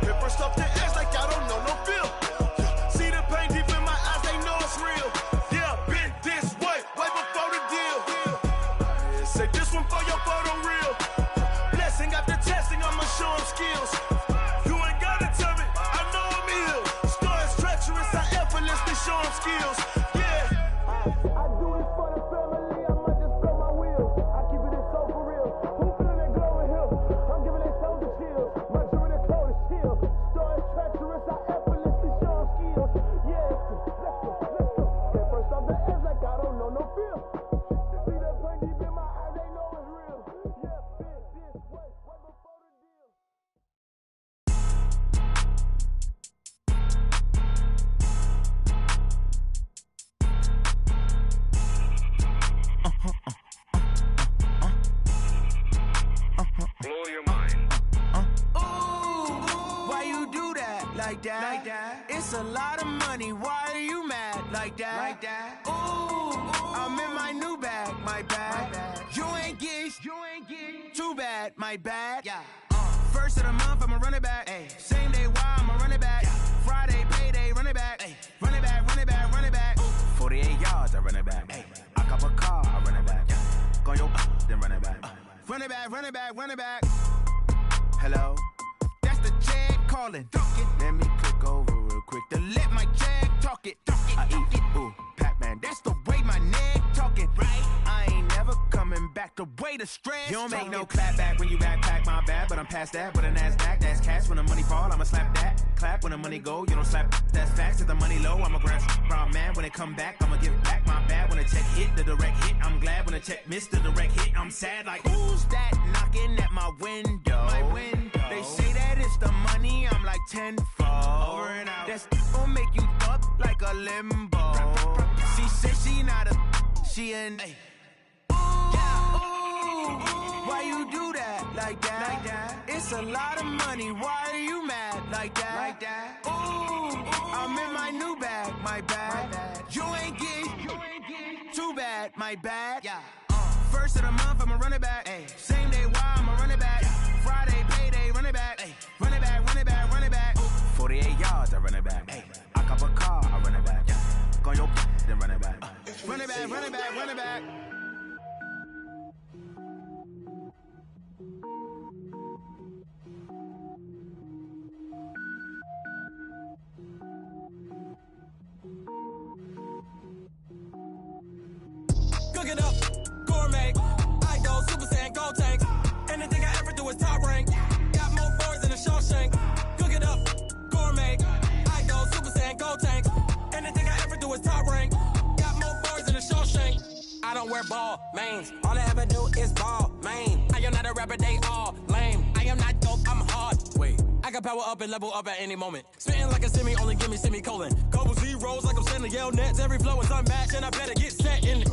Hit first off the edge like I don't know no feel. See the pain deep in my eyes, they know it's real. Yeah, been this way, right before the deal. Say this one for your photo real. Blessing after testing, I'ma show them skills. You ain't gotta tell me, I know I'm ill. Stories treacherous, I effortlessly show them skills. Yeah. I do this for the family, I might just blow my wheel. I keep it so for real. Who feeling that glowing hill? I'm giving it so the chills. My jewelry cold as chill. Stories treacherous, I effortlessly show them skills. Yeah, let's go. Hit first off the edge like I don't know no feel. See that pain deep in my eyes, they know it's real. Yeah, been this way, right before the deal. Blow your mind. Why you do that? Like that? It's a lot of money. Why are you mad? Like that? Ooh, I'm my bad. You ain't geek, too bad, my bad. Yeah. First of the month, I'ma run it back. Ay. Same day, why I'ma run it back. Yeah. Friday, payday, run it back. Ay. Run it back, run it back, run it back. 48 yards, I run it back. Ay. I cop a car, I run it back. Yeah. Go your then run it back. Run it back, run it back, run it back. Hello? That's the check calling. Let me click over real quick to let my check talk it. I eat it, ooh, Pac-Man. That's the way my neck talking. Right? I ain't never coming back the way the stress. You don't make no clap back when you backpack, my bad. But I'm past that with a NASDAQ. That's cash when the money fall, I'ma slap that. Clap when the money go, you don't slap. That's facts. If the money low, I'ma grab brown man. When it come back, I'ma give back my bad. When the check hit, the direct hit. I'm glad when the check missed the direct hit. I'm sad like, who's that knocking at my window? My window. They say that it's the money, I'm like tenfold. Over and out. That's gon' make you up like a limbo. She said she not a, she an. Ay. Why you do that like that? Like that? It's a lot of money. Why are you mad like that? Like that? Ooh, I'm in my new bag, my bad. You ain't geek, too bad, my bad. Yeah. First of the month, I'ma run it back. Ay. Same day, why I'ma run it back. Friday, payday, run it back. Ay. Run it back, run it back, run it back. 48 yards, I run it back. Ay. I cop a car, I run it back. Yeah. Go your then run it back. Run it back, run it back, run it back. Cook it up, gourmet. I go Super Saiyan, go tank. Anything I ever do is top rank. Got more boards than a Shawshank. Cook it up, gourmet. I go Super Saiyan, go tank. Anything I ever do is top rank. Got more boards than a Shawshank. I don't wear ball mains. All I ever do is ball main. I am not a rapper, they all lame. I am not dope, I'm hard. Wait, I can power up and level up at any moment. Spitting like a semi, only give me semicolon. Couple zeros like I'm sending yell nets. Every flow is unmatched and I better get set in it.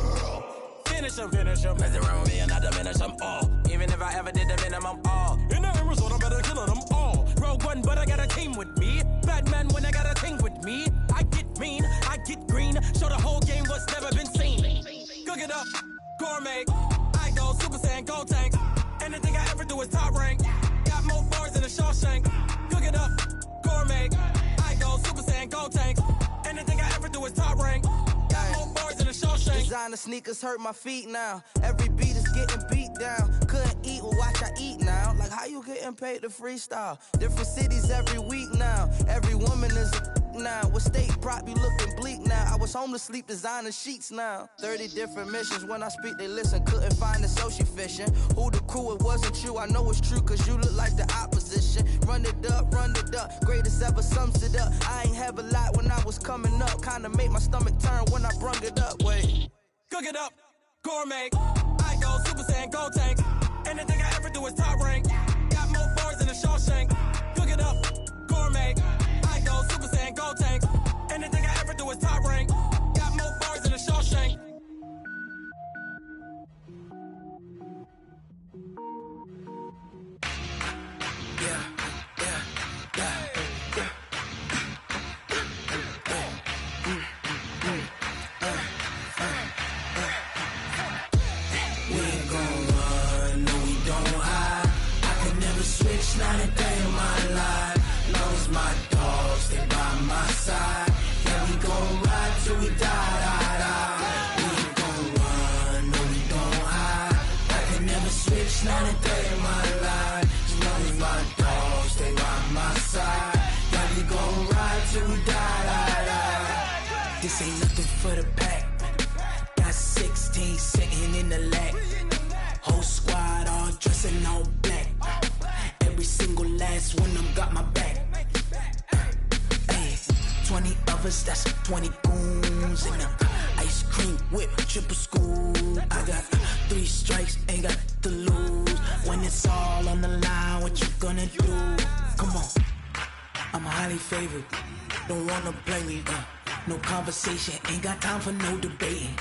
Finish them. Mess around with me and I diminish them all. Even if I ever did the minimum, all. In the end result, I'm better killing them all. Rogue One, but I got a team with me. Batman when I got a team with me. I get mean, I get green. Show the whole game what's never been seen. Cook it up, gourmet. I go Super Saiyan, go tank. Anything I ever do is top rank. Got more bars than a Shawshank. Cook it up, gourmet. I go Super Saiyan, go tank. Anything I ever do is top rank. Got more bars than a Shawshank. Designer sneakers hurt my feet now. Every beat is getting beat down. Couldn't eat, well watch I eat now. Like how you getting paid to freestyle? Different cities every week now. Every woman is a now. With state prop, you looking bleak now. I was home to sleep, designer sheets now. 30 different missions. When I speak, they listen. Couldn't find the social fishing. Who the crew? It wasn't you. I know it's true, cause you look like the opposition. Run it up, greatest ever sums it up. I ain't have a lot when I was coming up. Kinda made my stomach turn when I brung it up. Wait. Cook it up, gourmet. I go Super Saiyan, go tank. Anything I ever do is top rank. Got more bars than a Shawshank. Cook it up, gourmet. I go Super Saiyan, go tank. Anything I ever do is top rank. Got more bars than a Shawshank. Not a day in my life. Lost my dogs, they by my side. Yeah, we gon' ride till we die. We ain't gon' run, no we don't hide. I can never switch, not a day in my life. Lost my dogs, they by my side. Yeah, we gon' ride till we die. This ain't nothing for the pack. Got 16 sitting in the lap. Whole squad all dressing all black. Every single last one of them got my back. Hey, 20 of us, that's 20 goons. And ice cream whip, triple scoop. I got 3 strikes, ain't got to lose. When it's all on the line, what you gonna do? Come on, I'm highly favored. Don't wanna play me, no conversation. Ain't got time for no debating.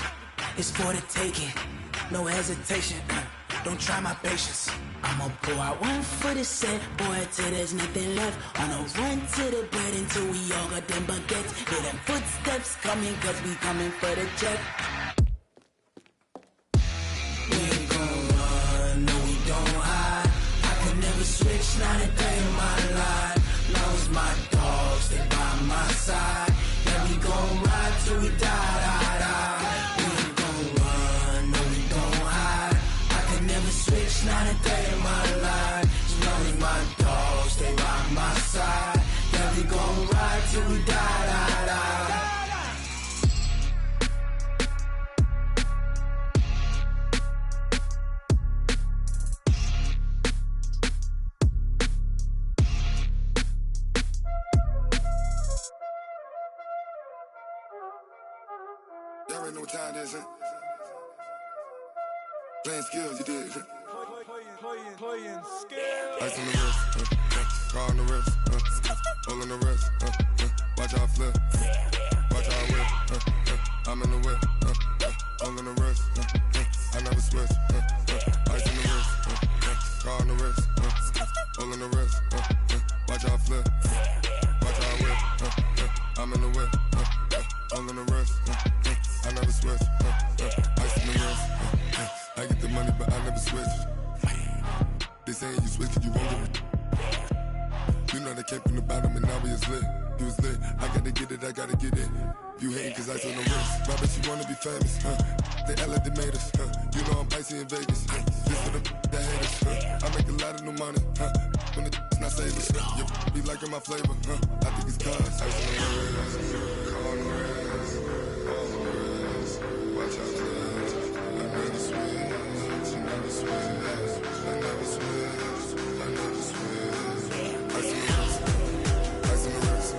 It's for the taking, no hesitation. Don't try my patience. I'ma pour out one for the set, boy, till there's nothing left. On a run to the bread until we all got them baguettes. Hear them footsteps coming, cause we coming for the check. Playing skills, you did. Playing skills. Ice on the wrist, car on the wrist, all on the wrist, watch how I flip, watch how I whip, I'm in the whip, all on the wrist, I never switch, ice on the wrist, car on the wrist, all on the wrist, watch how I flip, watch how I whip, I'm in the whip, all on the wrist, I never switch, ice on the wrist, I get the money but I never switch. They saying you switch and you won't get it. You know they came from the bottom and now we is lit. You was lit, I gotta get it, I gotta get it. You hating cause ice on the wrist. My bitch, you wanna be famous, They act like they made us, You know I'm icy in Vegas, This for the that hate us, I make a lot of new money, When it's not savers, You be liking my flavor, I think it's cause ice on the wrist, car on the wrist, all on the wrist. Watch out, cuz I never switch, I never switch. I never switch, I never switch. Ice on the wrist, ice on the wrist, ice on the wrist,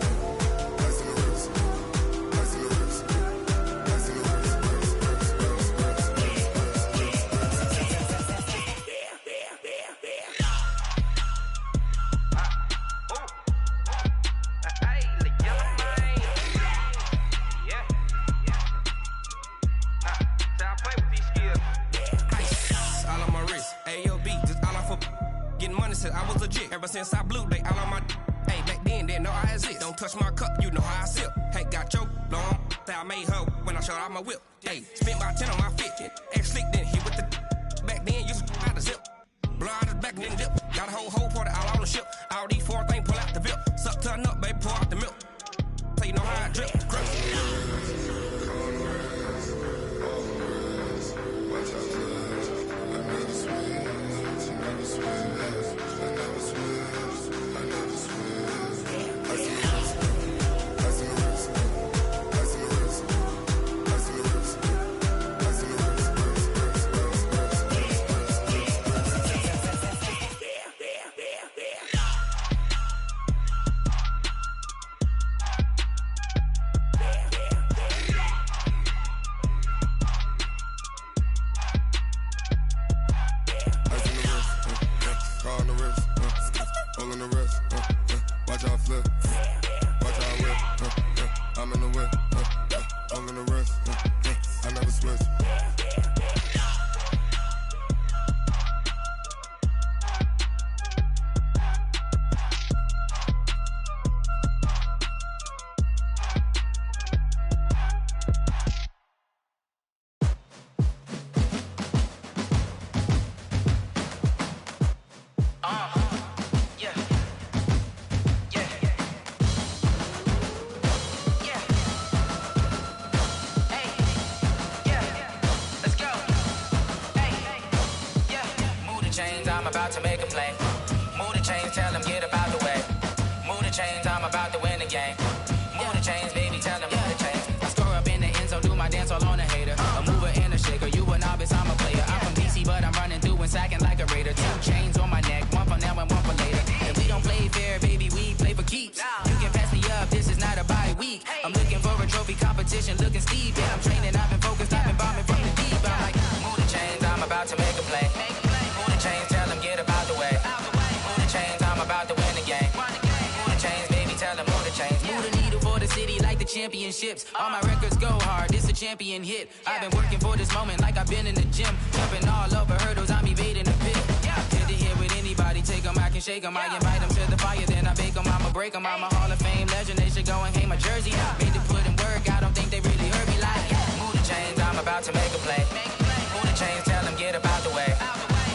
ice on the wrist, ice on the I was legit ever since I blew. They all on my hey, back then didn't know I exist. Don't touch my cup, you know how I sip. Hey, got choked, long. Say I made her when I showed out my whip. Hey, spent about 10 on my fit. Ex slick then hit with the back then used to out the zip. Blow out the back then dip. Got a whole party all on the ship. All these four things pull out the VIP. Suck turn up, baby, pour out the milk. So you know how I drip. Crush. Watch out, cuz I never switch, I never switch. I never switch, I never switch. Ice on the wrist, ice on the wrist, ice on the wrist, ice on the wrist, ice on the wrist, car on the wrist, all on the wrist, watch how I flip, watch how I whip, I'm in the whip, all on the wrist, I never switch. I'm about to make a play. Move the chains, tell them get about the way. Move the chains, I'm about to win the game. Move the chains, baby, tell them move the chains. I score up in the end zone, do my dance all on a hater. A mover and a shaker, you a novice, I'm a player. I'm from DC, but I'm running through and sacking like a raider. 2 chains on my neck, one for now and one for later. And we don't play fair, baby, we play for keeps. You can pass me up, this is not a bye week. I'm looking for a trophy competition, looking steep. Yeah, I'm training, I've been focused, I've been bombing from the deep. I'm like, move the chains, I'm about to make a play. Move the chains, tell them get about the way. Move the chains, I'm about to win the game. Move the chains, baby, tell them move the chains. Move the needle for the city like the championships. All my records go hard, this a champion hit. I've been working for this moment like I've been in the gym. Jumping all over hurdles, I'm evading the pit. Get to here with anybody, take them, I can shake them. I invite them to the fire, then I bake them, I'ma break them. I'm a Hall of Fame legend, they should go and hang my jersey. Made to put in work, I don't think they really heard me like. Move the chains, I'm about to make a play. Move the chains, tell them get about the way.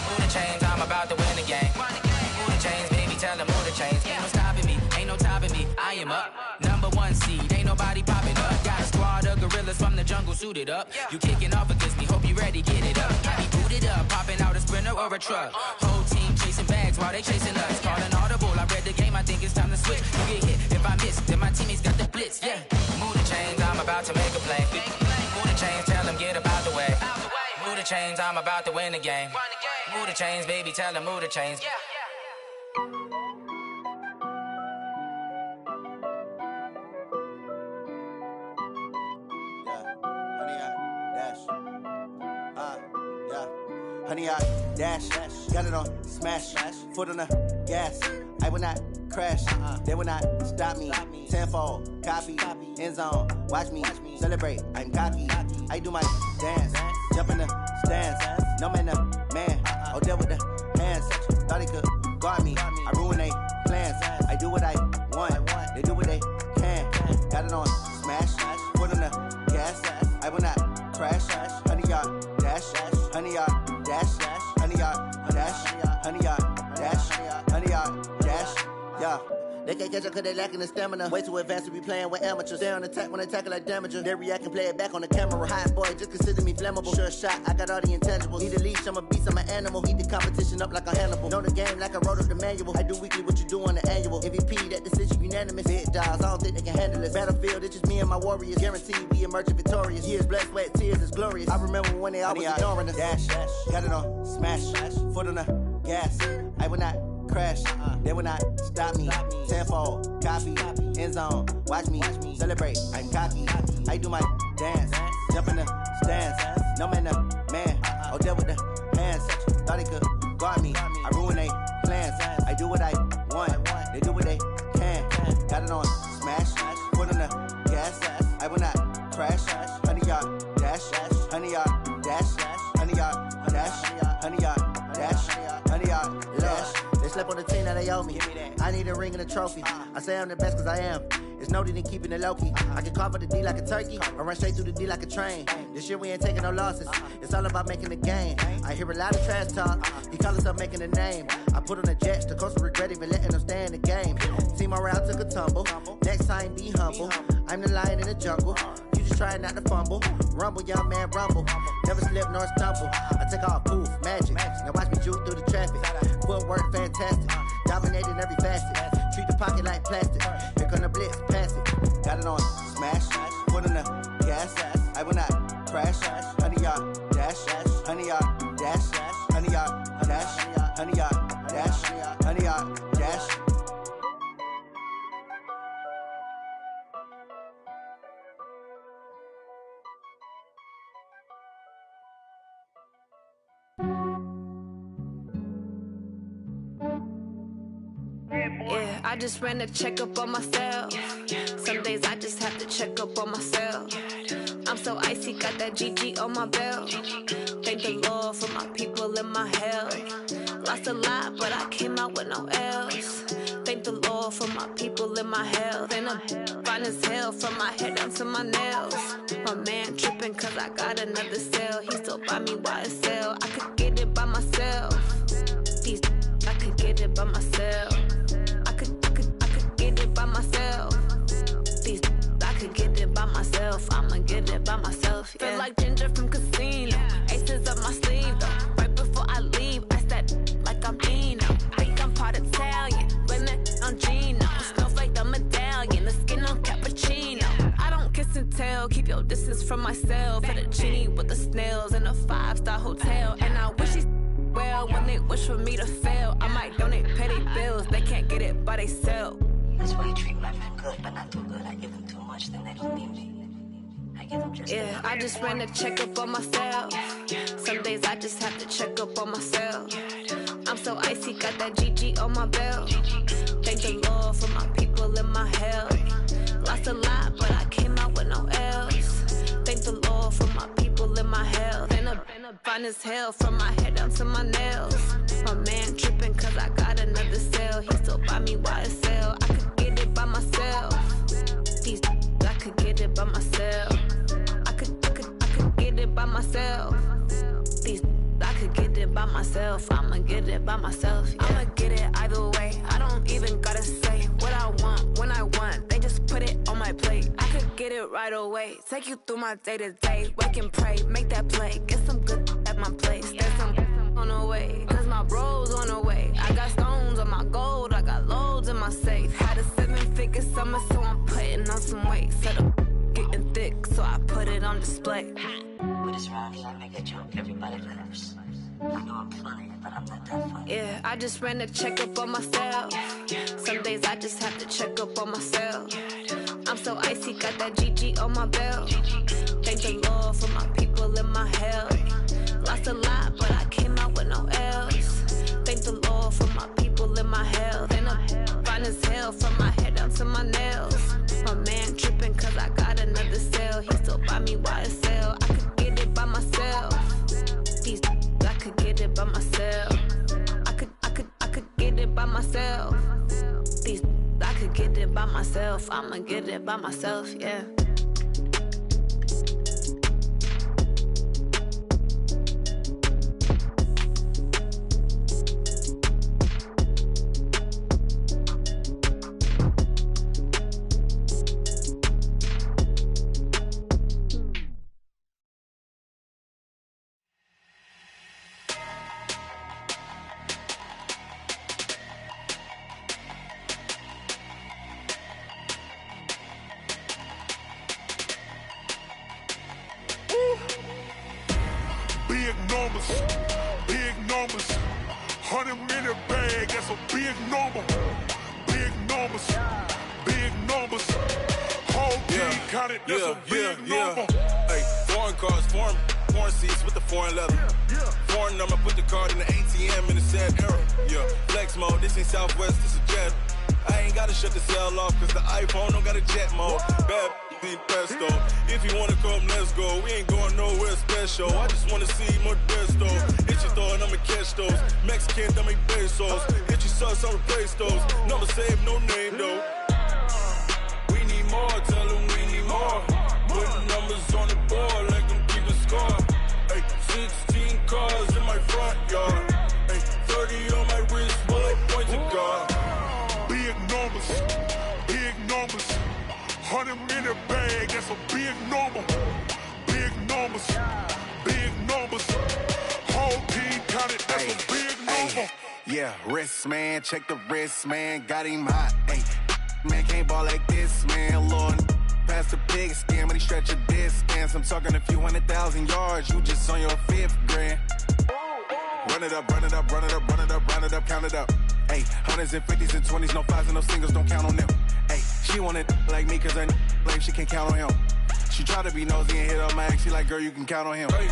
Move the chains, I'm about to win the game. Move the chains, baby, tell them move the chains. Ain't no stopping me, ain't no topping me. I am up, #1 seed, ain't nobody popping up. Got a squad of gorillas from the jungle suited up. You kicking off against me, hope you ready, get it up. I be booted up, popping out a Sprinter or a truck. Whole team chasing bags while they chasing us. Call an audible, I read the game, I think it's time to switch. You get hit, if I miss, then my teammates got the blitz, yeah. Move the chains, I'm about to make a play. Move the chains, tell them get about the way. Move the chains, I'm about to win the game. Move the chains, baby, tell them move the chains. honey yard, dash, got it on, smash, foot on the gas. I will not crash, they will not stop me. Tenfold, copy, end zone, watch me celebrate. I'm cocky, I do my dance, jump in the stands. No man, man, oh there with the hands. Thought he could guard me, I ruin they plans. I do what I want, they do what they can. Got it on, smash, foot on the gas. I will not crash, honey yard, dash, honey yard, dash, honey yard, dash, honey yard, dash, honey yard, dash, yeah. They can't catch up cause they lacking the stamina. Way too advanced to be playing with amateurs. Stay on attack when attack like damager. They react and play it back on the camera. Hot boy, just consider me flammable. Sure shot, I got all the intangibles. Need a leash, I'm a beast, I'm an animal. Eat the competition up like a Hannibal. Know the game like I wrote up the manual. I do weekly what you do on the annual. MVP, that decision unanimous. Big dogs, I don't think they can handle this. Battlefield, it's just me and my warriors. Guaranteed we emerging victorious. Years, blood, sweat, tears, it's glorious. I remember when they always ignoring us. Dash, got it on, smash, foot on the gas. I will not crash, they will not stop me. Tenfold, copy, end zone, watch me celebrate. I'm cocky, I do my dance, jump in the stands. No man, man, oh there with the hands. Thought he could guard me, I ruin they plans. I do what I want, they do what they can. Got it on, smash, foot on the gas. I will not crash, honey yard, dash, honey yard, dash, honey yard, dash, honey yard, dash, honey yard, dash. Slept on the team that they owe me. I need a ring and a trophy. I say I'm the best cause I am. It's noted in keeping it low-key. I can carve up the D like a turkey or run straight through the D like a train. This year we ain't taking no losses. It's all about making the game. I hear a lot of trash talk. He call himself making a name. I put on the Jets. The coach will regret even letting them stay in the game. Team morale took a tumble. Next time be humble. I'm the lion in the jungle. You just try not to fumble. Rumble, young man, rumble. Never slip nor stumble. I take off, poof, magic. Now watch me juke through the traffic. Footwork fantastic. Dominating every facet. Treat the pocket like plastic. Here come the blitz, pass it. Got it on, smash. Foot on the gas. I will not crash. Honey yard, dash. Honey yard, dash. Honey yard, dash. Honey yard, dash. Honey yard, dash. Yeah, I just ran a checkup on myself. Some days I just have to check up on myself. I'm so icy, got that GG on my belt. Thank the Lord for my people and my health. Lost a lot, but I came out with no else. Thank the Lord for my people and my health. And I'm fine as hell from my head down to my nails. My man tripping cause I got another cell. He still buy me YSL. I could get it by myself. These I could get it by myself. I could get it by myself. These I could get it by myself. I'ma get it by myself. Yeah. Feel like Ginger from Casino. Aces up my sleeve though. Right before I leave, I said like I'm Dino. Think I'm part Italian. Blame it on Gino. Snowflake the medallion. The skin on cappuccino. I don't kiss and tell. Keep your distance from myself. At a genie with the snails in a 5-star hotel. And I wish he's well when they wish for me to fail. I might donate petty bills. They can't get it by they sell. That's why you treat my men good, but not too good. I give them too much, then they don't need me. I give them just yeah, I just ran a checkup on myself. Some days I just have to check up on myself. I'm so icy, got that GG on my belt. Thank the Lord for my people and my health. Lost a lot, but I came out with no else. Thank the Lord for my people and my health. And I'm fine as hell from my head down to my nails. My man tripping cause I got another cell. He still buy me YSL. I could get it by myself. These I could get it by myself. I could get it by myself. These I could get it by myself. I'ma get it by myself. Yeah. I'ma get it either way. I don't even gotta say what I want when I want. They just put it on my plate. I could get it right away. Take you through my day to day. Wake and pray, make that play. Get some good at my place. There's some on the way. Cause my bros on the way. I got stones on my gold. I got loads in my safe. Had a 7-figure summer, so I'm putting on some weight. Set up getting thick, so I put it on display. With this round here, I make a jump. Everybody laughs. I know I'm funny, but I'm not that funny. Yeah, I just ran a checkup on myself. Some days I just have to check up on myself. I'm so icy, got that GG on my belt. Thank the Lord for my people and my health. Lost a lot, but I came out by myself. I'ma get it by myself, yeah. Big numbers, 100-minute bag, that's a big number. Big numbers, whole team counted, that's a big number. Hey, foreign cars, foreign seats with the foreign leather. Foreign number, put the card in the ATM in the sad era. Yeah, flex mode, this ain't Southwest, this is jet. I ain't gotta shut the cell off, cause the iPhone don't got a jet mode. Bad pesto. If you wanna come, let's go. We ain't going nowhere special. I just wanna see Modesto. Hit your throw and I'ma catch those. Mexican, dummy pesos. Hit your sauce, I'll replace those. Number save, no name though. We need more, tell them we need more. Putting numbers on the board, like them keep a score. Hey, 16 cars in my front yard. Hey, 30 on my wrist, bullet points of God. Big numbers, 100-minute bag, that's a big number. Big numbers, whole team counted, that's a big number. Yeah, wrist man, check the wrist man, got him hot. Ay, man can't ball like this, man. Lord, past the pig skin, when he stretch a distance. I'm talking a few 100,000 yards, you just on your 5th grand. Run it up, count it up. Ay, hundreds and 50s and 20s, no 5s and no singles, don't count on them. Ay, she want it like me, cause her lame, she can't count on him. She try to be nosy and hit up my ex, she like, girl, you can count on him. Hey,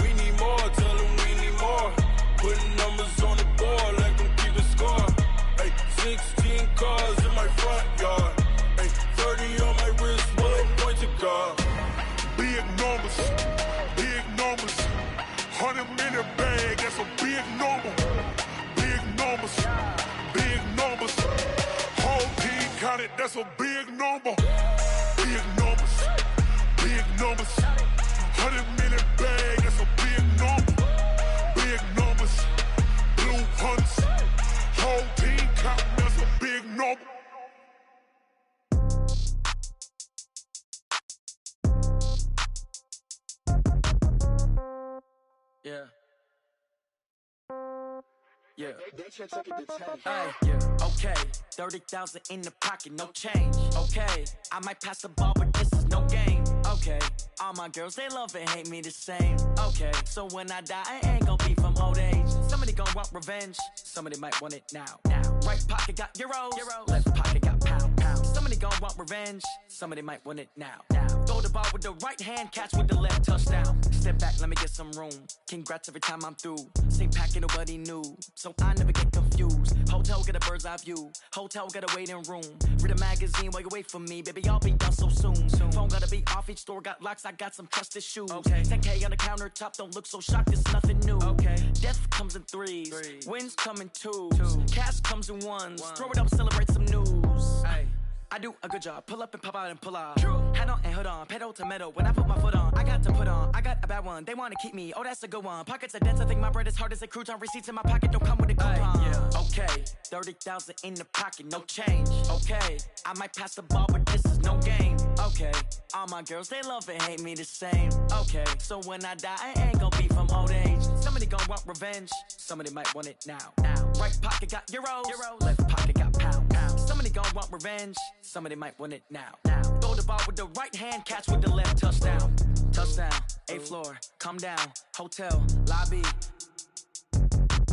we need more, tell them we need more. Putting numbers on the board, like them keep a score. Hey, 16 cars in my front yard. Hey, 30 on my wrist, bullet points of God. Big numbers, 100-minute bag, that's a big number. Big numbers, whole team counted, that's a big number. Big numbers, 100-minute bag, that's a big number. Big numbers, blue hunts, whole team counting, that's a big number. Yeah. Yeah. Hey, yeah. Okay. 30,000 in the pocket, no change. Okay. I might pass the ball, but this is no game. Okay. All my girls, they love and hate me the same. Okay. So when I die, I ain't gonna be from old age. Somebody gonna want revenge. Somebody might want it now. Right pocket got euros. Left pocket got pound. Somebody gonna want revenge. Somebody might want it now. Throw the ball with the right hand, catch with the left, touchdown. Step back, let me get some room. Congrats every time I'm through. Same packet, nobody knew. So I never get confused. Hotel get a bird's eye view. Hotel get a waiting room. Read a magazine while you wait for me. Baby, I'll be done so soon. Phone gotta be off, each store got locks. I got some trusted shoes. 10K on the countertop, don't look so shocked, it's nothing new. Death comes in threes. Wins come in twos. Cash comes in ones. Throw it up, celebrate some news. I do a good job, pull up and pop out and pull off. Hat on and hood on, pedal to metal. When I put my foot on, I got to put on. I got a bad one, they wanna keep me. Oh, that's a good one. Pockets are dense, I think my bread is hard as a crouton. Receipts in my pocket don't come with a coupon. Okay, 30,000 in the pocket, no change. Okay, I might pass the ball, but this is no game. Okay, all my girls, they love and hate me the same. Okay, so when I die, I ain't gonna be from old age. Somebody gonna want revenge, somebody might want it now. Right pocket got euros, left pocket got pound. Somebody gonna want revenge, somebody might want it now. Throw the ball with the right hand, catch with the left, touchdown. Touchdown, 8th floor, come down, hotel, lobby.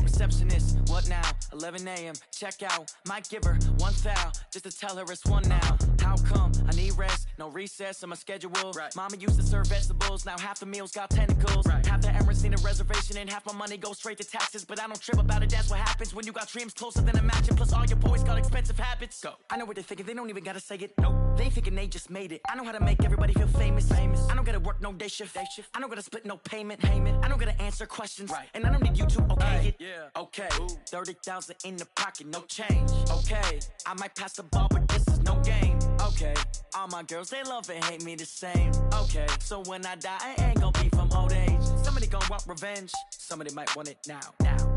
Receptionist, what now? 11 a.m., check out. Might give her one foul, just to tell her it's one now. How come? I need rest, no recess in my schedule. Mama used to serve vegetables, now half the meals got tentacles. Half the Emirates need a reservation and half my money goes straight to taxes. But I don't trip about it, that's what happens when you got dreams closer than a matching. Plus all your boys got expensive habits. Go. I know what they're thinking, they don't even gotta say it. Nope. They thinking they just made it. I know how to make everybody feel famous. I don't gotta work no day shift. I don't gotta split no payment. I don't gotta answer questions. And I don't need you to okay it. Okay, 30,000 in the pocket, no change. Okay, I might pass the ball, but this is no game, okay. All my girls, they love and hate me the same, okay. So when I die, I ain't gon' be from old age. Somebody gon' want revenge, somebody might want it now.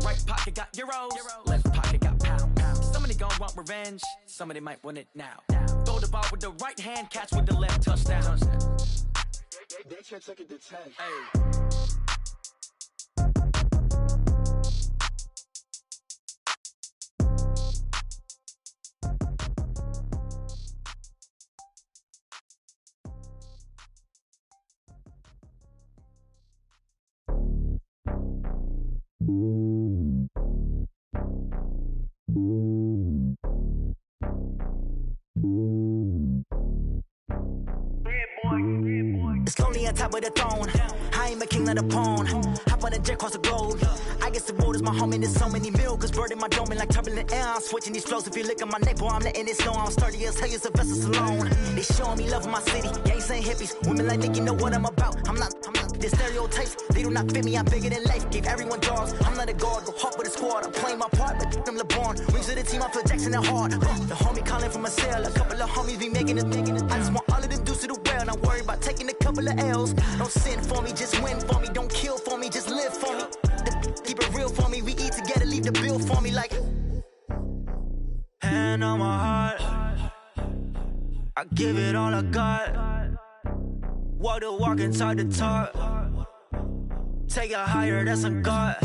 Right pocket got euros, left pocket got pounds. Somebody gon' want revenge, somebody might want it now. Throw the ball with the right hand, catch with the left, touchdown. They can't take it to 10. Hey. It's lonely on top of the throne. I ain't a king, not a pawn. Hop on a jet across the globe. I guess the world is my home and there's so many milkers. Bird in my dome and like turbulent air. I'm switching these flows. If you look at my neck, boy, I'm letting it snow. I'm sturdy as hell as a vessel alone. They showing me love in my city. Gangs ain't hippies. Women like Nicky know what I'm about. I'm not the stereotypes. They do not fit me. I'm bigger than life. Gave everyone dogs. I'm not a guard. Go hard with a squad. I'm playing my part, but them LeBron. Rings to the team. I feel Jackson and hard. The homie calling from a cell. A couple of homies be making it. I just want all of them dudes to do well. Not worry about taking a couple of L's. Don't sin for me, just win for me. Don't kill for me, just live for me. Keep it real for me. We eat together, leave the bill for me like. Hand on my heart, I give it all I got. Walk the walk and talk the talk. Take it higher, that's a God.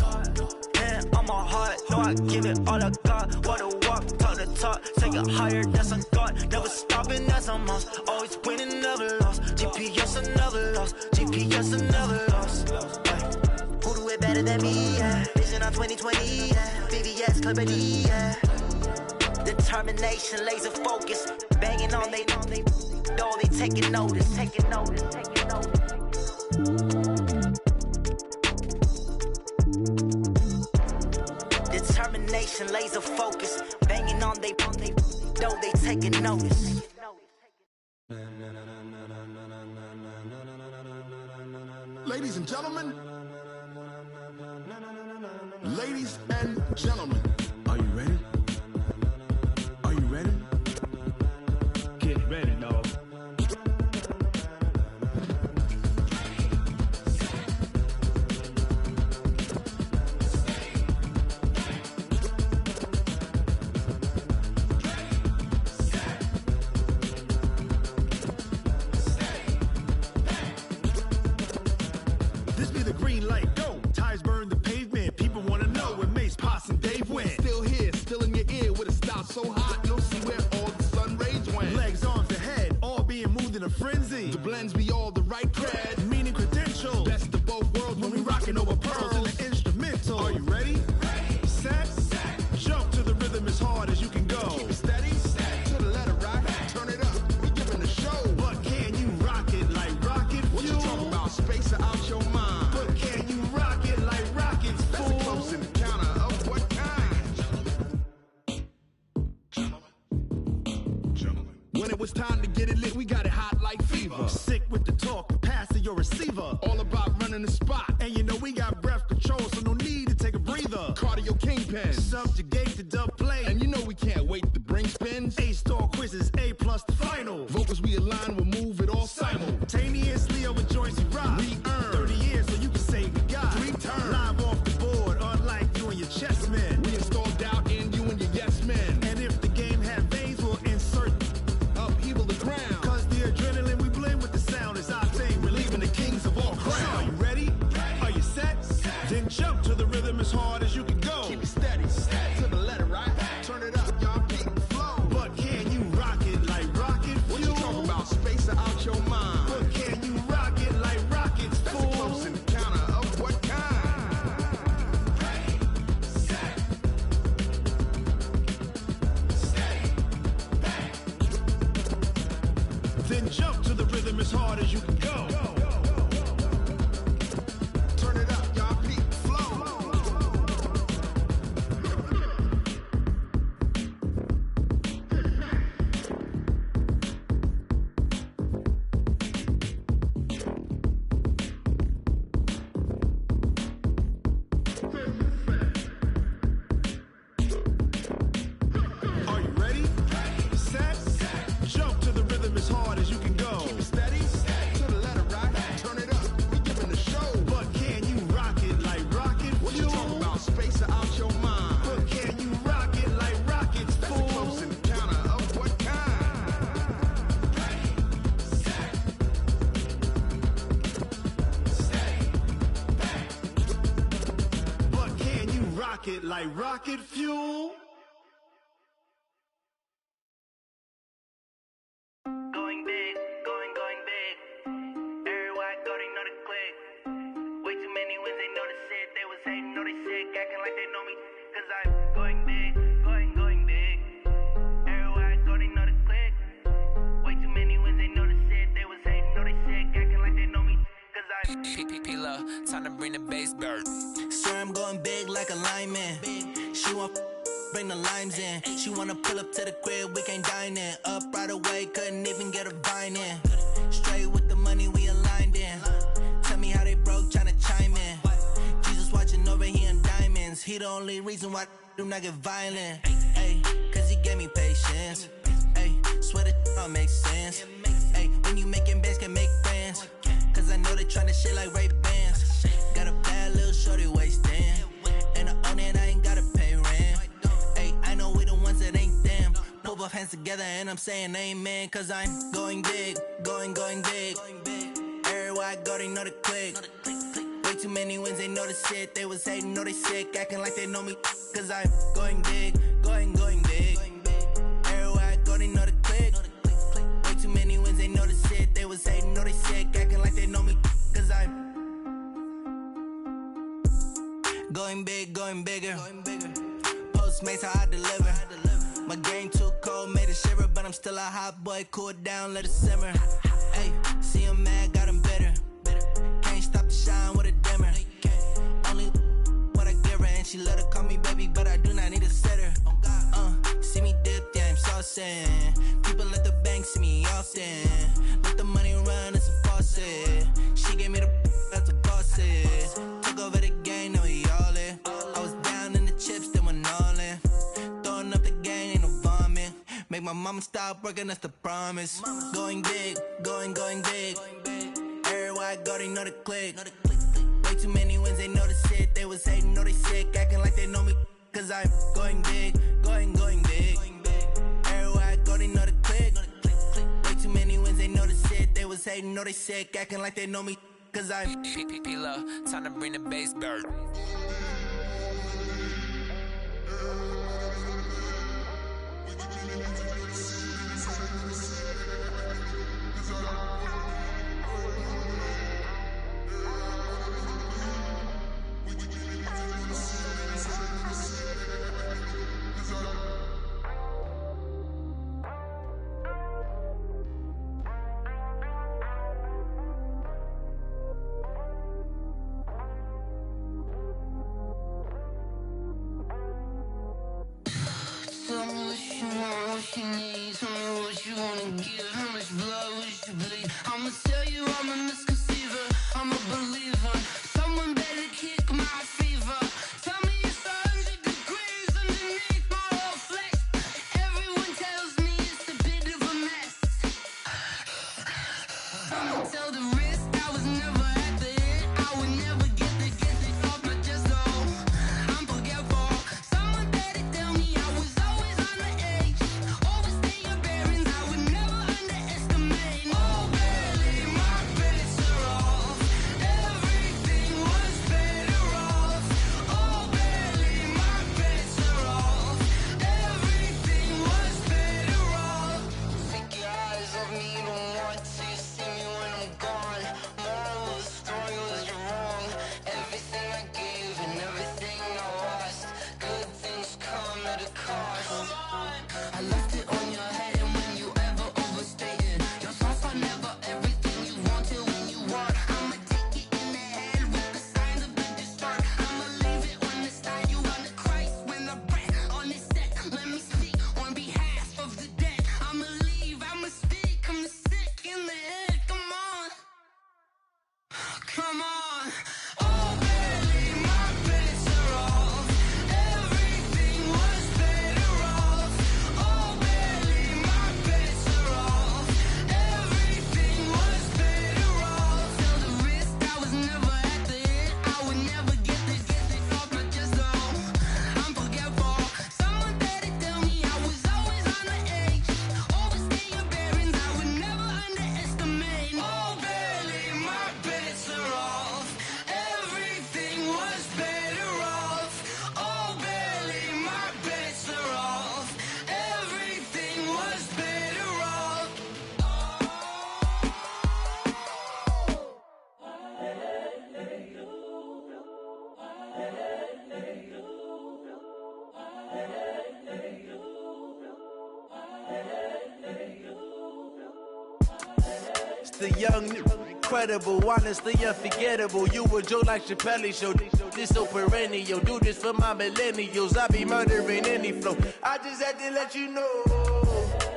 Hand on my heart, no, I give it all I got. Walk the walk, talk the talk. Take it higher, that's a God. Never stopping, that's a must. Always winning, never lost. GPS, I never lost. GPS, I never lost. Who do it better than me? Yeah. Vision on 2020. Yeah. VVS, Clippity. Yeah. Determination, laser focus. Banging on they know they taking notice. Taking notice. Taking notice. Determination, laser focus. Banging on they know they taking notice. Ladies and gentlemen, ladies and gentlemen, are you ready? Are you ready? Get ready, dog. This be the green light, go. Tires burn the pavement. People wanna know where Mace, Poss, and Dave went. Still here, still in your ear with a style so hot, you'll see where all the sun rays went. Legs, arms, and head, all being moved in a frenzy. The blends be all the right cred, meaning credentials. Best of both worlds when we rockin' over pearls in the instrumental. Are you ready? Ready. Set. Jump to the rhythm as hard as you can go. Keep it steady. To the letter right. Turn it up. We giving the show. But can you rock it like rocket fuel? What you talking about? Space or out your mind? But can you rock it like rockets, fool? That's a close encounter of what kind? Gentlemen. When it was time to get it lit, we got it hot like fever. Sick with the talk, pass to your receiver. All about running the spot. And you know we got breath control, so no need to take a breather. Cardio kingpin, subjugate the dub play. And you know we can't wait to bring spins. A-star quizzes, A+ the final. Vocals we align, we'll move it all simultaneously over joints we rock. We earn 30 years so you can say we got 3 turns. Live off the board, unlike you and your chess men. We install doubt in you and your yes men. And if the game had veins, we'll insert upheaval the ground. Cause the adrenaline we blend with the sound is our thing. Relieving the kings of all crowns. So are you ready? Are you set? Then jump to the rhythm as hard as you can go. Keep it steady. To the rocket like rocket fuel. Going big, going big. Everywhere I go, they know the click. Way too many wins, they know the shit. They was hating, know they sick, acting like they know me. Cause I'm going big, going big. Everywhere I go, they know the click. Way too many wins, they know the shit. They was hating, know they sick, acting like they know me. Cause I'm P-P-P-Love, time to bring the bass bird. swear I'm going big like a lineman. She want bring the limes in. She wanna pull up to the crib, we can't dine in. Up right away, couldn't even get a vine in. Straight with the money, we aligned in. Tell me how they broke, tryna chime in. Jesus watching over here in diamonds. He the only reason why I do not get violent. Ay, cause he gave me patience. Ay, swear that all makes sense. Ay, when you making bands, can make friends. Cause I know they tryna shit like Ray-Bans. Got a bad little shorty wasting. And I own it, I ain't gotta pay rent. Ay, I know we the ones that ain't them. Pull both hands together and I'm saying amen. Cause I'm going big, going big. Everywhere I go, they know the click. Way too many wins, they know the shit. They was hating, know they sick, acting like they know me. Cause I'm going big, going big. Everywhere I go, they know the click. Way too many wins, they know the shit. They was hating, know they sick, acting like they know me. Cause I'm going big, going bigger. Postmates, how I deliver. My game too cold, made it shiver. But I'm still a hot boy, cool it down, let it simmer. Hey, see him mad, got him bitter. Can't stop the shine with a dimmer. Only what I give her, and she let her call me baby, but I do not need a sitter. See me dip, yeah, I'm saucing. People at the bank see me often. Let the money run, it's a faucet. She gave me the that's a bosses. Took over the game, now we all in. I was down in the chips, then went all in. Throwing up the gang, ain't no vomit. Make my mama stop working, that's the promise. Going big, going big. Everywhere I go, they know the click. Way too many wins, they know the shit. They was hating, know they sick, acting like they know me. Cause I'm going big, going big. Everywhere I go, they know the click. Way too many wins, they know the shit. They was hating, know they sick, acting like they know me. Cause I'm P-P-P-Love, time to bring the bass bird. Tell me what you want, what you need. Tell me what you wanna give. How much blood would you bleed? I'ma tell you I'm a misconceiver. I'm a believer. Someone better kick my fever. Tell me it's 100 degrees underneath my whole flesh. Everyone tells me it's a bit of a mess. I'ma tell the risk I was never at the end. I would never get it off my chest. Oh, I'm forgetful. Someone better tell me I was always on the edge. Overstay your bearings, I would never underestimate. Oh, barely, my bets are off. It's the young, incredible, honestly unforgettable. You a joke like Chappelle show. This so perennial. Do this for my millennials. I be murdering any flow. I just had to let you know.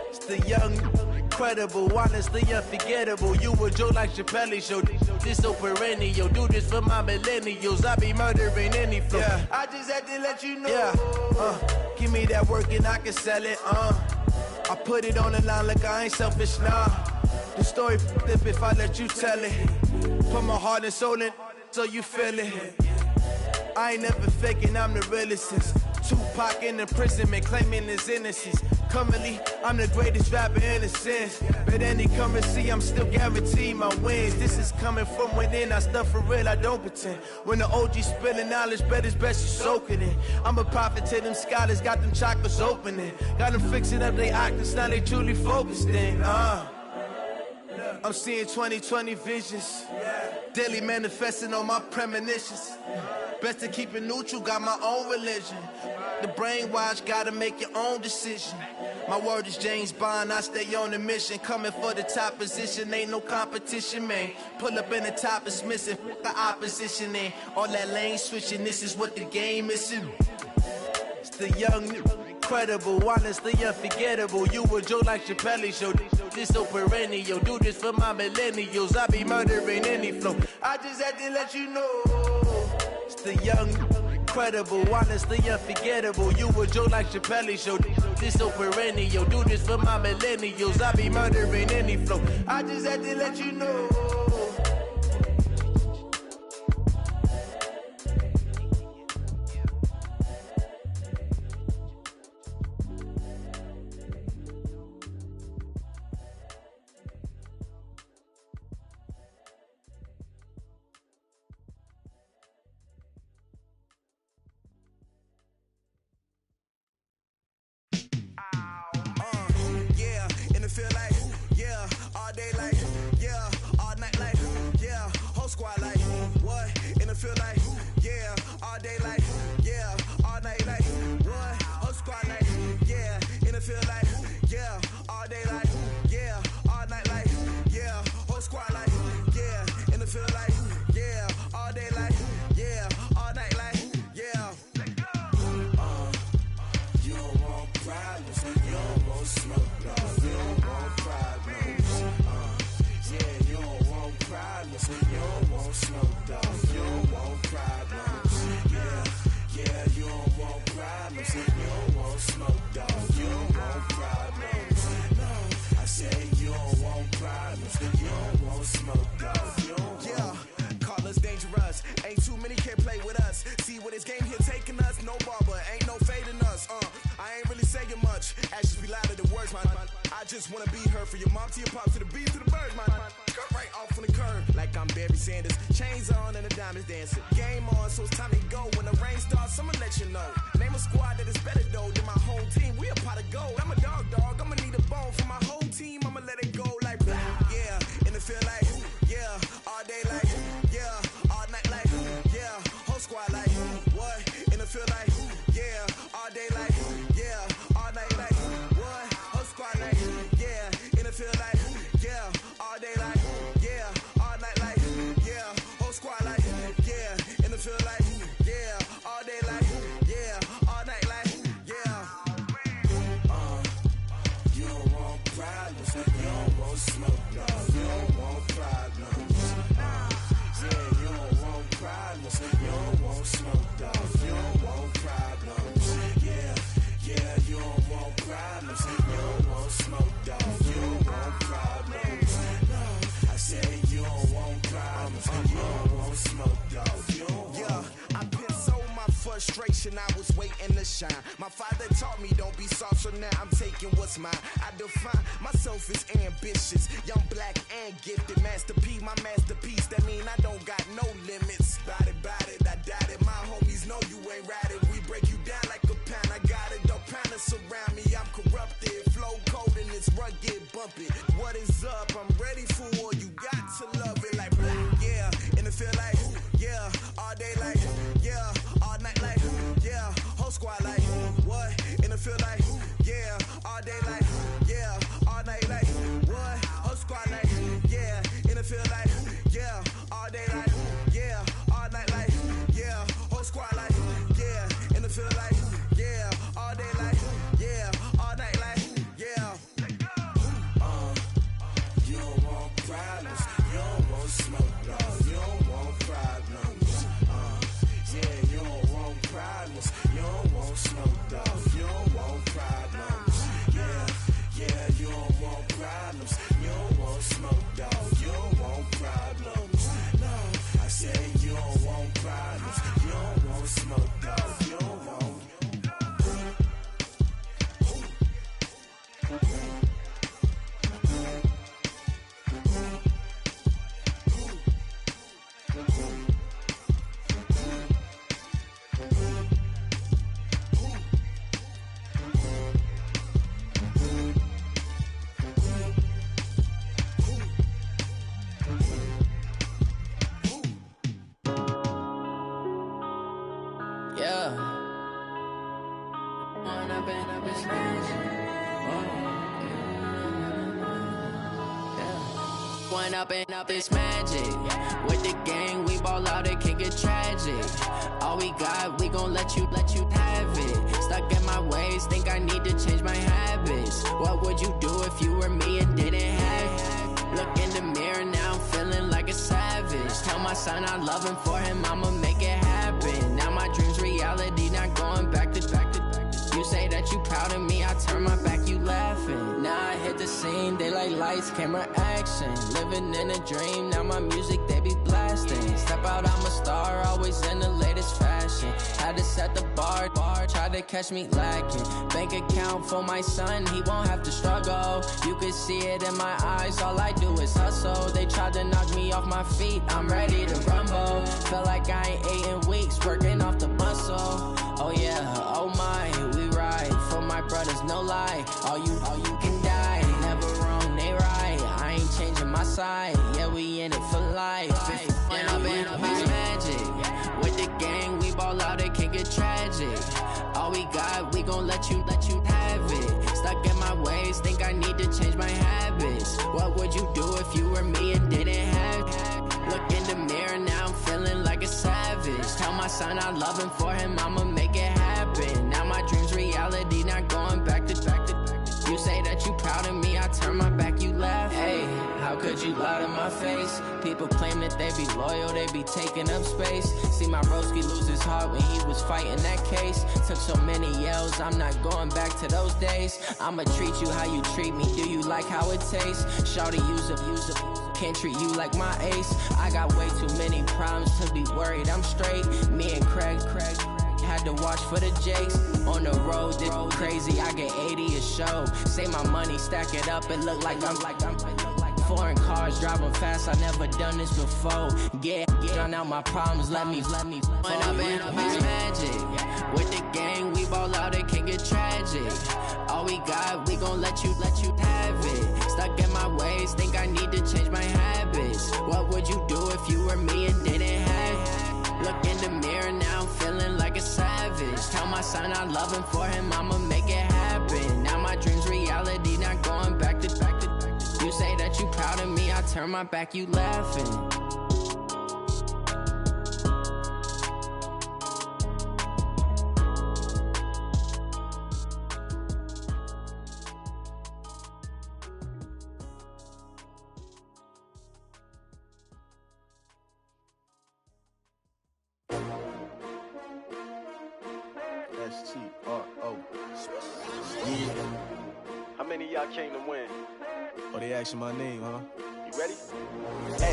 It's the young, incredible, honestly unforgettable. You a joke like Chappelle show. This so perennial. Do this for my millennials. I be murdering any flow. Yeah. I just had to let you know. Yeah. Give me that work and I can sell it. I put it on the line like I ain't selfish, nah. The story flip if I let you tell it. Put my heart and soul in so you feel it. I ain't never faking, I'm the realest since Tupac in imprisonment, claiming his innocence. Currently, I'm the greatest rapper in a sense. But any currency, I'm still guaranteed my wins. This is coming from within, I stuff for real, I don't pretend. When the OG spilling knowledge, bet it's best you soak it in. I'm a prophet to them scholars, got them chakras opening. Got them fixing up they octaves, now they truly focused in. I'm seeing 2020 visions. Daily manifesting on my premonitions. Best to keep it neutral, got my own religion. The brainwash, gotta make your own decision. My word is James Bond, I stay on the mission. Coming for the top position, ain't no competition, man. Pull up in the top, it's missing, the opposition in. All that lane switching, this is what the game is. It's the young, incredible, honestly unforgettable. You a joke like Chappelle show. This so perennial. Do this for my millennials. I be murdering any flow. I just had to let you know. It's the young, incredible, honestly unforgettable. You a joke like Chappelle show. This so perennial. Do this for my millennials. I be murdering any flow. I just had to let you know. I was waiting to shine. My father taught me don't be soft, so now I'm taking what's mine. I define myself as ambitious, young, black, and gifted. Master P, my masterpiece. That mean I don't got no limits. Bout it, I doubt it. My homies know you ain't ratted. We break you down like a pound. I got it, don't panic surround me. I'm corrupted, flow cold and it's rugged, bumpy. What is up? I'm ready for war. You got to love it like black, yeah. And it feel like, yeah, all day like, yeah. Yeah. When I've been up this magic. When up this magic. With the gang, we ball out, it can get tragic. All we got, we gon' let you have it. Stuck in my ways, think I need to change my habits. What would you do if you were me and didn't have it? Look in the mirror, now I'm feeling like a savage. Tell my son I love him, for him I'ma make it happen. Now my dream's reality, not going back to. You say that you proud of me, I turn my back, you laughing. Now I hit the scene, daylight lights, camera action. Living in a dream, now my music, they be blasting. Step out, I'm a star, always in the latest fashion. Had to set the bar, try to catch me lacking. Bank account for my son, he won't have to struggle. You can see it in my eyes, all I do is hustle. They tried to knock me off my feet, I'm ready to rumble. Felt like I ain't ate in weeks, working off the muscle. Oh yeah, oh my, we ride for my brothers, no lie. All you can die, never wrong, they right. I ain't changing my side, yeah, we in it for life. When I've been up this magic. With the gang, we ball out, it can get tragic. All we got, we gon' let you have it. Stuck in my ways, think I need to change my habits. What would you do if you were me and didn't have it? Look in the mirror, now I'm feeling like a savage. Tell my son I love him, for him I'ma make it happen. Now my dream's reality, not going back to. You say that you proud of me, I turn my back, you laugh. Hey, how could you lie to my face? People claim that they be loyal, they be taking up space. See my broski lose his heart when he was fighting that case. Took so many yells, I'm not going back to those days. I'ma treat you how you treat me, do you like how it tastes? Shawty, use up, can't treat you like my ace. I got way too many problems to be worried, I'm straight. Me and Craig had to watch for the Jakes. On the road, this crazy, I get 80 a show. Say my money, stack it up, it look like I'm foreign cars, driving fast, I never done this before. Get drown out my problems, let me When I've been up this magic. With the gang, we ball out, it can get tragic. All we got, we gon' let you have it. Stuck in my ways, think I need to change my habits. What would you do if you were me and didn't have it? Look in the mirror, now I'm feeling like a savage. Tell my son I love him, for him I'ma make it happen. Now my dream's reality, not going back to. You say that you proud of me, I turn my back, you laughing. STRO. Yeah. How many of y'all came to win? Oh, they asking my name, huh? You ready?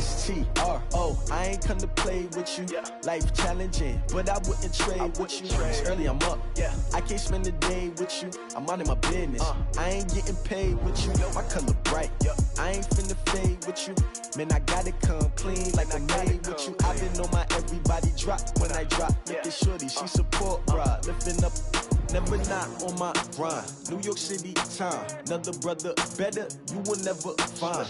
STRO. I ain't come to play with you. Yeah. Life challenging, but I wouldn't trade with you. It's early, I'm up. Yeah. I can't spend the day with you. I'm out of my business. I ain't getting paid with you. My color bright. I ain't finna fade with you. Man, I gotta come clean like I made with you. I've been on my everybody drop when I drop. Look at shorty, she support rod. Lifting up, never not on my grind. New York City time, another brother better, you will never find.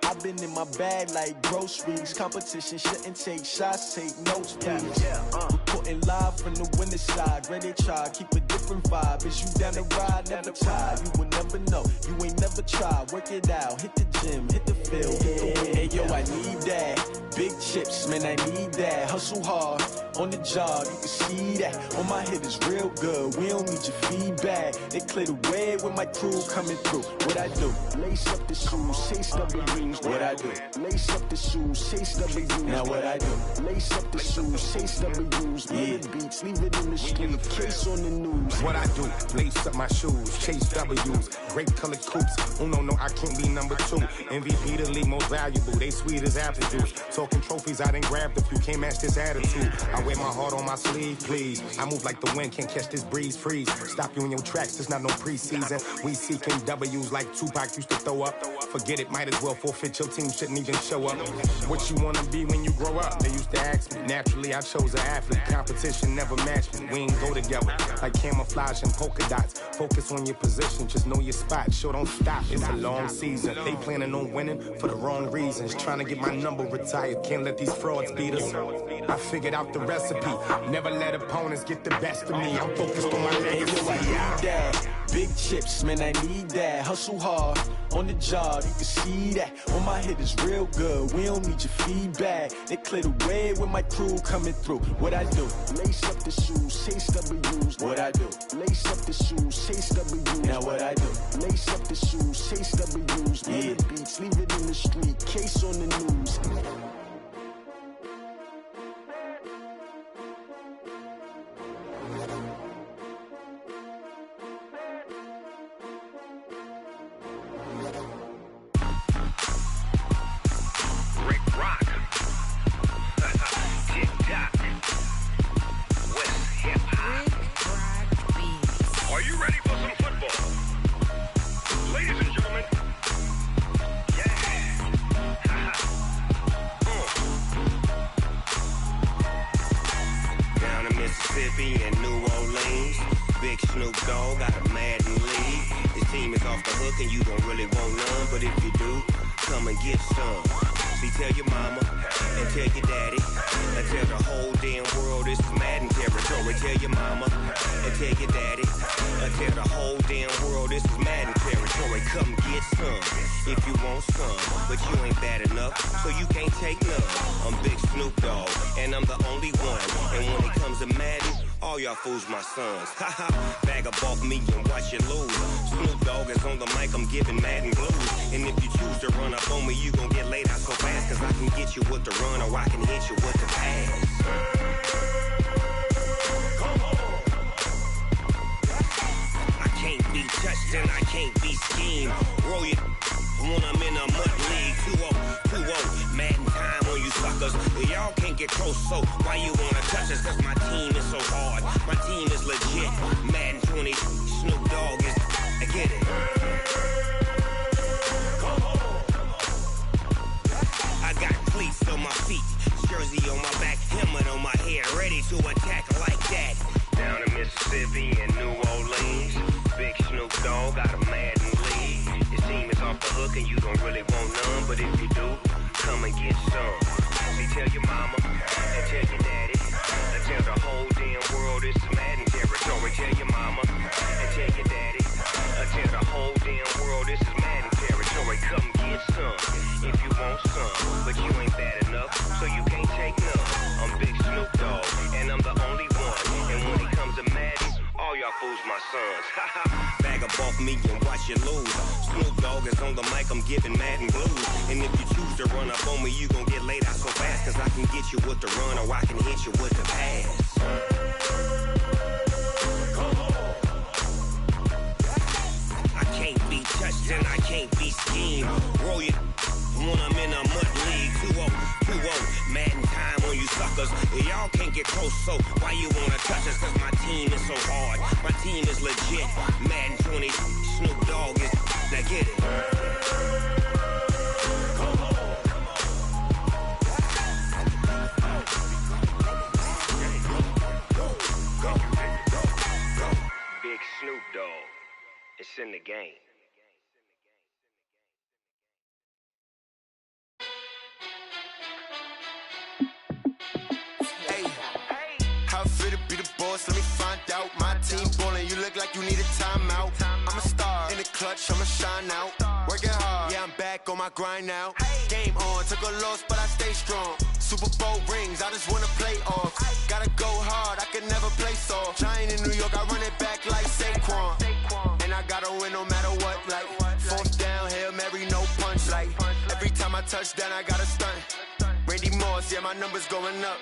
I've been in my bag like groceries. Competition shouldn't take shots, take notes, please. Reporting live from the winter side. Ready to try, keep a different vibe. Is you down the ride, never tired. You will never know, you ain't never tried. Work it out, hit the gym, hit the field, hit the wind. Hey yo, I need that. Big chips, man, I need that. Hustle hard, on the job, you can see that. On my head is real good, we don't need your feedback. They clear the way with my crew coming through. What I do? Lace up the shoes, chase W's. What I do? Lace up the shoes, chase W's. Now what I do? Lace up the shoes, chase W's. Yeah. Beats, leave it in the street, case on the news. What I do? Lace up my shoes, chase W's. Grape colored coops. Oh no, I can't be number 2. MVP the league most valuable. They sweet as apple juice. Talking trophies, I done grabbed a few. Can't match this attitude. I wear my heart on my sleeve, please. I move like the wind, can't catch this breeze, freeze. Stop you in your tracks, it's not no preseason. We seeking W's like Tupac used to throw up. Forget it, might as well forfeit, your team shouldn't even show up. What you wanna be when you grow up? They used to ask me. Naturally, I chose an athlete. Competition never matched me. We ain't go together like camouflage and polka dots. Focus on your position, just know your spot. Sure, don't stop, it's a long season. They planning on winning for the wrong reasons. Trying to get my number retired, can't let these frauds beat us. I figured out the recipe. Never let opponents get the best of me. I'm focused on my legacy. I need that. Big chips, man, I need that. Hustle hard on the job, you can see that. On my head is real good. We don't need your feedback. They clear the way with my crew coming through. What I do? Lace up the shoes, chase W's. What I do? Lace up the shoes, chase W's. Now what I do? Lace up the shoes, chase W's. Yeah. The beats, leave it in the street, case on the news. Fools my sons. Haha, bag up off me and watch you lose. Snoop Dogg is on the mic, I'm giving Madden blues. And if you choose to run up on me, you gon' get laid out so fast. Cause I can get you with the run or I can hit you with the pass. I can't be touched and I can't be schemed. Roll you when I'm in a mud league. 2-0, 2-0, Madden time on you suckers. Y'all can't get close, so why you wanna touch us? Cause my team is so hard. My team is legit. Madden 20, Snoop Dogg is. I get it. I got cleats on my feet, jersey on my back, helmet on my head, ready to attack like that. Down in Mississippi and New Orleans, big Snoop Dogg got a Madden lead. Your team is off the hook and you don't really want none, but if you do, come and get some. See, tell your mama and tell your daddy. Tell the whole damn world this is Madden territory. Tell your mama and tell your daddy. Tell the whole damn world this is Madden territory. Come get some if you want some, but you ain't bad enough, so you can't take none. I'm Big Snoop Dogg, and I'm the only one. And when it comes to Madden, all y'all fools my sons. Bag up off me and watch you lose. Snoop Dogg is on the mic, I'm giving Madden blues. And if you choose to run up on me, you gon' get laid out so fast. Cause I can get you with the run or I can hit you with the pass. I can't be touched and I can't be schemed. Roll you when I'm in a mud league. 2-0, 2-0, Madden time on you suckers. Y'all can't get close, so why you wanna touch us? Cause my team is so hard. My team is legit. Madden 20, Snoop Dogg is. Now get it. Big Snoop Dogg. It's in the game. How fit to be the boss? Let me find out. My team ballin', you look like you need a timeout. I'm a star in the clutch, I'ma shine out. Working hard, yeah, I'm back on my grind now. Game on, took a loss, but I stay strong. Super Bowl rings, I just wanna play off. Gotta go hard, I can never play soft. Giant in New York, I run it back like Saquon. And I gotta win no matter what, like fourth down, Hail Mary, no punch. Like every time I touch down, I gotta stunt. Randy Moss, yeah, my numbers going up.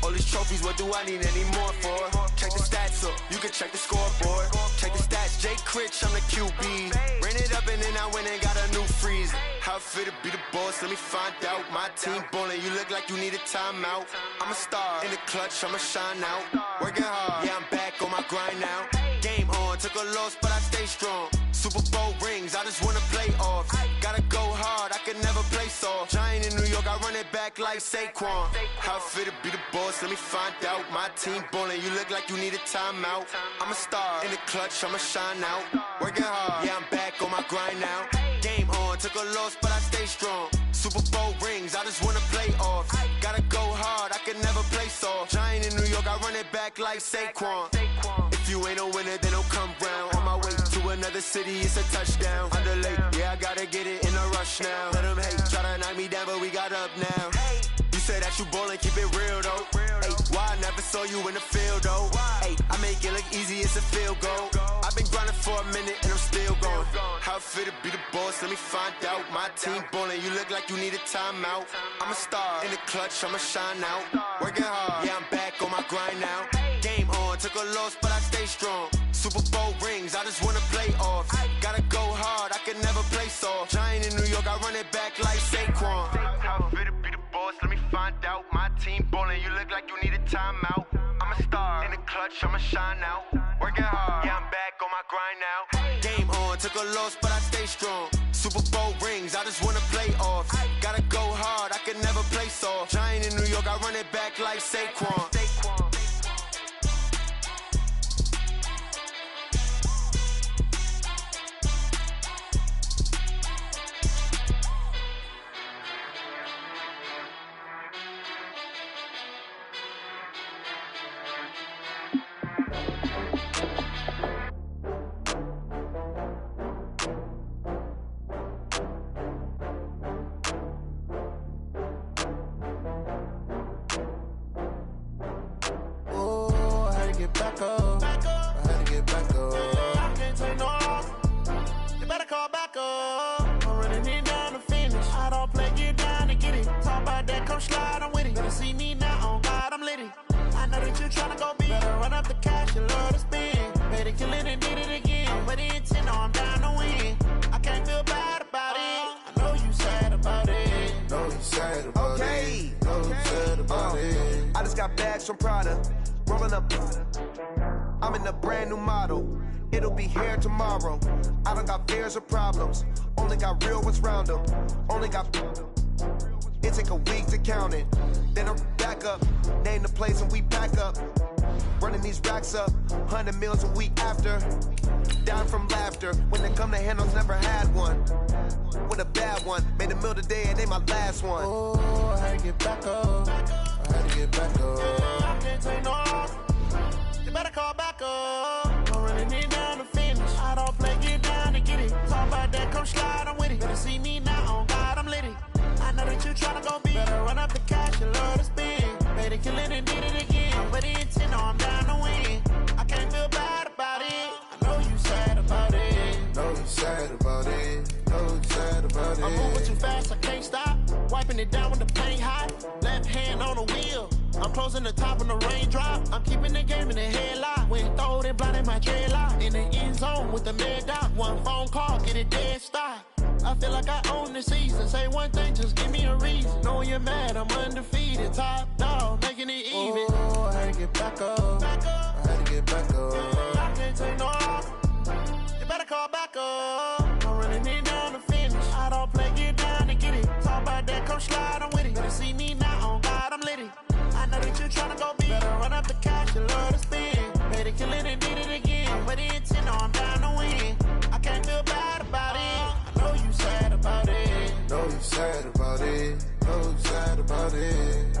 All these trophies, what do I need any more for? Check the stats up, you can check the scoreboard. Check the stats, Jake Critch, I'm the QB. Ran it up and then I went and got a new freeze. How fit to be the boss, let me find out. My team ballin', you look like you need a timeout. I'm a star in the clutch, I'ma shine out. Working hard, yeah, I'm back on my grind now. Game on, took a loss, but I stay strong. Super Bowl rings, I just wanna play off. Gotta go hard, I can never play soft. Giant in New York, I run it back like Saquon. How fit to be the boss, let me find out. My team ballin', you look like you need a timeout. I'm a star in the clutch, I'ma shine out. Working hard, yeah, I'm back on my grind now. Game on, took a loss, but I stay strong. Super Bowl rings, I just wanna play off. Gotta go hard, I can never play face off. Giant in New York, I run it back like Saquon. If you ain't a winner, then don't come round. On my way to another city, it's a touchdown. Underlay, yeah, I gotta get it in a rush now. Let them hate, try to knock me down, but we got up now. You say that you ballin', keep it real though. Ay, why I never saw you in the field though? Ay, I make it look easy, it's a field goal. I've been grinding for a minute and I'm still going. How it feel to be the boss, let me find out. My team ballin', you look like you need a timeout. I'm a star, in the clutch, I'ma shine out. Working hard, yeah, I'm back on my grind now. Game on, took a loss, but I stay strong. Super Bowl rings, I just wanna play off. Gotta go hard, I can never play soft. Giant in New York, I run it back like Saquon. How it feel to be the boss, let me find out. My team ballin', you look like you need a timeout. I'm a star, in the clutch, I'ma shine out. Working hard, yeah, I'm back on my grind now. Game on, took a loss, but I stay strong. Super Bowl rings, I just wanna play off. Gotta go hard, I can never play soft. Giant in New York, I run it back like Saquon. Back up. I had to get back up. I can't take no loss. You better call back up. I'm running it down to finish. I don't play, get down to get it. Talk about that, come slide, I'm with it. Better see me now, on God, I'm litty. I know that you tryna go big. Better run up the cash, you love to spend. Better kill it and did it again. I'm ready intent, no, I'm down to win. I can't feel bad about it. I know you sad about it. Know you sad about it. Know you sad about it. I just got bags from Prada. Rolling up, I'm in a brand new model. It'll be here tomorrow. I don't got fears or problems. Only got real ones round them. Only got. It take a week to count it. Then I'm back up. Name the place and we pack up. Running these racks up. 100 meals a week after. Down from laughter. When they come to handles, never had one. With a bad one. Made a meal today and they my last one. Oh, I had to get back up. I had to get back up. I can't take no loss. You better call back up. I'm running it down to finish. I don't play, get down to get it. Talk about that, come slide, I'm with it. Better see me now, on God, I'm litty. I know that you tryna go big. Better run up the cash, you love to spend. Better kill it and did it again. I'm ready intent, no, I'm down to win. I can't feel bad about it. I know you sad about it. Know you sad about it. Know you sad about it. I'm moving too fast, I can't stop. Wiping it down with the paint hot. Left hand on the wheel. I'm closing the top when the raindrop. I'm keeping the game in the headlock. When throwed and blinded my dreadlock. In the end zone with the mad dot. One phone call, get it dead stop. I feel like I own the season. Say one thing, just give me a reason. Knowing you're mad, I'm undefeated. Top dog, making it even. Oh, I had to get back up. I had to get back up. I can't take no loss. You better call back up. I'm running it down to finish. I don't play, get down to get it. Talk about that, come slide, I'm with it. Better see me now, on God, I'm litty. I know that you tryna go big. Better run up the cash, you love to spend. Better kill it and did it again. I'm ready intent, no, I'm down to win. I can't feel bad about it. I know you sad about it. Know you sad about it. Know you sad about it.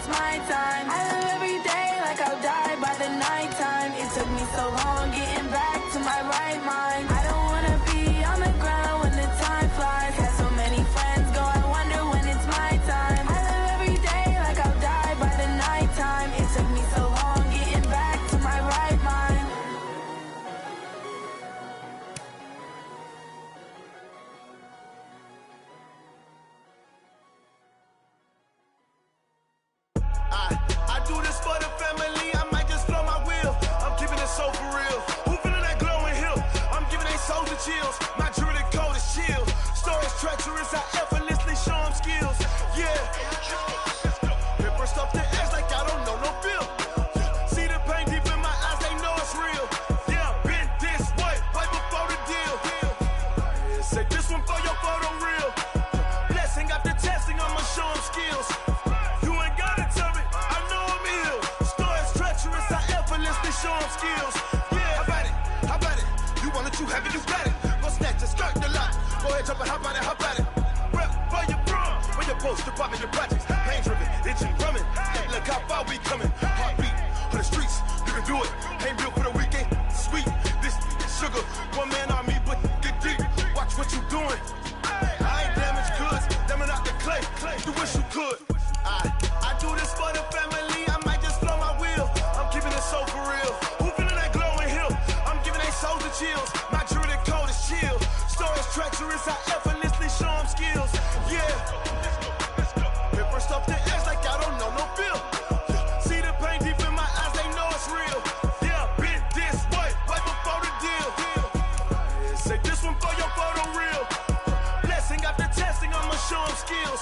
it's my time. I live every day like I'll die by the nighttime. It took me so long getting back to my right mind. I don't wanna be on the ground when the time flies. Had so many friends go, I wonder when it's my time. I live every day like I'll die by the nighttime. It took me so long getting back to my right mind. I do this for the family, I might just blow my wheel. I'm keeping it so for real. Who feeling that glowing hill? I'm giving they souls the chills. My jewelry code is chill. Stories treacherous, I effortlessly show them skills. Yeah. Paper stuff to edge like I don't know no feel. See the pain deep in my eyes, they know it's real. Yeah, been this way, right before the deal. Say this one for your photo real. Blessing after testing, I'ma show them skills. You ain't gotta tell me, I know I'm ill. Stories treacherous, I effortlessly show them skills. Yeah, how about it? You want it, you have it, you got it. Go snatch it, skirt the lot. Go ahead, jump it, how about it? Rep for your bra, for your poster, popping your projects. Pain driven, itching, drumming. Look how far we coming. Heartbeat on the streets, you can do it. Ain't built for the weekend, sweet. This sugar, one man army, but get deep. Watch what you doing. I ain't damaged goods, damn it out the clay. You wish you could. I do this for the family, I might just blow my wheel. I'm keeping it so for real. Who feeling that glowing hill? I'm giving they souls the chills. My jewelry code is chill. Stories treacherous, I effortlessly show them skills. Yeah. Paper stuff to edge like I don't know no feel. See the pain deep in my eyes, they know it's real. Yeah, been this way, right before the deal. Say this one for your photo real. Blessing after testing, I'ma show them skills.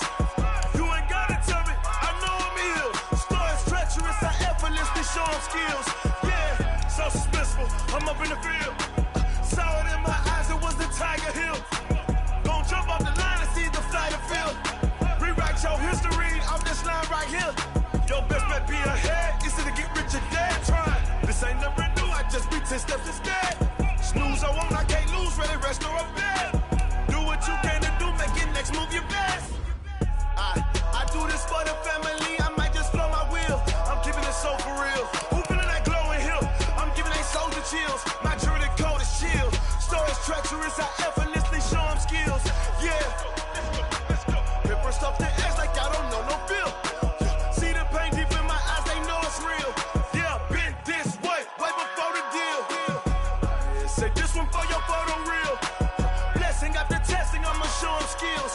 You ain't gotta tell me, I know I'm ill. Stories treacherous, I effortlessly show them skills. Yeah, so suspenseful, I'm up in the field. Saw it in my eyes, it was the Tiger Hill. Gon' jump off the line and see the flight of field. Rewrite your history off this line right here. Your best bet be ahead, easy to get rich or dead trying. This ain't never new, I just be 10 steps instead. Snooze I won't, I can't lose, ready, rest or I'm dead. Do what you can to do, make your next move your best. I do this for the family, I might just blow my wheel. I'm keeping it so for real. Who feeling that glowing hill? I'm giving they souls the chills. My jewelry code is chill. Stories treacherous, I effortlessly show them skills. Yeah. Paper stuff to edge like I don't know no feel. See the pain deep in my eyes, they know it's real. Yeah, been this way, right before the deal. Say this one for your photo real. Blessing after testing, I'ma show them skills.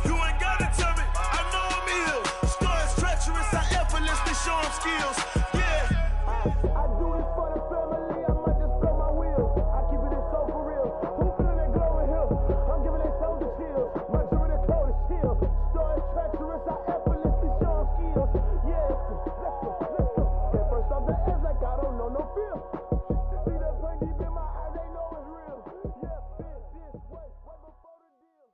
You ain't gotta tell me, I know I'm ill. Stories treacherous, I effortlessly show them skills. Yeah. I do this for the family, I might just blow my wheel. I keep it so for real. Who feeling that glowing hill? I'm giving they souls the chills. My jewelry code is chill. Stories treacherous, I effortlessly show them skills. Yeah, let's go. Get first off the edge like I don't know no feel. See that pain deep in my eyes, they know it's real. Yeah, been this way, right before the deal.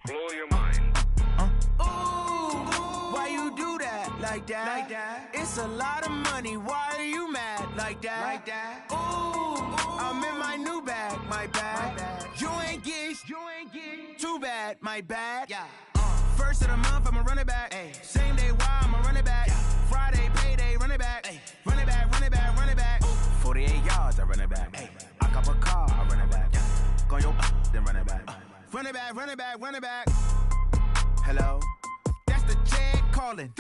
Blow your mind. Why you do that? Like that? It's a lot of money. Why are you mad? Like that? Ooh, I'm in my new bag. My bad. You ain't get. Too bad. My bad. Yeah. First of the month, I'ma run it back. Ay. Same day, why I'ma run it back. Friday, payday, run it back. Ay. Run it back. 48 yards, I run it back. Ay. I cop a car, I run it back. Go your then run it back. Run it back. Hello? That's the Jag calling.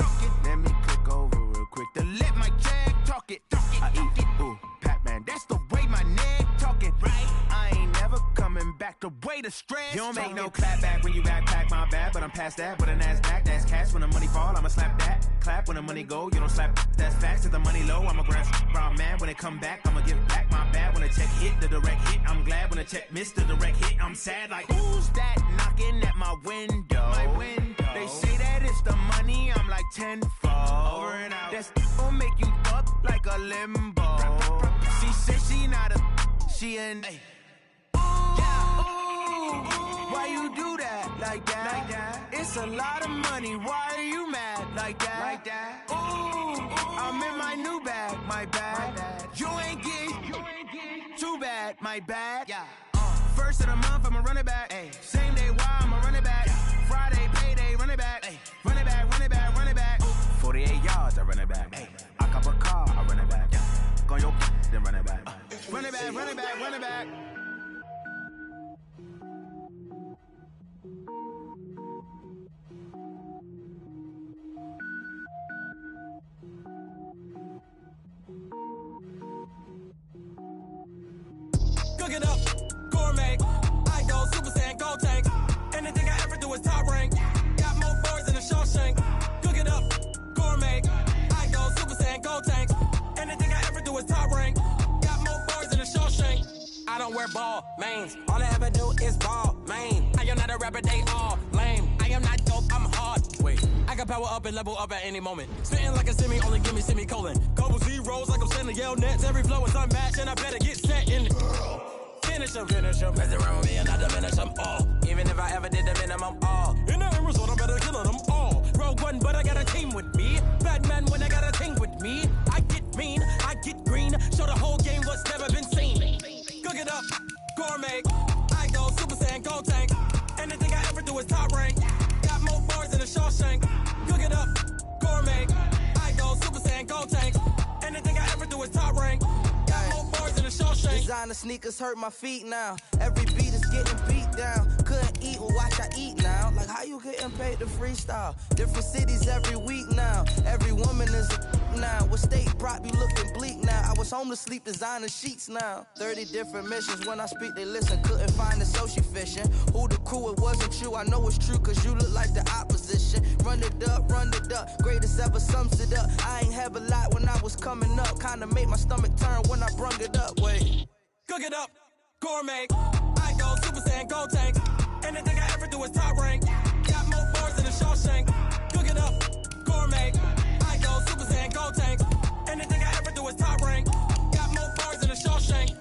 Let me click over real quick to let my Jag talk it. I eat it, ooh, Pac-Man. That's the way my neck talking. Right? I ain't never coming back the way the stress. You don't make no clap back when you backpack my bad, but I'm past that. With a NASDAQ, that's cash. When the money fall, I'ma slap that. Clap when the money go, you don't slap. That's facts. If the money low, I'ma grab brown man. When it come back, I'ma give back my bad. When the check hit, the direct hit. I'm glad when the check missed the direct hit. I'm sad like, who's that knocking at my window? They say that it's the money, I'm like tenfold. Over and out. That's gon' make you up like a limbo. She said she not a, she an. Why you do that? Like that? It's a lot of money. Why are you mad? Like that? Ooh, I'm in my my new bag, my bad. You ain't geek, too bad, my bad. Yeah. First of the month, I'ma run it back. Ay. Same day, why I'ma run it back. Friday, payday, run it back. Ay. Run it back, run it back, run it back. 48 yards, I run it back. Ay. I cop a car, I run it back. Go on your then run it back. Run it back, run it back, run it back. Cook it up, gourmet. I go Super Saiyan, gold tank. Anything I ever do is top rank. Got more boys in the Shawshank. Cook it up, gourmet. I go Super Saiyan, gold tank. Anything I ever do is top rank. Got more boys in the Shawshank. I don't wear ball mains. All I ever do is ball main. I am not a rapper, they all lame. I am not dope, I'm hard. Wait, I can power up and level up at any moment. Spitting like a semi, only give me semicolon. Couple zeros like I'm sending yell nets. Every flow is unmatched and I better get set in. Finish 'em, mess around with me and I diminish them all. Even if I ever did the minimum, all. In the end result, I better kill them all. Rogue One, but I got a team with me. Batman when I got a team with me. I get mean, I get green. Show the whole game what's never been seen. Cook it up, gourmet. I go Super Saiyan, gold tank. Anything I ever do is top rank. Got more bars in the Shawshank. Cook it up, gourmet. I go Super Saiyan, gold tank. Anything I ever do is top rank. Got more bars in the Shawshank. Designer sneakers hurt my feet now. Every beat is getting beat down. Couldn't eat, well watch I eat now. Like how you getting paid to freestyle? Different cities every week now. Every woman is a now. What state prop you looking bleak now? I was home to sleep, designer sheets now. 30 different missions. When I speak they listen. Couldn't find it, so she fishing. Who the crew, it wasn't you. I know it's true cause you look like the opposition. Run it up, greatest ever sums it up. I ain't have a lot when I was coming up. Kinda made my stomach turn when I brung it up. Wait. Cook it up, gourmet. I go Super Saiyan, gold tank. Anything I ever do is top rank. Got more bars in the Shawshank. Cook it up, gourmet. I go Super Saiyan, gold tank. Anything I ever do is top rank. Got more bars in the Shawshank.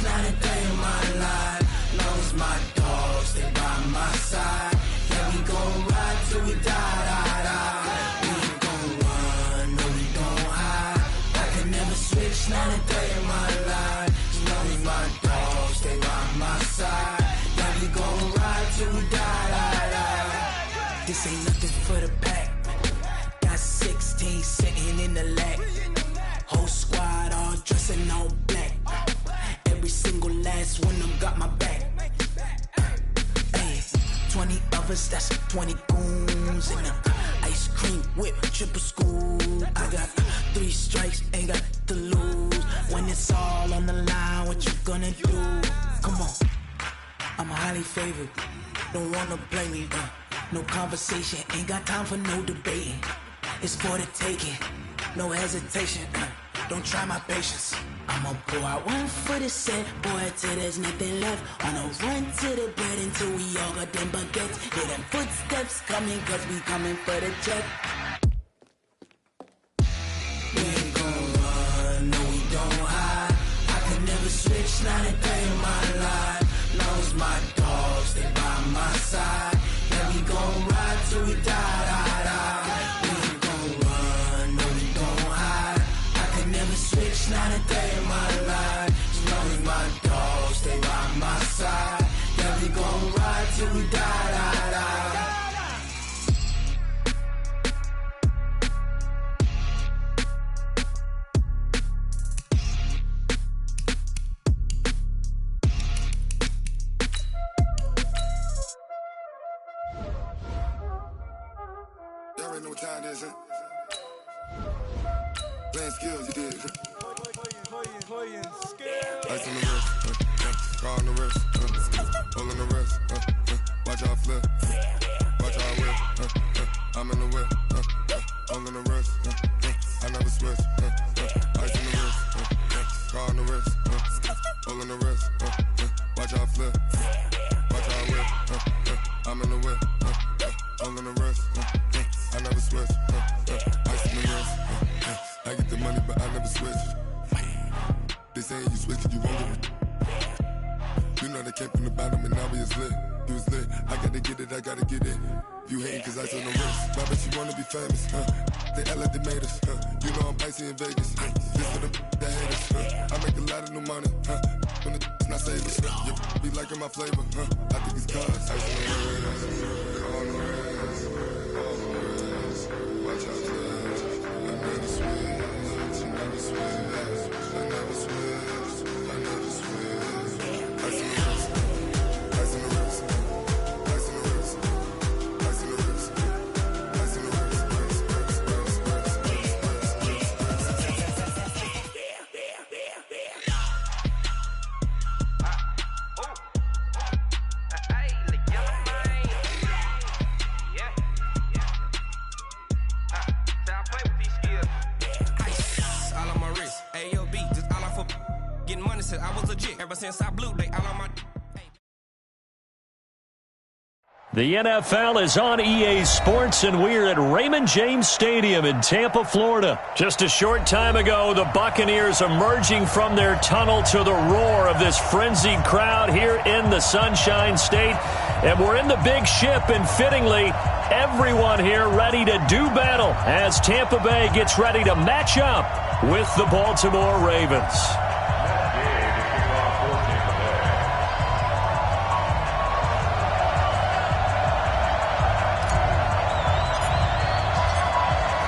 Not a day in my life. Long as my dogs stay by my side. Yeah, we gon' ride till we die, die, die. We ain't gon' run, no we don't hide. I can never switch, not a day in my life. As long as my dogs stay by my side. Yeah, we gon' ride till we die, die, die. This ain't nothing for the pack. Got 16 sitting in the lap. Whole squad all dressing all black. Every single last one of them got my back. Ay, 20 of us, that's 20 goons in them. Ice cream whip, triple scoop. I got 3 strikes, ain't got to lose. When it's all on the line, what you gonna do? Come on, I'm highly favored. Don't wanna blame me. No conversation, ain't got time for no debating. It's for the taking, no hesitation. Don't try my patience. I'ma pour out one for the set, boy, till there's nothing left. On a run to the bread until we all got them baguettes. Hear them footsteps coming, cause we coming for the check. We ain't gon' run, no we don't hide. I can never switch, not a day in my life. Long as my dogs stay by my side. Yeah, we gon' ride till we die, die, die. We ain't gon' run, no we don't hide. I can never switch, not a day in my life. As long as my dogs stay by my side. Yeah, we gon' ride till we die, die, die. Y'all already know what time it is, huh? Playing skills, you did. Ice on the wrist, car on the wrist, all on the wrist, watch out flip, watch out whip, I'm in the whip, all on the wrist, I never switch, ice on the wrist, car on the wrist, all on the wrist, watch out flip, watch out whip, I'm in the whip. I gotta get it, I gotta get it. You hate cause I on the wrist. My bitch, you wanna be famous, They act like they made us, You know I'm icy in Vegas, This for the that hate us, I make a lot of new money, When the not savers, You be liking my flavor, I think it's cause ice on the wrist, on the wrist, on the wrist. Watch out, flash. I never switch, I never switch, I never switch, I never switch. Ice on the wrist, ice on the wrist, ice on the wrist, ice on the wrist, ice on the wrist, I was legit ever since I blew they all on my. The NFL is on EA Sports, and we're at Raymond James Stadium in Tampa, Florida. Just a short time ago, the Buccaneers emerging from their tunnel to the roar of this frenzied crowd here in the Sunshine State. And we're in the big ship, and fittingly, everyone here ready to do battle as Tampa Bay gets ready to match up with the Baltimore Ravens.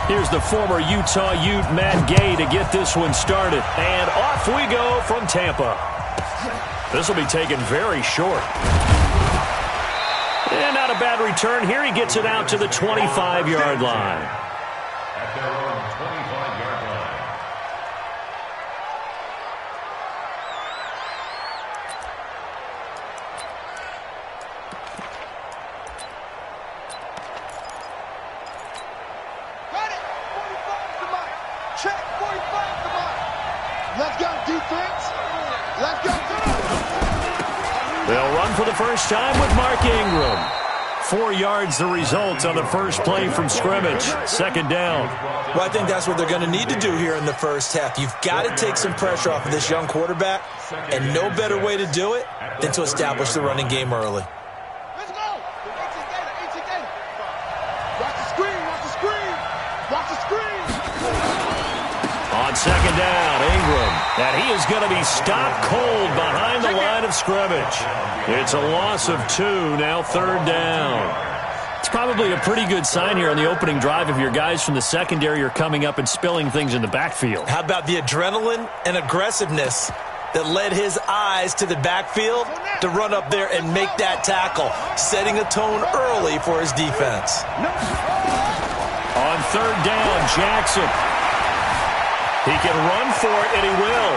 Here's the former Utah Ute, Matt Gay, to get this one started. And off we go from Tampa. This will be taken very short. And not a bad return here. He gets it out to the 25-yard line. At their own 25-yard line. Let's go, defense. Let's go. They'll run for the first time with Mark Ingram. 4 yards the result on the first play from scrimmage. Second down. Well, I think that's what they're going to need to do here in the first half. You've got to take some pressure off of this young quarterback, and no better way to do it than to establish the running game early. Let's go. Watch the screen. Watch the screen. Watch the screen. On second down, Ingram. And he is going to be stopped cold behind the line of scrimmage. It's a loss of 2, now third down. It's probably a pretty good sign here on the opening drive if your guys from the secondary are coming up and spilling things in the backfield. How about the adrenaline and aggressiveness that led his eyes to the backfield to run up there and make that tackle, setting a tone early for his defense. On third down, Jackson. He can run for it, and he will.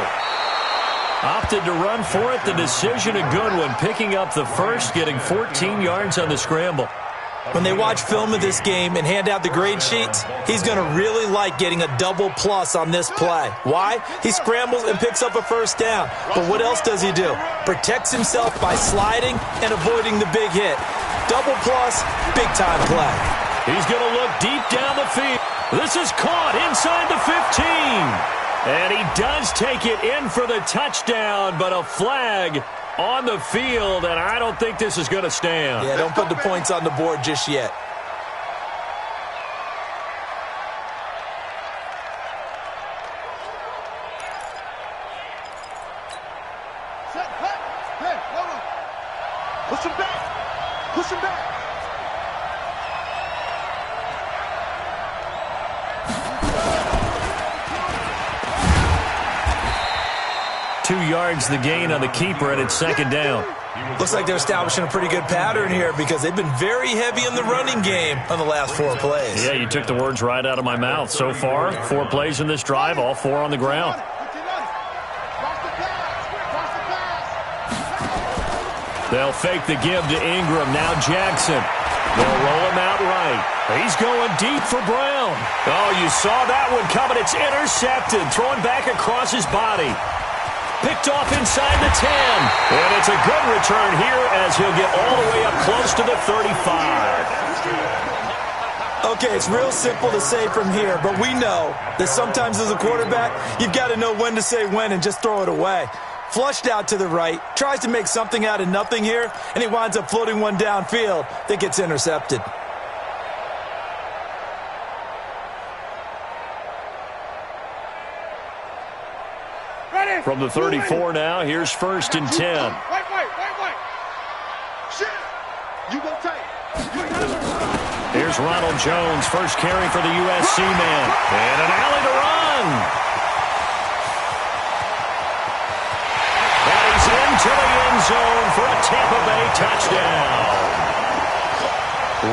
Opted to run for it. The decision a good one. Picking up the first, getting 14 yards on the scramble. When they watch film of this game and hand out the grade sheets, he's going to really like getting a double plus on this play. Why? He scrambles and picks up a first down. But what else does he do? Protects himself by sliding and avoiding the big hit. Double plus, big time play. He's going to look deep down the field. This is caught inside the 15. And he does take it in for the touchdown, but a flag on the field, and I don't think this is going to stand. Yeah, don't put the points on the board just yet. Hey, hold on. Push him back. Push him back. 2 yards the gain on the keeper, and it's second down. Looks like they're establishing a pretty good pattern here because they've been very heavy in the running game on the last 4 plays. Yeah, you took the words right out of my mouth. So far, 4 plays in this drive, all 4 on the ground. They'll fake the give to Ingram. Now Jackson. They'll roll him out right. He's going deep for Brown. Oh, you saw that one coming. It's intercepted. Thrown back across his body. Picked off inside the 10. And it's a good return here as he'll get all the way up close to the 35. Okay, it's real simple to say from here, but we know that sometimes as a quarterback, you've got to know when to say when and just throw it away. flushed out to the right, tries to make something out of nothing here, and he winds up floating one downfield that gets intercepted. From the 34 now, here's 1st and 10. Wait. Shit. You go tight. Here's Ronald Jones, first carry for the USC man. And an alley to run. And he's into the end zone for a Tampa Bay touchdown.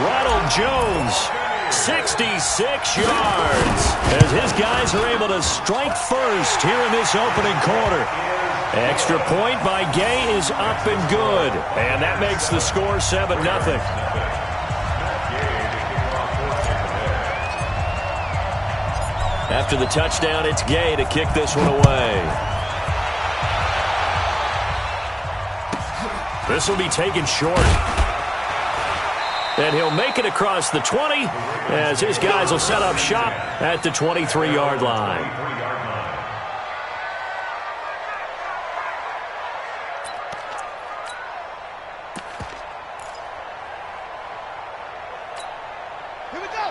Ronald Jones, 66 yards, as his guys are able to strike first here in this opening quarter. Extra point by Gay is up and good, and that makes the score 7-0. After the touchdown, it's Gay to kick this one away. This will be taken short. And he'll make it across the 20 as his guys will set up shop at the 23-yard line.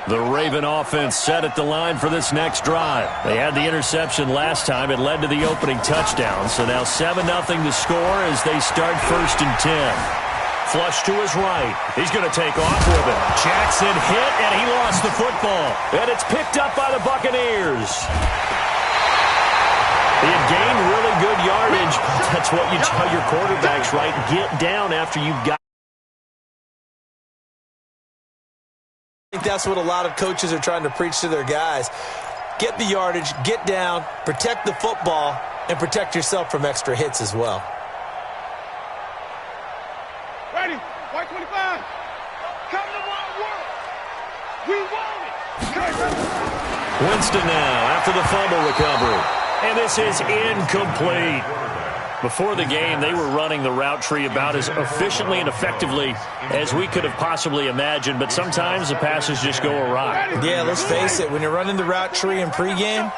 The Raven offense set at the line for this next drive. They had the interception last time. It led to the opening touchdown. So now 7-0 to score as they start 1st and 10. Flush to his right. He's going to take off with it. Jackson hit, and he lost the football. And it's picked up by the Buccaneers. He had gained really good yardage. That's what you tell your quarterbacks, right? Get down after you've got. I think that's what a lot of coaches are trying to preach to their guys. Get the yardage, get down, protect the football, and protect yourself from extra hits as well. Ready? White 25. Come to my world. We want it. Winston now after the fumble recovery. And this is incomplete. Before the game, they were running the route tree about as efficiently and effectively as we could have possibly imagined, but sometimes the passes just go awry. Yeah, let's face it. When you're running the route tree in pregame,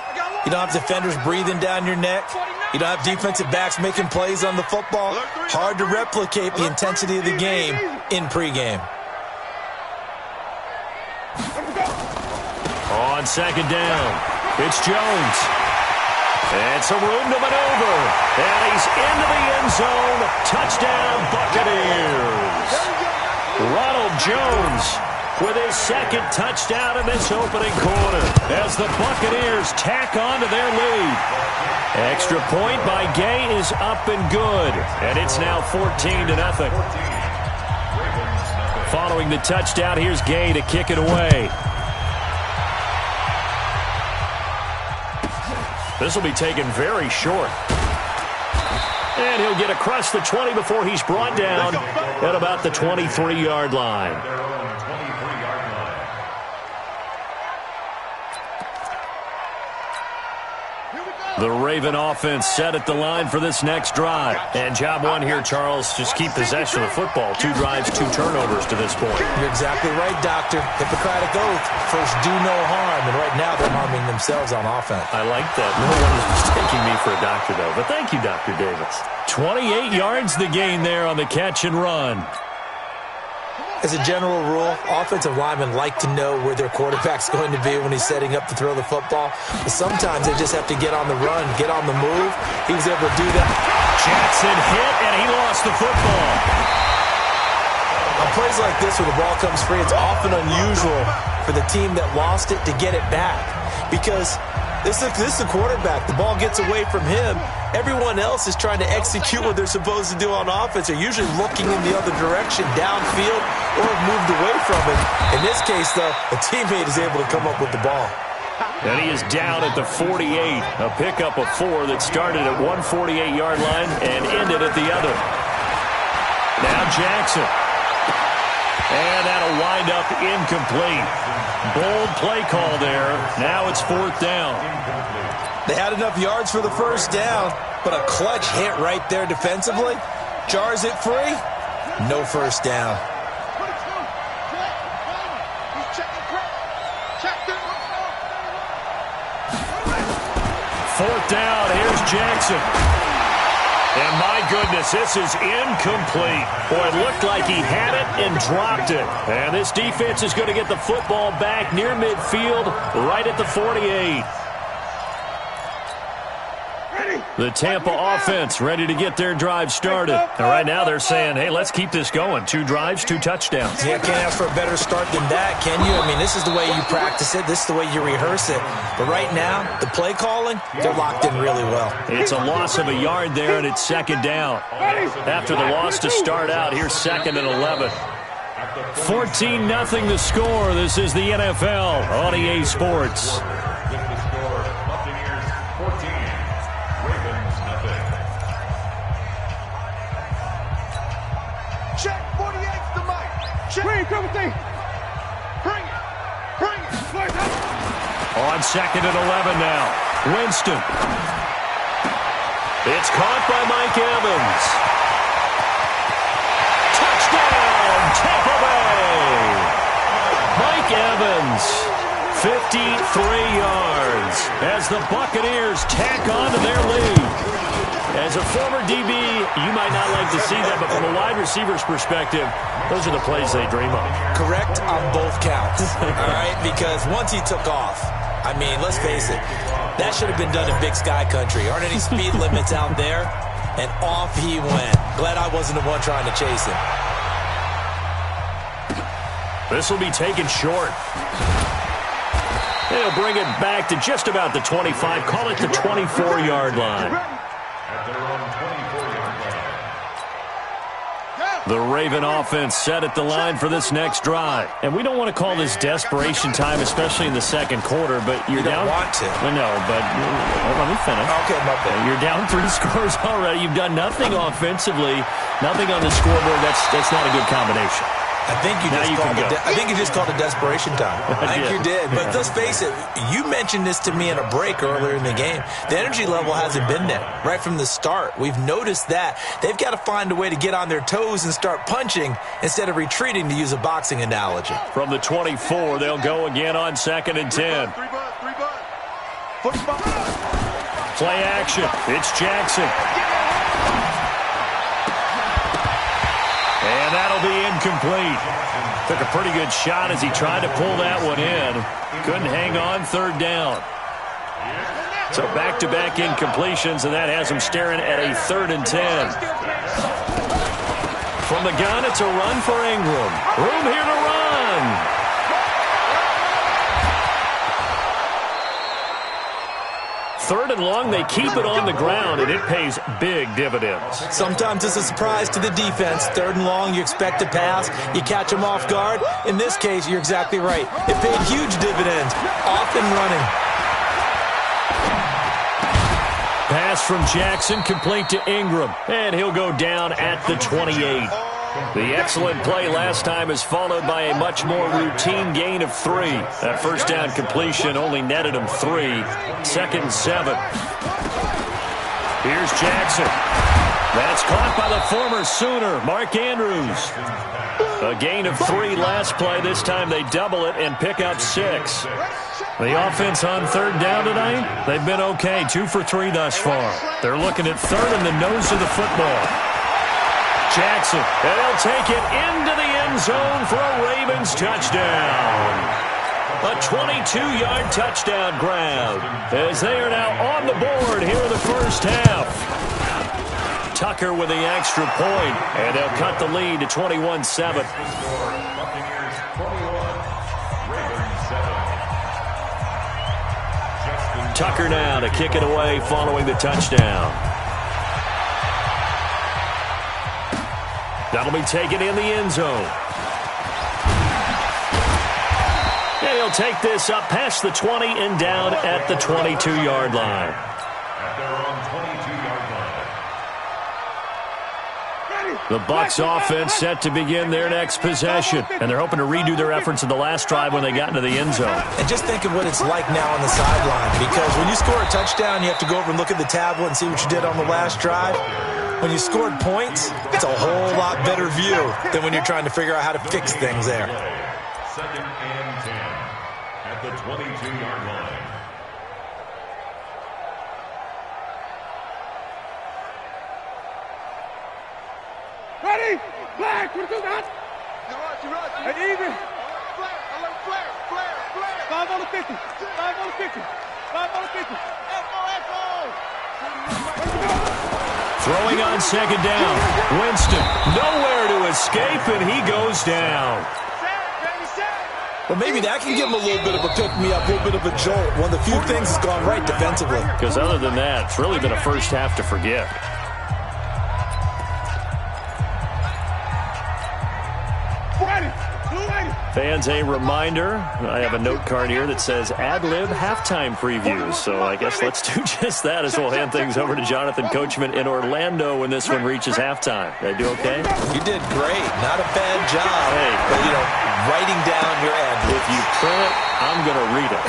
you don't have defenders breathing down your neck. You don't have defensive backs making plays on the football. Hard to replicate the intensity of the game in pregame. On 2nd down, it's Jones. And some room to maneuver. And he's into the end zone. Touchdown, Buccaneers. Ronald Jones with his 2nd touchdown in this opening quarter as the Buccaneers tack on to their lead. Extra point by Gay is up and good. And it's now 14-0. Following the touchdown, here's Gay to kick it away. This will be taken very short. And he'll get across the 20 before he's brought down at about the 23-yard line. The Raven offense set at the line for this next drive. And job one here, Charles, just keep possession of the football. 2 drives, 2 turnovers to this point. You're exactly right, Doctor. Hippocratic oath. First, do no harm. And right now, they're harming themselves on offense. I like that. No one is mistaking me for a doctor, though. But thank you, Dr. Davis. 28 yards the gain there on the catch and run. As a general rule, offensive linemen like to know where their quarterback's going to be when he's setting up to throw the football. But sometimes they just have to get on the run, get on the move. He was able to do that. Jackson hit, and he lost the football. On plays like this where the ball comes free, it's often unusual for the team that lost it to get it back. Because this is the quarterback. The ball gets away from him. Everyone else is trying to execute what they're supposed to do on offense. They're usually looking in the other direction, downfield, or have moved away from it. In this case, though, a teammate is able to come up with the ball. And he is down at the 48. A pickup of 4 that started at one 48-yard line and ended at the other. Now Jackson. And that'll wind up incomplete. Bold play call there. Now it's 4th down. They had enough yards for the first down, but a clutch hit right there defensively. Jars it free. No first down. Fourth down. Here's Jackson. And my goodness, this is incomplete. Boy, it looked like he had it and dropped it. And this defense is going to get the football back near midfield, right at the 48. The Tampa offense ready to get their drive started. And right now they're saying, hey, let's keep this going. 2 drives, 2 touchdowns. Yeah, can't ask for a better start than that, can you? I mean, this is the way you practice it. This is the way you rehearse it. But right now, the play calling, they're locked in really well. It's a loss of a yard there, and it's second down. After the loss to start out, here's 2nd and 11. 14-0 the score. This is the NFL on EA Sports. Check, 48's the mic. Check. Bring it, come with me. Bring it. Bring it. On 2nd and 11 now. Winston. It's caught by Mike Evans. Touchdown, Tampa Bay. Mike Evans, 53 yards as the Buccaneers tack on to their lead. As a former DB, you might not like to see that, but from a wide receiver's perspective, those are the plays they dream of. Correct on both counts, all right? Because once he took off, I mean, let's face it, that should have been done in Big Sky Country. Aren't any speed limits out there? And off he went. Glad I wasn't the one trying to chase him. This will be taken short. They'll bring it back to just about the 25. Call it the 24-yard line. The Raven offense set at the line for this next drive. And we don't want to call this desperation time, especially in the second quarter, but you're down. You don't want to. No, but let me finish. Okay, my bad. You're down 3 scores already. You've done nothing offensively, nothing on the scoreboard. That's not a good combination. I think you just called it desperation time. I think you did. But let's face it, you mentioned this to me in a break earlier in the game. The energy level hasn't been there right from the start. We've noticed that. They've got to find a way to get on their toes and start punching instead of retreating, to use a boxing analogy. From the 24, they'll go again on 2nd and 10. Play action. It's Jackson. And that'll be incomplete. Took a pretty good shot as he tried to pull that one in. Couldn't hang on, 3rd down. So back-to-back incompletions, and that has him staring at a 3rd and 10. From the gun, it's a run for Ingram. Room here to run. 3rd and long, they keep it on the ground, and it pays big dividends. Sometimes it's a surprise to the defense. 3rd and long, you expect to pass. You catch them off guard. In this case, you're exactly right. It paid huge dividends. Off and running. Pass from Jackson, complete to Ingram, and he'll go down at the 28. The excellent play last time is followed by a much more routine gain of 3. That first down completion only netted him 3. 2nd and 7. Here's Jackson. That's caught by the former Sooner, Mark Andrews. A gain of 3 last play. This time they double it and pick up 6. The offense on 3rd down tonight, they've been okay. 2 for 3 thus far. They're looking at 3rd in the nose of the football. Jackson, and he'll take it into the end zone for a Ravens touchdown. A 22-yard touchdown grab as they are now on the board here in the first half. Tucker with the extra point, and they'll cut the lead to 21-7. Tucker now to kick it away following the touchdown. That'll be taken in the end zone. And he'll take this up past the 20 and down at the 22-yard line. The Bucs offense set to begin their next possession, and they're hoping to redo their efforts in the last drive when they got into the end zone. And just think of what it's like now on the sideline, because when you score a touchdown, you have to go over and look at the tablet and see what you did on the last drive. When you scored points, it's a whole lot better view than when you're trying to figure out how to fix things there. 2nd and 10 at the 22-yard line. Flag, 22 down. Hey, even. 5 on the 50. 5 on the 50. 5 on the 50. Throwing on second down. Winston, nowhere to escape, and he goes down. Well, maybe that can give him a little bit of a pick-me-up, a little bit of a jolt. One of the few things that's gone right defensively. Because other than that, it's really been a first half to forget. Fans, a reminder, I have a note card here that says ad-lib halftime previews. So I guess let's do just that as we'll hand things over to Jonathan Coachman in Orlando when this one reaches halftime. Did I do okay? You did great. Not a bad job. Hey, but, you know, writing down your ad-libs. If you print it, I'm going to read it.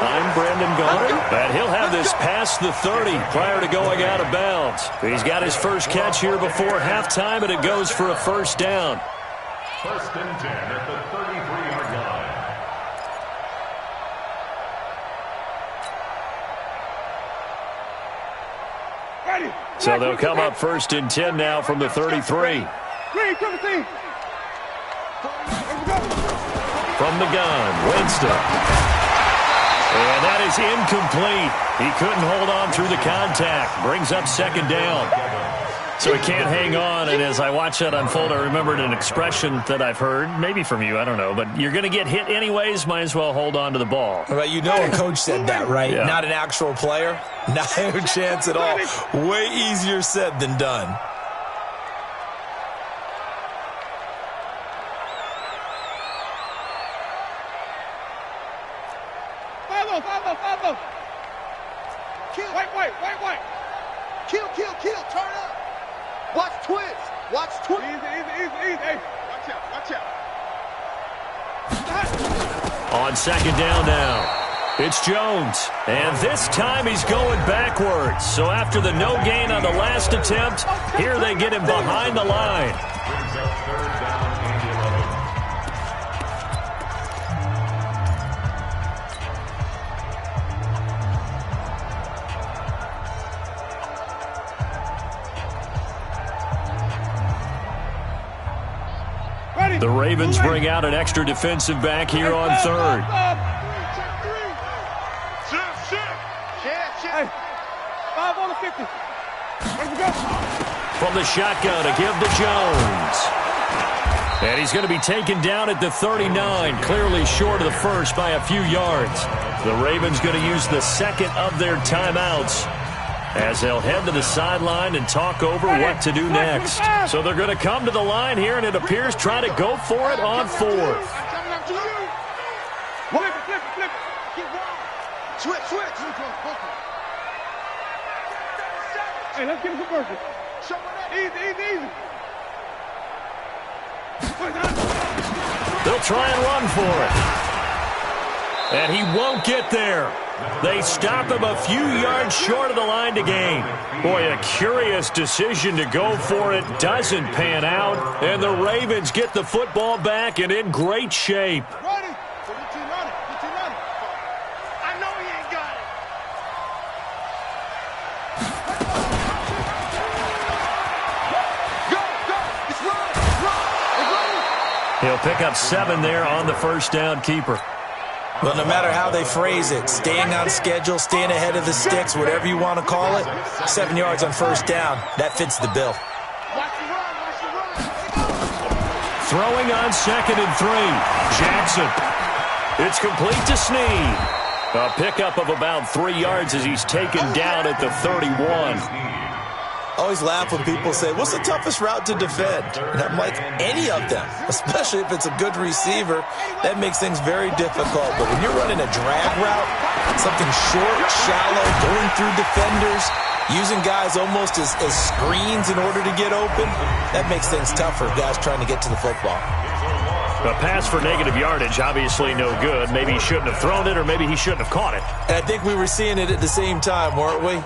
I'm Brandon Gaudin, and he'll have this past the 30 prior to going out of bounds. He's got his first catch here before halftime, and it goes for a first down. First and 10 at the 33-yard line. So they'll come up first and 10 now from the 33. From the gun, Winston. And that is incomplete. He couldn't hold on through the contact. Brings up second down. So he can't hang on, and as I watch that unfold, I remembered an expression that I've heard, maybe from you, I don't know, but you're going to get hit anyways, might as well hold on to the ball. Well, you know a coach said that, right? Yeah. Not an actual player. Not a chance at all. Way easier said than done. Five-o. Kill. White. Kill. Turn up. Watch twist. Easy. Hey, watch out. On second down now, it's Jones. And this time he's going backwards. So after the no gain on the last attempt, here they get him behind the line. Brings up third down and 11. The Ravens bring out an extra defensive back here on third. Hey, 5 on the 50. From the shotgun to give to Jones. And he's going to be taken down at the 39, clearly short of the first by a few yards. The Ravens going to use the second of their timeouts as they'll head to the sideline and talk over what to do next. So they're going to come to the line here, and it appears try to go for it on fourth. Flip. Switch. Hey, let's get him converted. Easy. They'll try and run for it. And he won't get there. They stop him a few yards short of the line to gain. Boy, a curious decision to go for it. Doesn't pan out. And the Ravens get the football back and in great shape. Ready. I know he ain't got it. Go. It's running. He'll pick up 7 there on the first down keeper. Well, no matter how they phrase it, staying on schedule, staying ahead of the sticks, whatever you want to call it, 7 yards on first down, that fits the bill. Throwing on second and 3, Jackson. It's complete to Snead. A pickup of about 3 yards as he's taken down at the 31. I always laugh when people say, what's the toughest route to defend? And I'm like, any of them, especially if it's a good receiver. That makes things very difficult. But when you're running a drag route, something short, shallow, going through defenders, using guys almost as screens in order to get open, that makes things tough for guys trying to get to the football. A pass for negative yardage, obviously no good. Maybe he shouldn't have thrown it, or maybe he shouldn't have caught it. And I think we were seeing it at the same time, weren't we?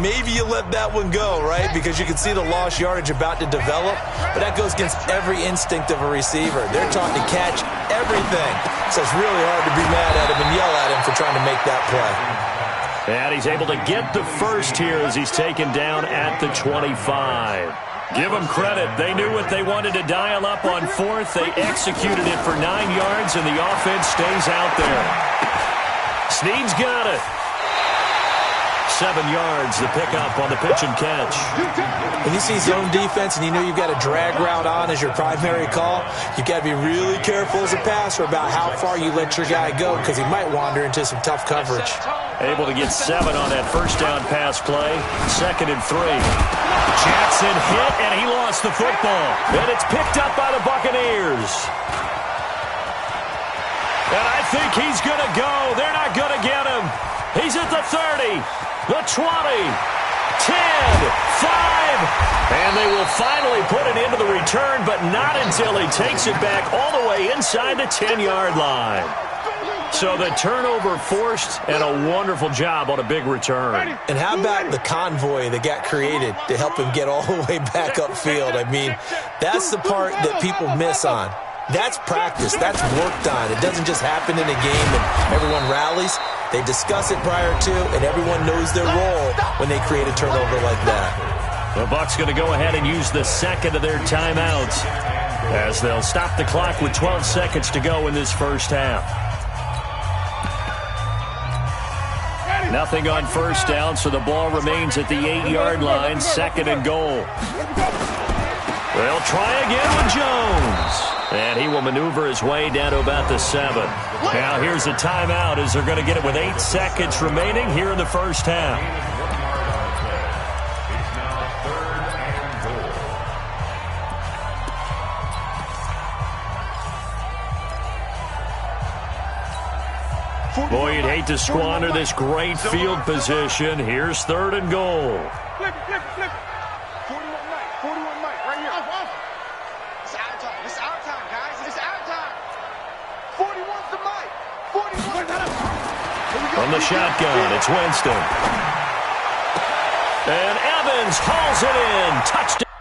Maybe you let that one go, right? Because you can see the lost yardage about to develop. But that goes against every instinct of a receiver. They're taught to catch everything. So it's really hard to be mad at him and yell at him for trying to make that play. And he's able to get the first here as he's taken down at the 25. Give them credit. They knew what they wanted to dial up on fourth. They executed it for 9 yards, and the offense stays out there. Snead's got it. 7 yards, the pickup on the pitch and catch. When you see zone defense and you know you've got a drag route on as your primary call, you've got to be really careful as a passer about how far you let your guy go because he might wander into some tough coverage. Able to get 7 on that first down pass play. 2nd and 3. Jackson hit, and he lost the football. And it's picked up by the Buccaneers. And I think he's going to go. They're not going to get him. He's at the 30, the 20, 10, 5. And they will finally put it into the return, but not until he takes it back all the way inside the 10-yard line. So the turnover forced, and a wonderful job on a big return. And how about the convoy that got created to help him get all the way back upfield? I mean, that's the part that people miss on. That's practice. That's worked on. It doesn't just happen in a game and everyone rallies. They discuss it prior to, and everyone knows their role when they create a turnover like that. The Bucs going to go ahead and use the second of their timeouts as they'll stop the clock with 12 seconds to go in this first half. Nothing on first down, so the ball remains at the 8-yard line, 2nd and goal. They'll try again with Jones. And he will maneuver his way down to about the 7. Now here's a timeout as they're going to get it with 8 seconds remaining here in the first half. Boy, you'd hate to squander this great field position. Here's 3rd and goal. Flip it. 41 Mike, right here. Off. It's our time. It's our time, guys. It's our time. 41's the Mike. 41. From the shotgun, it's Winston. And Evans hauls it in. Touchdown.